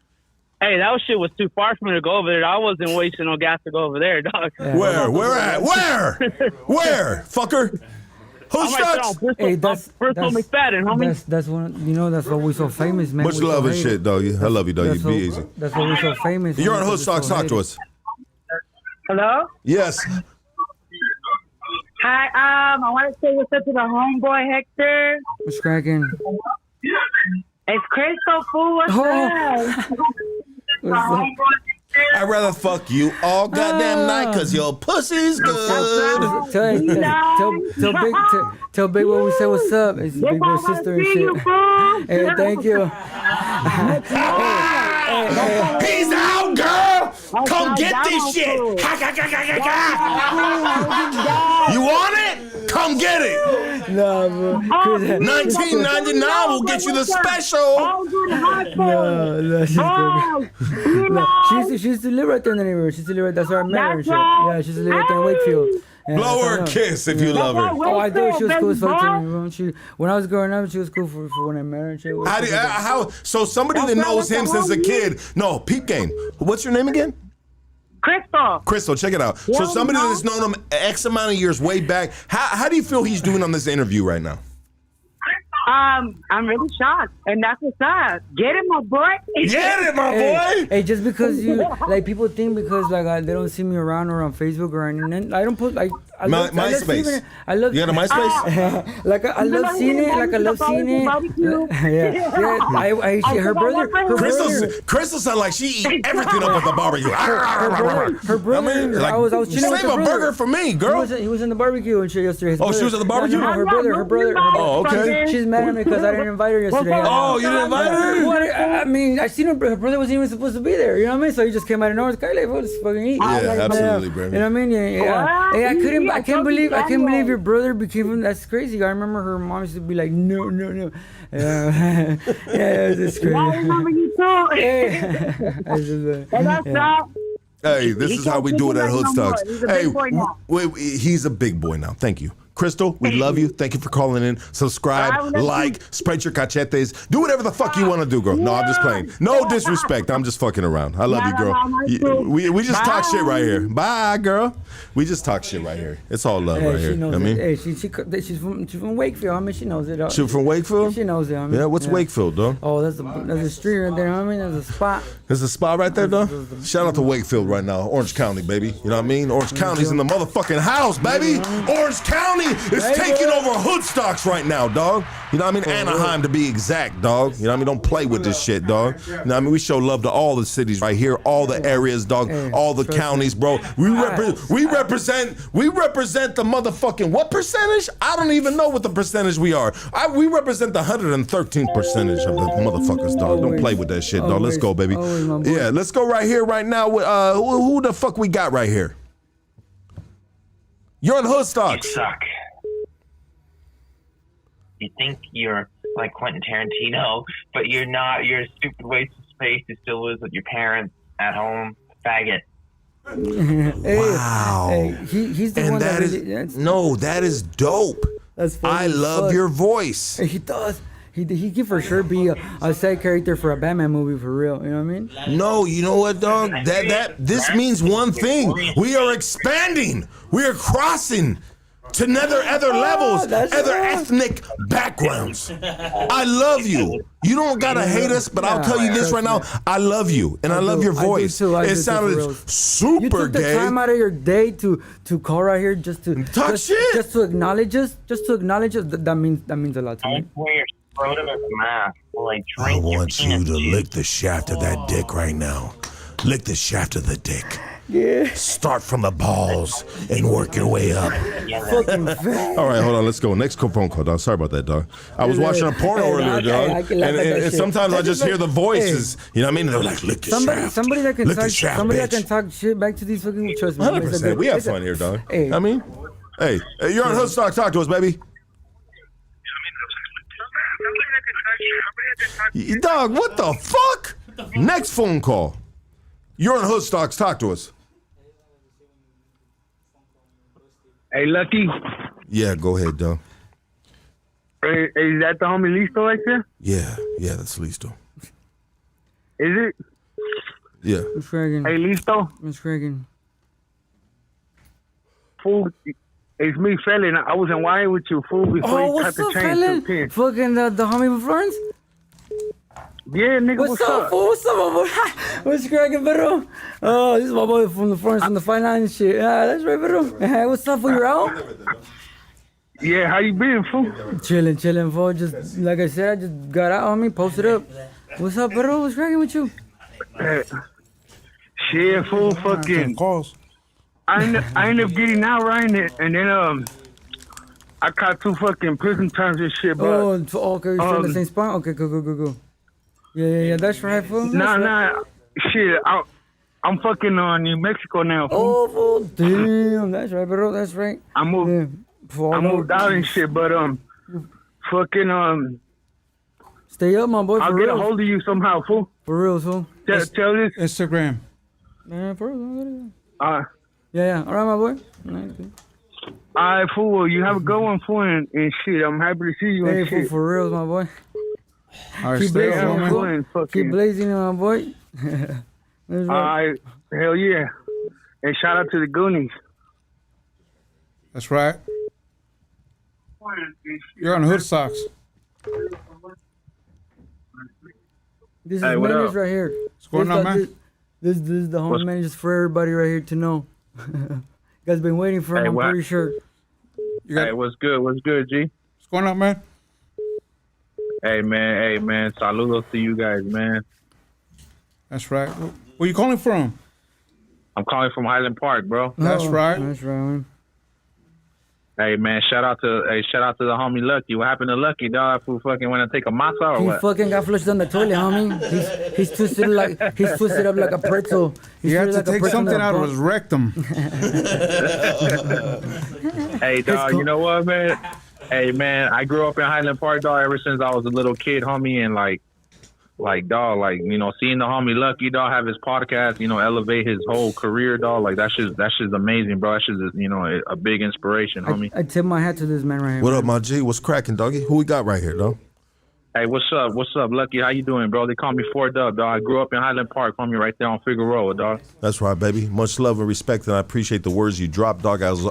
Hey, that shit was too far for me to go over there. I wasn't wasting no gas to go over there, dog. Yeah. Where at? Where, fucker? Hoodstocks? Hey, that's McFadden, homie. That's one. That's why we're so famous, man. Much love and shit, dog. I love you, dog. You be easy. That's why we're so famous. You're on Hoodstocks. Talk to us. Hello? Yes. Hi, I want to say what's up to the homeboy, Hector. What's cracking? It's Crystal, fool. What's up? I'd rather fuck you all goddamn night because your pussy's good. Tell Big what we say what's up. It's Big Boy's sister and shit. Hey, thank you. He's out, girl. Come get this shit. You want it? Come get it. No, bro. $19.99 will get you the special. No, she used to live right there in the neighborhood. She used to live right there. That's where I met her and shit. Yeah, she used to live right there in Wakefield. Yeah, blow her a kiss if you love her. Oh, I do. She was cool as fuck to me, bro. When I was growing up, she was cool for when I met her and shit. So somebody that knows him since a kid. No, peep game. What's your name again? Crystal, check it out. So somebody that's known him X amount of years way back. How do you feel he's doing on this interview right now? I'm really shocked, and that's what's up. Get it, my boy. Get it, my boy. Hey, just because you like people think because like they don't see me around or on Facebook or anything, I don't put like MySpace. I love. You got a MySpace? Like I love seeing it. Like I love seeing it. Yeah. Her brother. Crystal sound like she eat everything up at the barbecue. Her brother. I mean, like, I was chilling with save her a brother. burger for me, girl. He was in the barbecue and shit yesterday. She was at the barbecue? No, her brother. Oh, okay. She's mad at me because I didn't invite her yesterday. Oh, you didn't invite her? What? I mean, I seen her brother wasn't even supposed to be there. You know what I mean? So he just came out of nowhere. Like, let's fucking eat. Yeah, absolutely, bro. You know what I mean? Yeah. Hey, I can't believe your brother became. That's crazy. I remember her mom used to be like, no. Yeah, it's crazy. I remember you too. Hey, this is how we do it at Hoodstocks. Hey, he's a big boy now. Thank you. Crystal, we love you. Thank you for calling in. Subscribe, like, spread your cachetes. Do whatever the fuck you want to do, girl. No, I'm just playing. No disrespect. I'm just fucking around. I love you, girl. We just talk shit right here. Bye, girl. We just talk shit right here. It's all love right here. Knows I mean, hey, she's from Wakefield. I mean, she knows it. She's from Wakefield? She knows it. I mean, yeah, what's Wakefield, dog? Oh, that's a street right there. I mean, there's a spot. There's a spot right there, dog? Shout out to Wakefield right now. Orange County, baby. You know what I mean? Orange County's in the motherfucking house, baby. Orange County is taking over Hoodstocks right now, dog. You know what I mean? Anaheim to be exact, dog. You know what I mean? Don't play with this shit, dog. You know what I mean? We show love to all the cities right here, all the areas, dog, all the counties, bro. We represent the motherfucking what percentage? I don't even know what the percentage we are. We represent the 113th percentage of the motherfuckers, dog. Don't play with that shit, dog. Let's go, baby. Yeah, let's go right here, right now. With, who the fuck we got right here? You're on Hoodstocks. You suck. You think you're like Quentin Tarantino, but you're not. You're a stupid waste of space who still lives with your parents at home. Faggot. Wow. Hey, he's the and one that that is really, no, that is dope. That's funny I as love fuck. your voice. He does. He could for sure be a side character for a Batman movie for real. You know what I mean? No, you know what, dog? This means one thing. We are expanding. We are crossing to other levels, other ethnic backgrounds. I love you. You don't gotta hate us, but I'll tell you this right now. I love you, and I love your voice. It sounded super you took the gay. time out of your day to call right here just to talk shit, just to acknowledge us, That means a lot to me. Wear your scrotum as a mask. Like, I want you to lick the shaft of that dick right now. Lick the shaft of the dick. Yeah. Start from the balls and work your way up. All right, hold on. Let's go. Next phone call, dog. Sorry about that, dog. I was watching a porno earlier, dog. And sometimes I just hear the voices. You know what I mean? They're like, lick the shaft. Somebody that can Lick the talk. shaft, Somebody bitch. that can talk shit back to these fucking. Trust me. 100%. We have fun here, dog. Hey. I mean, hey, you're on Hoodstock. Talk to us, baby. Dog, what the fuck? Next phone call. You're on Hoodstocks. Talk to us. Hey, Lucky. Yeah, go ahead, dog. Hey, is that the homie Listo right there? Yeah, that's Listo. Is it? Yeah. Miss Reagan. Hey, Listo. Miss Reagan. Fool, it's me, Felon. I was in Wine with you, fool, before you cut what's the up, chain Felon? to 10. Fucking the homie from Florence? Yeah, nigga, what's up? Fool? What's up, my boy? What's cracking, bro? Oh, this is my boy from the Florence from the Fine Line and shit. Yeah, that's right, bro. Hey, what's up, fool? You out? Yeah, how you been, fool? Chilling, fool. Just like I said, I just got out on me, posted up. What's up, bro? What's cracking with you? Shit, fool, fucking. I ended up getting out, right? And then I caught 2 fucking prison terms and shit, but okay, you're still in the same spot? Okay, go. Yeah, that's right, fool. Nah, shit, I'm fucking on New Mexico now. Fool. Oh, fool. Damn, that's right, bro. That's right. I moved. Yeah. I moved out and shit, but fucking Stay up, my boy. I'll for get real. a hold of you somehow, fool. For real, fool. Tell this. Instagram. Man, for real. Yeah, yeah. All right, my boy. Nice. All right, fool. You have a good one, fool, and shit. I'm happy to see you. Hey, and fool, shit. for real, my boy. All right, Keep stay blazing, on, man. fool. Keep blazing, my boy. That's All right. right, hell yeah. And shout out to the Goonies. That's right. You're on Hood Socks. This is Hey, what Menace up? right here. What's going on, man? This is the home Menace for everybody right here to know. You guys been waiting for him, Hey, I'm what? pretty sure. Hey, what's good? What's good, G? What's going on, man? Hey, man. Saludos to you guys, man. That's right. Where you calling from? I'm calling from Highland Park, bro. That's right. That's right, man. Hey, man, shout out to the homie Lucky. What happened to Lucky, dog? Who fucking want to take a masa or He what? fucking got flushed down the toilet, homie. He's twisted up like a pretzel. He's You had twisted to like a take pretzel in something the out of bone. his rectum. Hey, dog, you know what, man? Hey, man, I grew up in Highland Park, dog, ever since I was a little kid, homie, and seeing the homie Lucky, dog, have his podcast, elevate his whole career, dog, like that's just amazing, bro. That's just, a big inspiration, homie. I tip my hat to this man right here. What up, my G? What's cracking, doggy? Who we got right here, dog? Hey, what's up, Lucky? How you doing, bro? They call me 4Dub, dog. I grew up in Highland Park, homie, right there on Figueroa, dog. That's right, baby. Much love and respect, and I appreciate the words you dropped, dog. As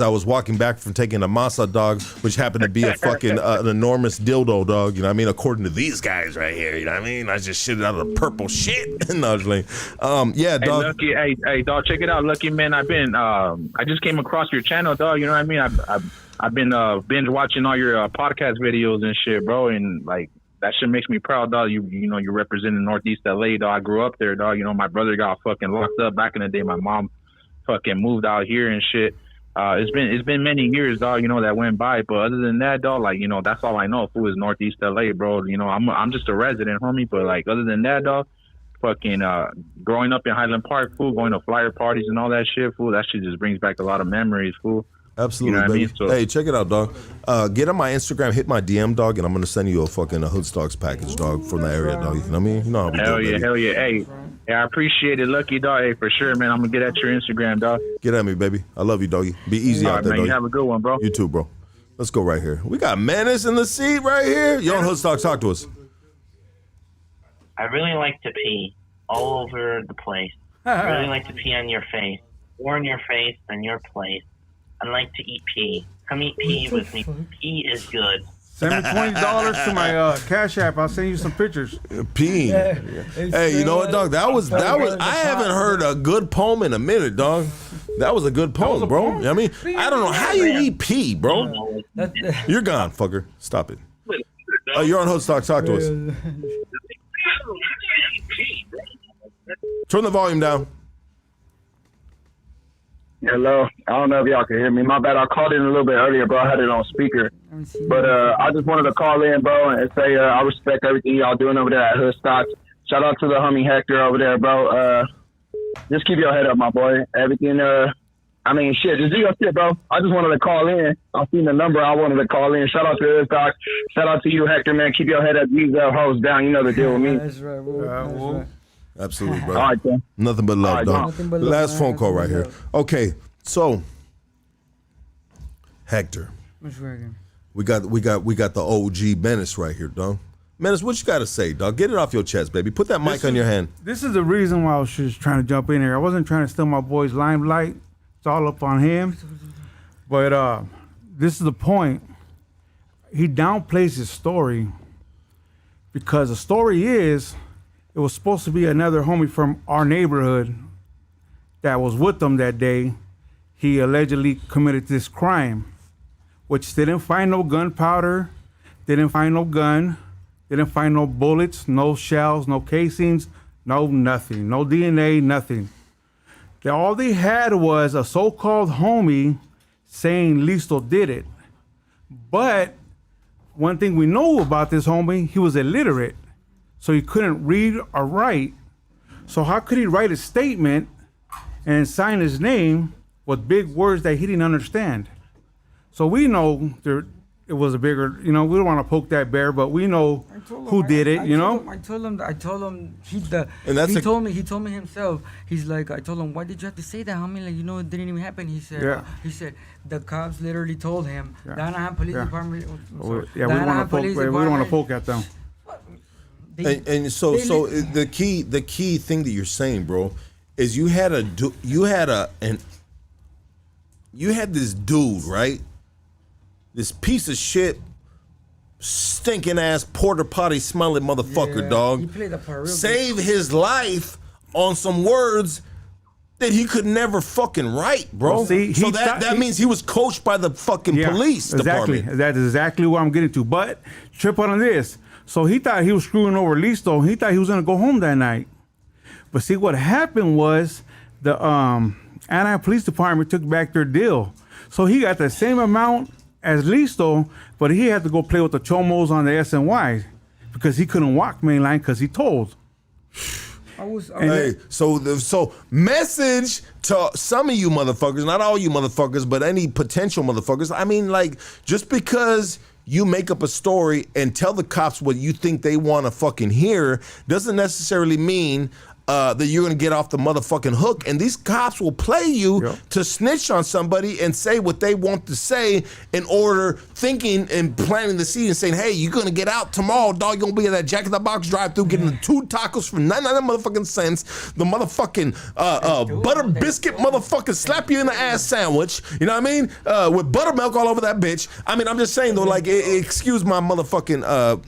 I was walking back from taking a masa, dog, which happened to be a fucking an enormous dildo, dog. You know what I mean? According to these guys right here, you know what I mean? I just shit out of the purple shit. No, just like, yeah, Hey, dog. Lucky, hey, dog, check it out, Lucky, man. I just came across your channel, dog. You know what I mean? I've been binge watching all your podcast videos and shit, bro, and like. That shit makes me proud, dog. You're representing Northeast LA, dog. I grew up there, dog. My brother got fucking locked up back in the day. My mom fucking moved out here and shit. It's been many years, dog, that went by. But other than that, dog, like, that's all I know. Who is Northeast LA, bro? I'm just a resident, homie. But like, other than that, dog, fucking growing up in Highland Park, fool, going to flyer parties and all that shit, fool. That shit just brings back a lot of memories, fool. Absolutely, You know what I baby. mean? So- Hey, check it out, dog. Get on my Instagram, hit my DM, dog, and I'm gonna send you a fucking Hood Stocks package, dog, from the area, dog. You know what I mean? You know how we do, Hell yeah, baby. hell yeah. Hey, I appreciate it, Lucky, dog. Hey, for sure, man. I'm gonna get at your Instagram, dog. Get at me, baby. I love you, doggy. Be easy All out right, there, man. You doggy. have a good one, bro. You too, bro. Let's go right here. We got Menace in the seat right here. Yo, on Hood Stocks, talk to us. I really like to pee all over the place. I really like to pee on your face, or in your face, on your place. I like to eat pee. Come eat pee with me. Pee is good. Send me $20 to my Cash App. I'll send you some pictures. Peeing. Hey, you know what, dog? That was. I haven't heard a good poem in a minute, dog. That was a good poem, bro. You know what I mean, I don't know how you eat pee, bro. You're gone, fucker. Stop it. You're on Hood Stocks. Talk to us. Turn the volume down. Hello. I don't know if y'all can hear me. My bad. I called in a little bit earlier, bro. I had it on speaker. But I just wanted to call in, bro, and say I respect everything y'all doing over there at Hood Stocks. Shout out to the homie Hector over there, bro. Just keep your head up, my boy. Everything, shit, just do your shit, bro. I just wanted to call in. I seen the number. I wanted to call in. Shout out to Hood Stocks. Shout out to you, Hector, man. Keep your head up. These hoes down. You know the deal with me. That's right, bro. That's right. Absolutely, bro. All right, then. Nothing but love, All right, dog. nothing but love, Last man. phone call right Nothing here. but Okay, so Hector, What's working? we got the OG Menace right here, dog. Menace, what you got to say, dog? Get it off your chest, baby. Put that mic on your hand. This is the reason why I was just trying to jump in here. I wasn't trying to steal my boy's limelight. It's all up on him. But this is the point. He downplays his story because the story is it was supposed to be another homie from our neighborhood that was with him that day. He allegedly committed this crime, which didn't find no gunpowder, didn't find no gun, didn't find no bullets, no shells, no casings, no nothing, no DNA, nothing. All they had was a so-called homie saying Listo did it. But one thing we know about this homie, he was illiterate. So he couldn't read or write. So how could he write a statement and sign his name with big words that he didn't understand? So we know it was a bigger, we don't want to poke that bear, but we know who did it, I told him he told me himself. He's like, I told him, why did you have to say that, homie? Like, it didn't even happen. He said, the cops literally told him, the Anaheim Police Department. We don't want to poke at them. So the key thing that you're saying, bro, is you had this dude, right? This piece of shit, stinking ass porta potty smelling motherfucker, dog. He played the part real Save his life on some words that he could never fucking write, bro. Well, see, so that means he was coached by the fucking police department. That's exactly what I'm getting to. But trip on this. So he thought he was screwing over Listo. He thought he was gonna go home that night. But see, what happened was the Anaheim Police Department took back their deal. So he got the same amount as Listo, but he had to go play with the chomos on the SNY because he couldn't walk mainline because he told. So message to some of you motherfuckers, not all you motherfuckers, but any potential motherfuckers. I mean, like, just because you make up a story and tell the cops what you think they want to fucking hear doesn't necessarily mean that you're gonna get off the motherfucking hook, and these cops will play you to snitch on somebody and say what they want to say in order, thinking and planting the seed and saying, hey, you're gonna get out tomorrow, dog. You're gonna be at that Jack in the Box drive-through getting the 2 tacos for 99 motherfucking cents, the motherfucking butter biscuit motherfucking slap you in the ass sandwich, you know what I mean? With buttermilk all over that bitch. I mean, I'm just saying though, like, excuse my motherfucking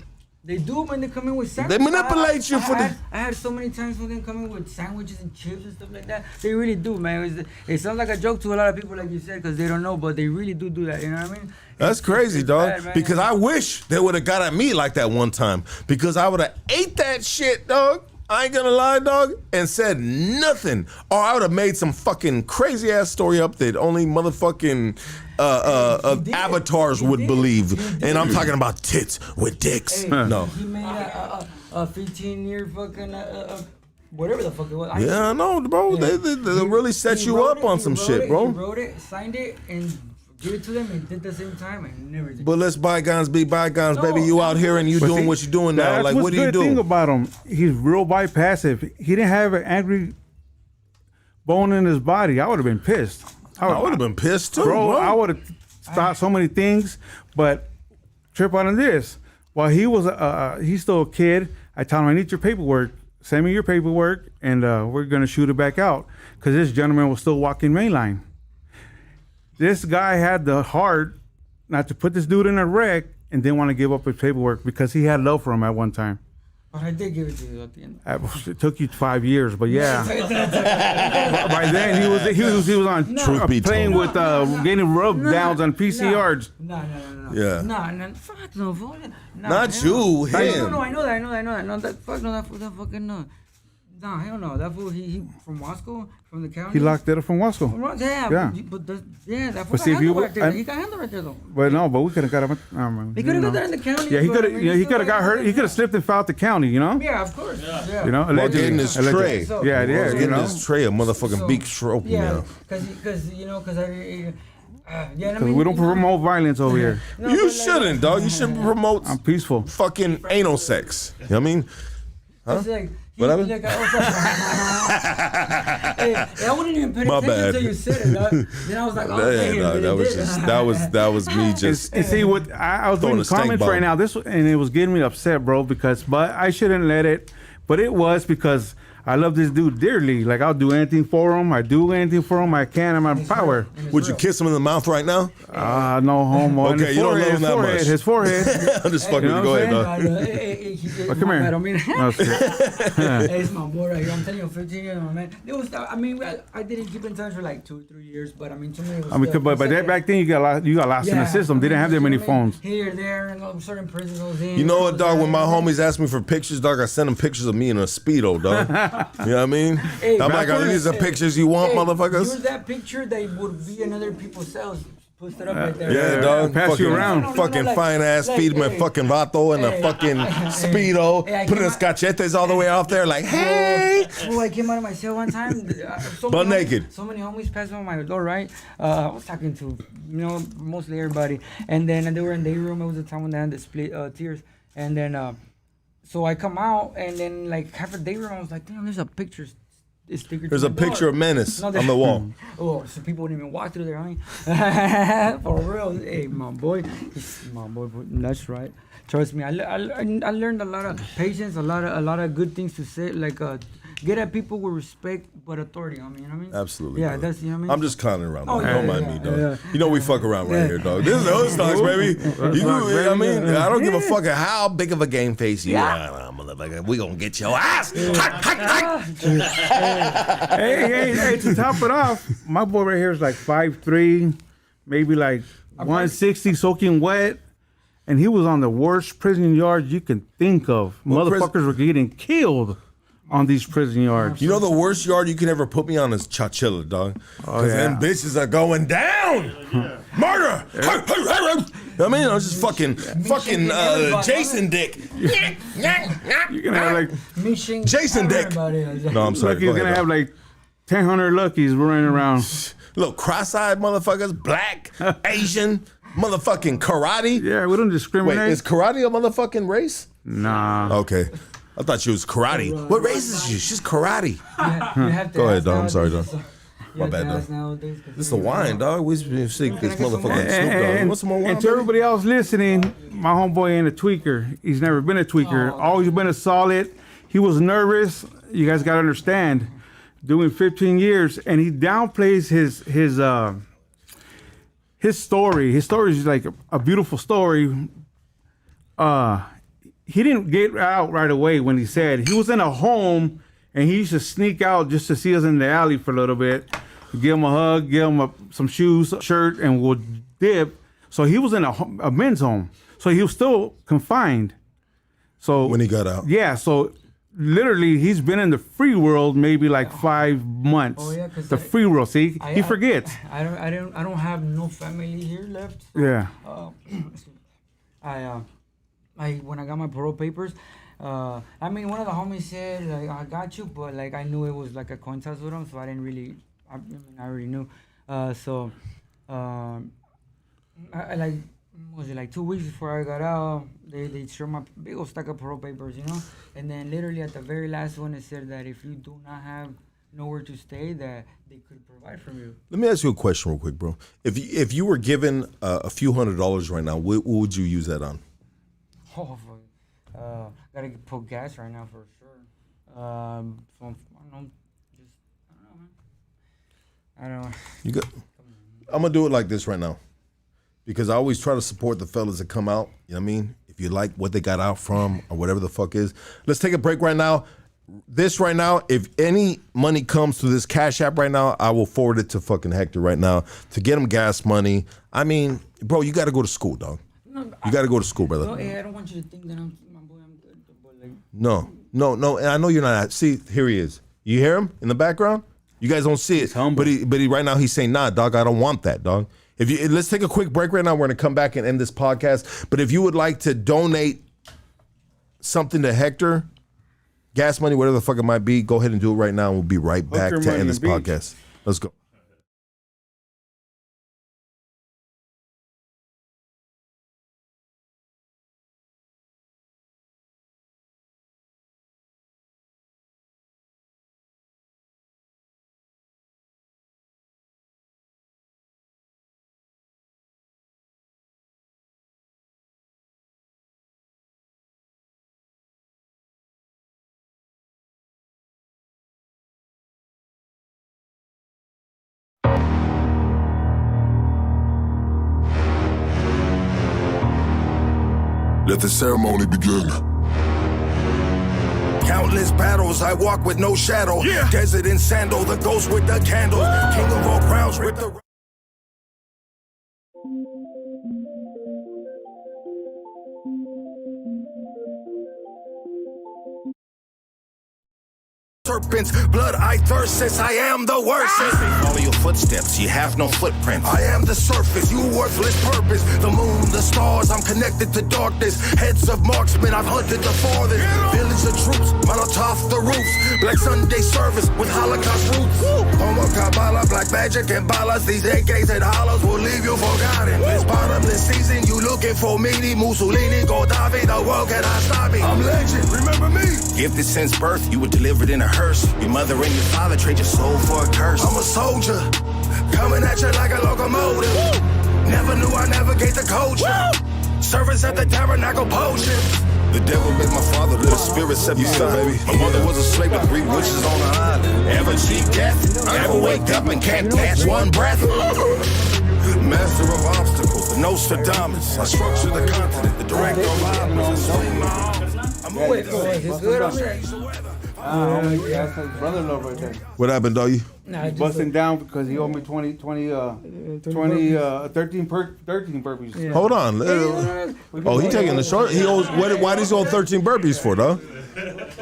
they do when they come in with sandwiches. They manipulate you I had so many times when they come in with sandwiches and chips and stuff like that. They really do, man. It sounds like a joke to a lot of people, like you said, because they don't know, but they really do that. You know what I mean? That's crazy, dog. Bad, because I wish they would have got at me like that one time. Because I would have ate that shit, dog. I ain't gonna lie, dog, and said nothing. Or I would have made some fucking crazy ass story up that only motherfucking avatars would believe. And I'm talking about tits with dicks. Hey, no. He made a 15-year fucking whatever the fuck it was. Yeah, I know, bro. Yeah. They really set you up on some shit, bro. He wrote it, signed it, and gave it to them and did the same time and everything. But let's bygones be bygones, baby. You out here and you doing what you're doing now. Like, what do you do? The thing about him, he's real bypassive. He didn't have an angry bone in his body. I would have been pissed. I would have been pissed too, bro. I would have thought so many things, but trip on this. While he was he's still a kid, I told him, I need your paperwork. Send me your paperwork, and we're gonna shoot it back out because this gentleman was still walking mainline. This guy had the heart not to put this dude in a wreck and didn't want to give up his paperwork because he had love for him at one time. But I did give it to you at the end. It took you 5 years, but yeah. By then he was on a plane with getting rub downs on PCRs. No. Yeah. No, fuck no. Not you, him. No, I know that. No, that fucking no. No, hell no. That fool, he from Wasco, from the county. He locked it up from Wasco. Yeah. But that fool got handled right there. He got handled right there, though. But we could have got him. He could have got that in the county. Yeah, he could have got hurt. He could have slipped and fell out the county, you know? Yeah, of course. Yeah. You know, getting this tray. Yeah, getting this tray, a motherfucking beak stroke. Yeah, because I. Because we don't promote violence over here. You shouldn't, dog. You should promote. I'm peaceful. Fucking anal sex. You know what I mean? Huh? It's like, whatever. Like, I wouldn't even pay attention until you said it. Then I was like, that was me just. And see what I was doing comments right now. And it was getting me upset, bro. But I shouldn't let it. But it was because I love this dude dearly. Like, I'll do anything for him. I do anything for him. I can in my power. Would you kiss him in the mouth right now? No homo. Okay, you don't love him that much. His forehead. I'm just fucking. Go ahead, dog. Come here. It's my boy right here. I'm telling you, 15 years, my man. I didn't keep in touch for like 2 or 3 years, but to me it was. But back then you got lost in the system. They didn't have that many phones. Here, there, and certain prisons. You know what, dog? When my homies ask me for pictures, dog, I send them pictures of me in a Speedo, dog. You know what I mean? I'm like, are these the pictures you want, motherfuckers? Use that picture that would be in other people's cells. Post it up right there. Yeah, dog. Pass fucking, you around. Fucking fine ass. Feed him a fucking vato and a fucking speedo. Put his cachetes all the way off there, like, hey. Oh, I came out of my cell one time. Butt naked. So many homies passed by my door, right? I was talking to, mostly everybody. And then they were in the room. It was the time when they had the split tears. And then, so I come out, and then like half a day room, I was like, damn, there's a picture. There's a picture of Menace on the wall. Oh, so people wouldn't even walk through there, honey. For real. Hey, my boy. That's right. Trust me, I learned a lot of patience, a lot of good things to say, like get at people with respect but authority. I mean, you know what I mean? Absolutely. Yeah, brother. that's, you know what I mean? I'm just clowning around. Oh, Dog. yeah, Don't mind me, dog. You know we fuck around right here, dog. This is the hood stocks, baby. I mean, I don't give a fuck how big of a game face you are, motherfucker. We gonna get your ass. Hey, to top it off, my boy right here is like 5'3", maybe like 160, soaking wet. And he was on the worst prison yards you can think of. Motherfuckers were getting killed on these prison yards. You know the worst yard you can ever put me on is Chachilla, dog. Because them bitches are going down. Murder. I mean, I was just fucking Jason Dick. You're gonna have like Jason Dick. No, I'm sorry. You're gonna have like 1,000 Luckies running around. Little cross-eyed motherfuckers, black, Asian, motherfucking karate. Yeah, we don't discriminate. Wait, is karate a motherfucking race? Nah. Okay. I thought she was karate. What race is she? She's karate. You have to Go ahead, ask dog. I'm sorry, nowadays, dog. you My have bad, to dog. ask nowadays, 'cause This is the wine, dog. We seek this motherfucking Snoop Dogg. What's some more wine? And to everybody else listening, my homeboy ain't a tweaker. He's never been a tweaker. Always been a solid. He was nervous. You guys gotta understand. Doing 15 years, and he downplays his story. His story is like a beautiful story. He didn't get out right away when he said he was in a home, and he used to sneak out just to see us in the alley for a little bit, give him a hug, give him some shoes, shirt, and we'll dip. So he was in a men's home. So he was still confined. So when he got out, yeah. So literally, he's been in the free world maybe like 5 months. Oh yeah, because the free world. See, he forgets. I don't have no family here left. So, Yeah. When I got my parole papers, I mean, one of the homies said like I got you, but like I knew it was like a coin toss with him, so I didn't really. I already knew. I like. Was it like 2 weeks before I got out? They showed my big old stack of parole papers, and then literally at the very last one, it said that if you do not have nowhere to stay, that they could provide for you. let me ask you a question real quick, bro. If you were given a few $100s right now, what would you use that on? Oh, fuck. Gotta put gas right now for sure. So I don't know, I don't know. You good? I'm gonna do it like this right now, because I always try to support the fellas that come out. You know what I mean? If you like what they got out from or whatever the fuck is, let's take a break right now. This right now, if any money comes to this Cash App right now, I will forward it to fucking Hector right now to get him gas money. I mean, bro, you got to go to school, dog. You got to go to school, brother. No, hey, I don't want you to think that I'm good, but like. No, and I know you're not. See, here he is. You hear him in the background? You guys don't see it, but he right now he's saying, nah, dog, I don't want that, dog. Let's take a quick break right now. We're gonna come back and end this podcast. But if you would like to donate something to Hector, gas money, whatever the fuck it might be, go ahead and do it right now. And we'll be right back to end this podcast. Let's go. Let the ceremony begin. Countless battles, I walk with no shadow. Yeah. Desert in sandal, the ghost with the candle. King of all crowns, rip the... serpents. Blood I thirst since I am the worst. Follow your footsteps, you have no footprints. I am the surface, you worthless purpose. The moon, the stars, I'm connected to darkness. Heads of marksmen, I've hunted the farthest. Village of troops, Molotov the roofs. Black Sunday service with Holocaust roots. Homo Kabbalah, black magic and balas. These AKs and hollows will leave you forgotten. This bottomless season, you looking for meaty Mussolini, Gaddafi, the world cannot stop me. I'm legend, remember me? Gifted since birth, you were delivered in a hearse. Your mother and your father trade your soul for a curse. I'm a soldier, coming at you like a locomotive. Never knew I navigate the culture. Service at the tabernacle potion. The devil made my father, the spirit set me free, baby. My mother was a slave to 3 witches on the island. Ever cheat death? Ever wake up and can't catch one breath? Master of obstacles, the Nostradamus. I structure the continent, the director of operas. I swing my arms. I'm always good. That's his brother-in-law right there. What happened, doggy? He's busting down because he owed me 13 burpees. Yeah. Hold on. Oh, he taking the short. He owes. Why does he owe 13 burpees for, dog?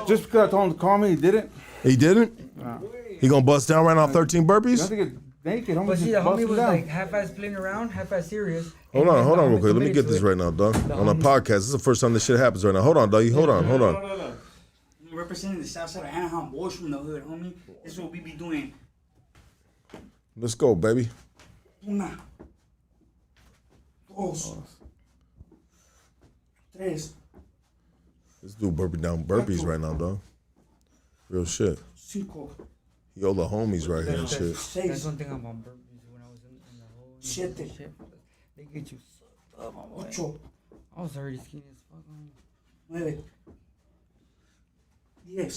Just because I told him to call me, he didn't. He didn't? No. He gonna bust down right now 13 burpees? I think it's naked. But see, the homie was like half-ass playing around, half-ass serious. Hold on real quick. Let me get this right now, dog. On a podcast. This is the first time this shit happens right now. Hold on, doggy. Hold on. No. Representing the south side of Anaheim, boys from the hood, homie. This is what we be doing. Let's go, baby. Una. Dos. Tres. This dude burping down burpees right now, dog. Real shit. Cinco. He owe the homies right here and shit. That's one thing about burpees when I was in the whole Siete. shit. They get you sucked up, my boy. Ocho. I was already skinny as fuck. Nueve. 10.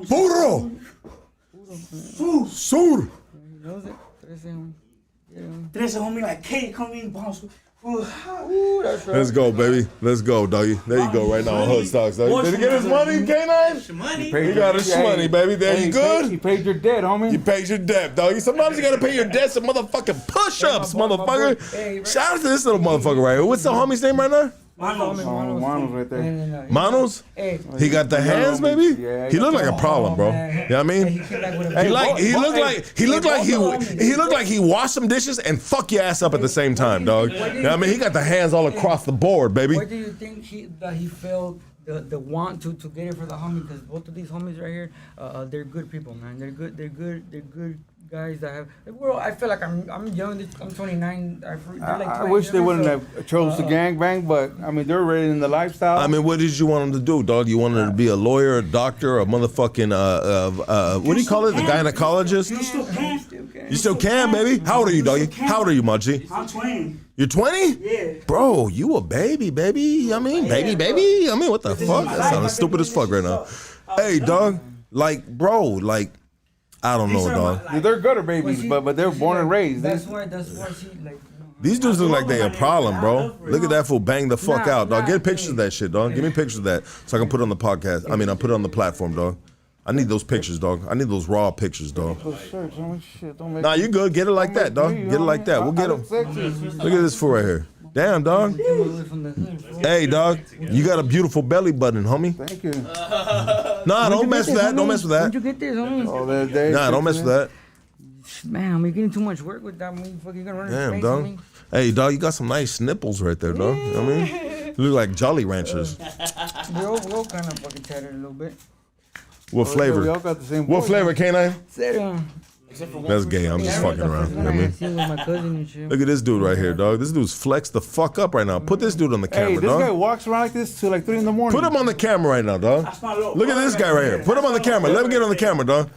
Puro! Sur! Knows it. 13. 13, homie, like K, come in, bounce. Let's go, baby. Let's go, doggy. There you go, right now on Hood Stocks. Did he get his money, K9? He got his money, baby. There you good? He paid your debt, homie. You paid your debt, doggy. Sometimes you gotta pay your debt some motherfucking push-ups, motherfucker. Shout out to this little motherfucker right here. What's the homie's name right now? Manos right there. Manos? He got the hands, baby? He looked like a problem, bro. You know what I mean? He looked like he washed some dishes and fuck your ass up at the same time, dog. You know what I mean? He got the hands all across the board, baby. Why do you think that he felt the want to get it for the homie? Because both of these homies right here, they're good people, man. They're good guys that have. Well, I feel like I'm young. I'm 29. They're like I wish they wouldn't have chose the gangbang, but I mean they're ready in the lifestyle. I mean, what did you want him to do, dog? You wanted him to be a lawyer, a doctor, a motherfucking what do you call it? The gynecologist? You still can, baby. How old are you, doggy? How old are you, Munchie? I'm 20. You're 20? Yeah. Bro, you a baby. I mean, baby. I mean, what the fuck? That sounds stupid as fuck right now. Hey, dog. Like, bro, like, I don't know, dog. They're gutter babies, but they're born and raised. That's why she like. These dudes look like they a problem, bro. Look at that fool bang the fuck out, dog. Get pictures of that shit, dog. Give me pictures of that so I can put it on the podcast. I mean, I put it on the platform, dog. I need those pictures, dog. I need those raw pictures, dog. Nah, you good. Get it like that, dog. Get it like that. We'll get them. Look at this fool right here. Damn, dog. Hey, dog. You got a beautiful belly button, homie. Thank you. Nah, don't mess with that. Don't mess with that. Where'd you get this, homie? Nah, don't mess with that. Man, we're getting too much work with that motherfucker. You gonna run Damn, space, dog. homie? Hey, dog, you got some nice nipples right there, dog. You know what I mean? You look like Jolly Ranchers. We're all kind of fucking tattered a little bit. What flavor? We all got the same What voice. flavor, K9? Except That's gay. I'm just fucking around. You know what I mean? With my cousin and shit. Look at this dude right here, dog. This dude's flexed the fuck up right now. Put this dude on the camera, Hey, this guy dog. walks around like this till like 3 in the morning. Put him on the camera right now, dog. Look at this guy right here. Put him on the camera. Let him get on the camera, dog.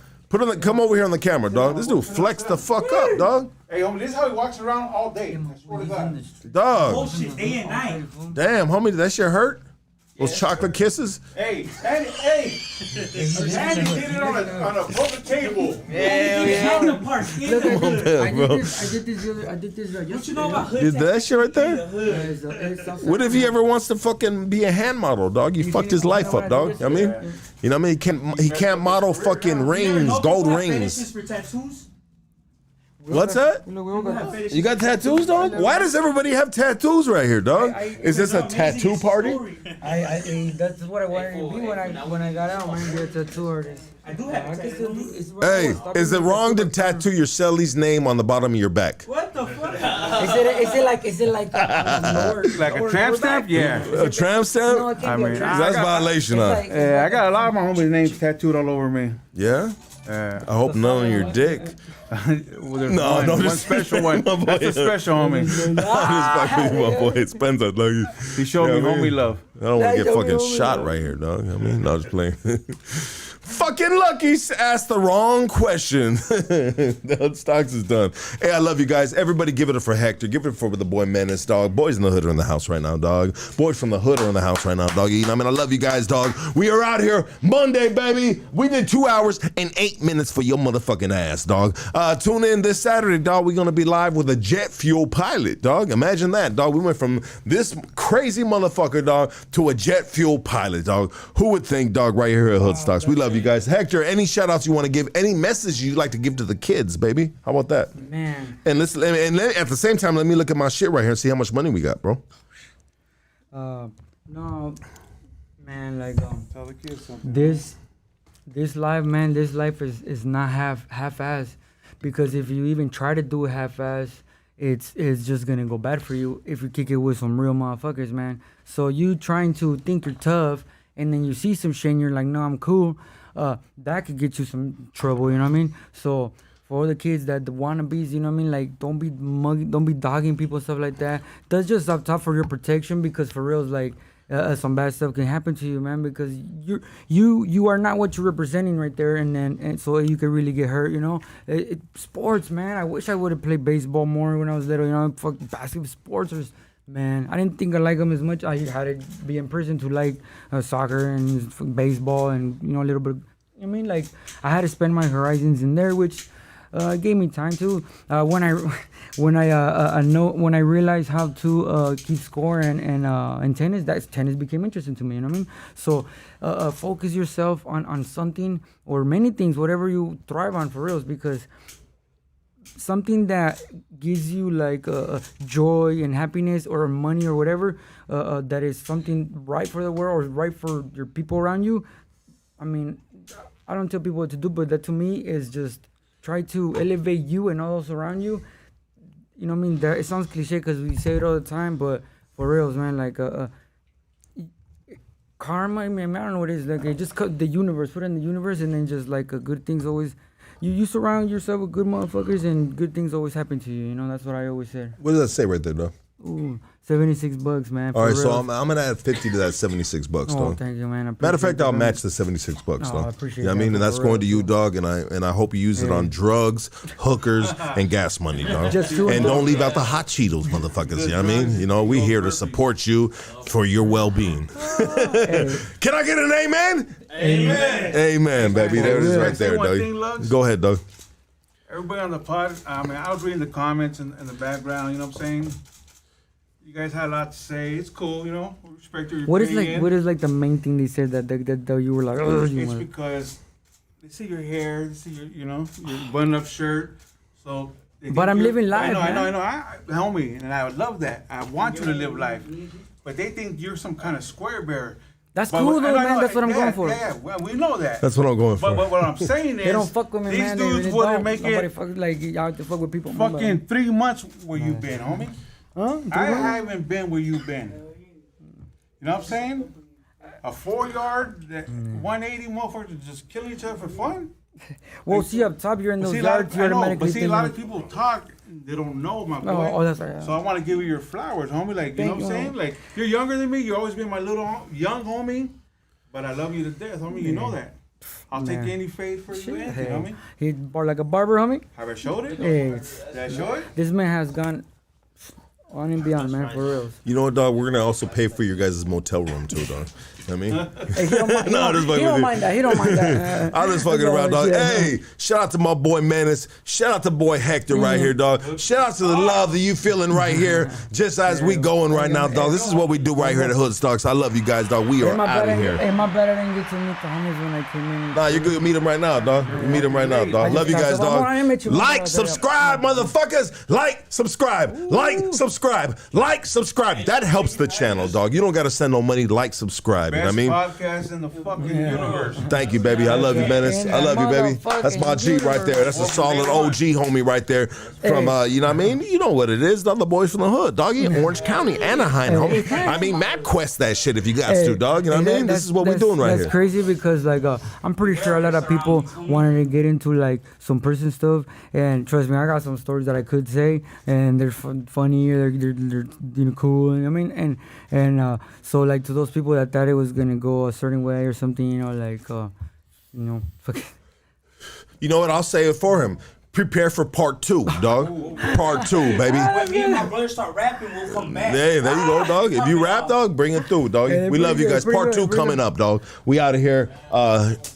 Come over here on the camera, dog. This dude flexed the fuck up, dog. Hey, homie, this is how he walks around all day. I swear to God. Dog. Bullshit, day and night. Damn, homie, did that shit hurt? Those chocolate kisses? Hey, Andy did it on a public table. Look, I did this yesterday. What you know about hood? Did that shit right there? What if he ever wants to fucking be a hand model, dog? You fucked his life up, dog. I mean, you know what I mean? He can't model fucking rings, gold rings. For tattoos? What's that? You got tattoos, dog? Why does everybody have tattoos right here, dog? Is this a tattoo party? That's what I wanted to be when I got out, man. Be a tattoo artist. I do have tattoos. Hey, is it wrong to tattoo your Celly's name on the bottom of your back? What the fuck? Is it like like a tramp stamp? Yeah. A tramp stamp? No, I mean, that's violation, huh? Yeah, I got a lot of my homies' names tattooed all over me. Yeah? I hope none on your dick. Well, one special one. That's a special homie. My boy, it spends a dog. He showed me homie love. I don't want to get fucking shot right here, dog. I mean, no, just playing. Fucking Lucky asked the wrong question. The stocks is done. Hey, I love you guys. Everybody give it up for Hector. Give it up for the boy Menace, dog. Boys in the hood are in the house right now, dog. Boys from the hood are in the house right now, dog. You know, I mean, I love you guys, dog. We are out here Monday, baby. We did 2 hours and 8 minutes for your motherfucking ass, dog. Tune in this Saturday, dog. We're going to be live with a jet fuel pilot, dog. Imagine that, dog. We went from this crazy motherfucker, dog, to a jet fuel pilot, dog. Who would think, dog, right here at Hood Stocks. We love you guys. Hector, any shout outs you want to give, any message you'd like to give to the kids, baby? How about that? Man. And listen, and at the same time, let me look at my shit right here and see how much money we got, bro. No, man, like tell the kids something. This life, man, this life is not half-ass, because if you even try to do it half-ass, it's just gonna go bad for you if you kick it with some real motherfuckers, man. So you trying to think you're tough, and then you see some shit and you're like, no, I'm cool. That could get you some trouble, you know what I mean? So for all the kids that the wannabes, you know what I mean, like don't be mugging, don't be dogging people, stuff like that. That's just up top for your protection, because for real, like some bad stuff can happen to you, man, because you are not what you're representing right there, and so you can really get hurt, you know. Sports, man. I wish I would have played baseball more when I was little, you know. Fuck basketball, sports or. Man, I didn't think I like them as much. I had to be in prison to like soccer and baseball and, you know, a little bit. I mean, like, I had to spend my horizons in there, which gave me time to. When I realized how to keep score and tennis, tennis became interesting to me. You know what I mean? So focus yourself on something or many things, whatever you thrive on for reals, because something that gives you like joy and happiness or money or whatever, that is something right for the world or right for your people around you. I mean, I don't tell people what to do, but that to me is just try to elevate you and all those around you. You know what I mean? It sounds cliche because we say it all the time, but for reals, man, like karma, I mean, I don't know what it is. Like, it just cut the universe, put it in the universe, and then just like good things always. You surround yourself with good motherfuckers, and good things always happen to you. You know, that's what I always said. What does that say right there, though? Ooh, $76, man. All right, so I'm gonna add 50 to that $76, dog. Oh, thank you, man. Matter of fact, I'll match the $76, dog. I appreciate you know what I mean? And that's going to you, dog. And I hope you use it on drugs, hookers, and gas money, dog. And don't leave out the hot Cheetos, motherfuckers. You know what I mean? You know, we here to support you for your well-being. Can I get an amen? Amen. Amen, baby. There it is, right there, dog. Go ahead, dog. Everybody on the pod, I mean, I was reading the comments in the background, you know what I'm saying? You guys had a lot to say. It's cool, you know. Respect your opinion. What is like the main thing they said that you were like, oh, it's because they see your hair, they see your button-up shirt. So. But I'm living life. I know. Homie, and I would love that. I want you to live life, but they think you're some kind of square bear. That's cool though, man. That's what I'm going for. Yeah, well, we know that. That's what I'm going for. But what I'm saying is, they don't fuck with me, these man. dudes wouldn't make it. Fuck, like y'all to fuck with people. Fucking 3 months where you been, homie. Huh? I haven't been where you've been. You know what I'm saying? A 4-yard, 180 motherfuckers just killing each other for fun. Well, see up top, you're in those yards. I know, but see, a lot of people talk. They don't know, my boy. Oh, that's right. So I want to give you your flowers, homie. Like, you know what I'm saying? Like, you're younger than me. You've always been my little young homie. But I love you to death, homie. You know that. I'll take any faith for you, homie. He like a barber, homie. Have I showed it? Hey, Did I show it? This man has gone On and beyond, man, for real. You know what, dog? We're gonna also pay for your guys' motel room too, dog. You know what I mean? Hey, he don't mind, he don't mind that. He don't mind that. I'm just fucking around, dog. Hey, shout out to my boy Menace. Shout out to boy Hector right here, dog. Shout out to the love that you feeling right here, just as we going right now, dog. This is what we do right here at the Hood Stocks. I love you guys, dog. We are out of here. Hey, my bad I didn't get to meet the homies when I came in. Nah, you're good. Meet him right now, dog. You meet him right now, dog. Love you guys, dog. Like, subscribe, motherfuckers. Like, subscribe. Like, subscribe. Like, subscribe. That helps the channel, dog. You don't got to send no money. Like, subscribe. You know what I mean? Podcast in the fucking universe. Thank you, baby. I love you, Menace. I love you, baby. That's my G right there. That's a solid OG homie right there from, you know what I mean? You know what it is. The other boys from the hood, doggy. Orange County, Anaheim, homie. I mean, MapQuest that shit if you got to, dog. You know what I mean? This is what we're doing right here. That's crazy because, like, I'm pretty sure a lot of people wanted to get into, like, some prison stuff. And trust me, I got some stories that I could say. And they're funny. They're you know, cool. I mean, and so, like, to those people that thought it was going to go a certain way or something, you know, like, you know, fuck. You know what? I'll say it for him. Prepare for part 2, dog. Part 2, baby. When me and my brother start rapping, we'll come back. Hey, there you go, dog. If you rap, dog, bring it through, dog. We love you guys. Part 2 coming up, dog. We out of here.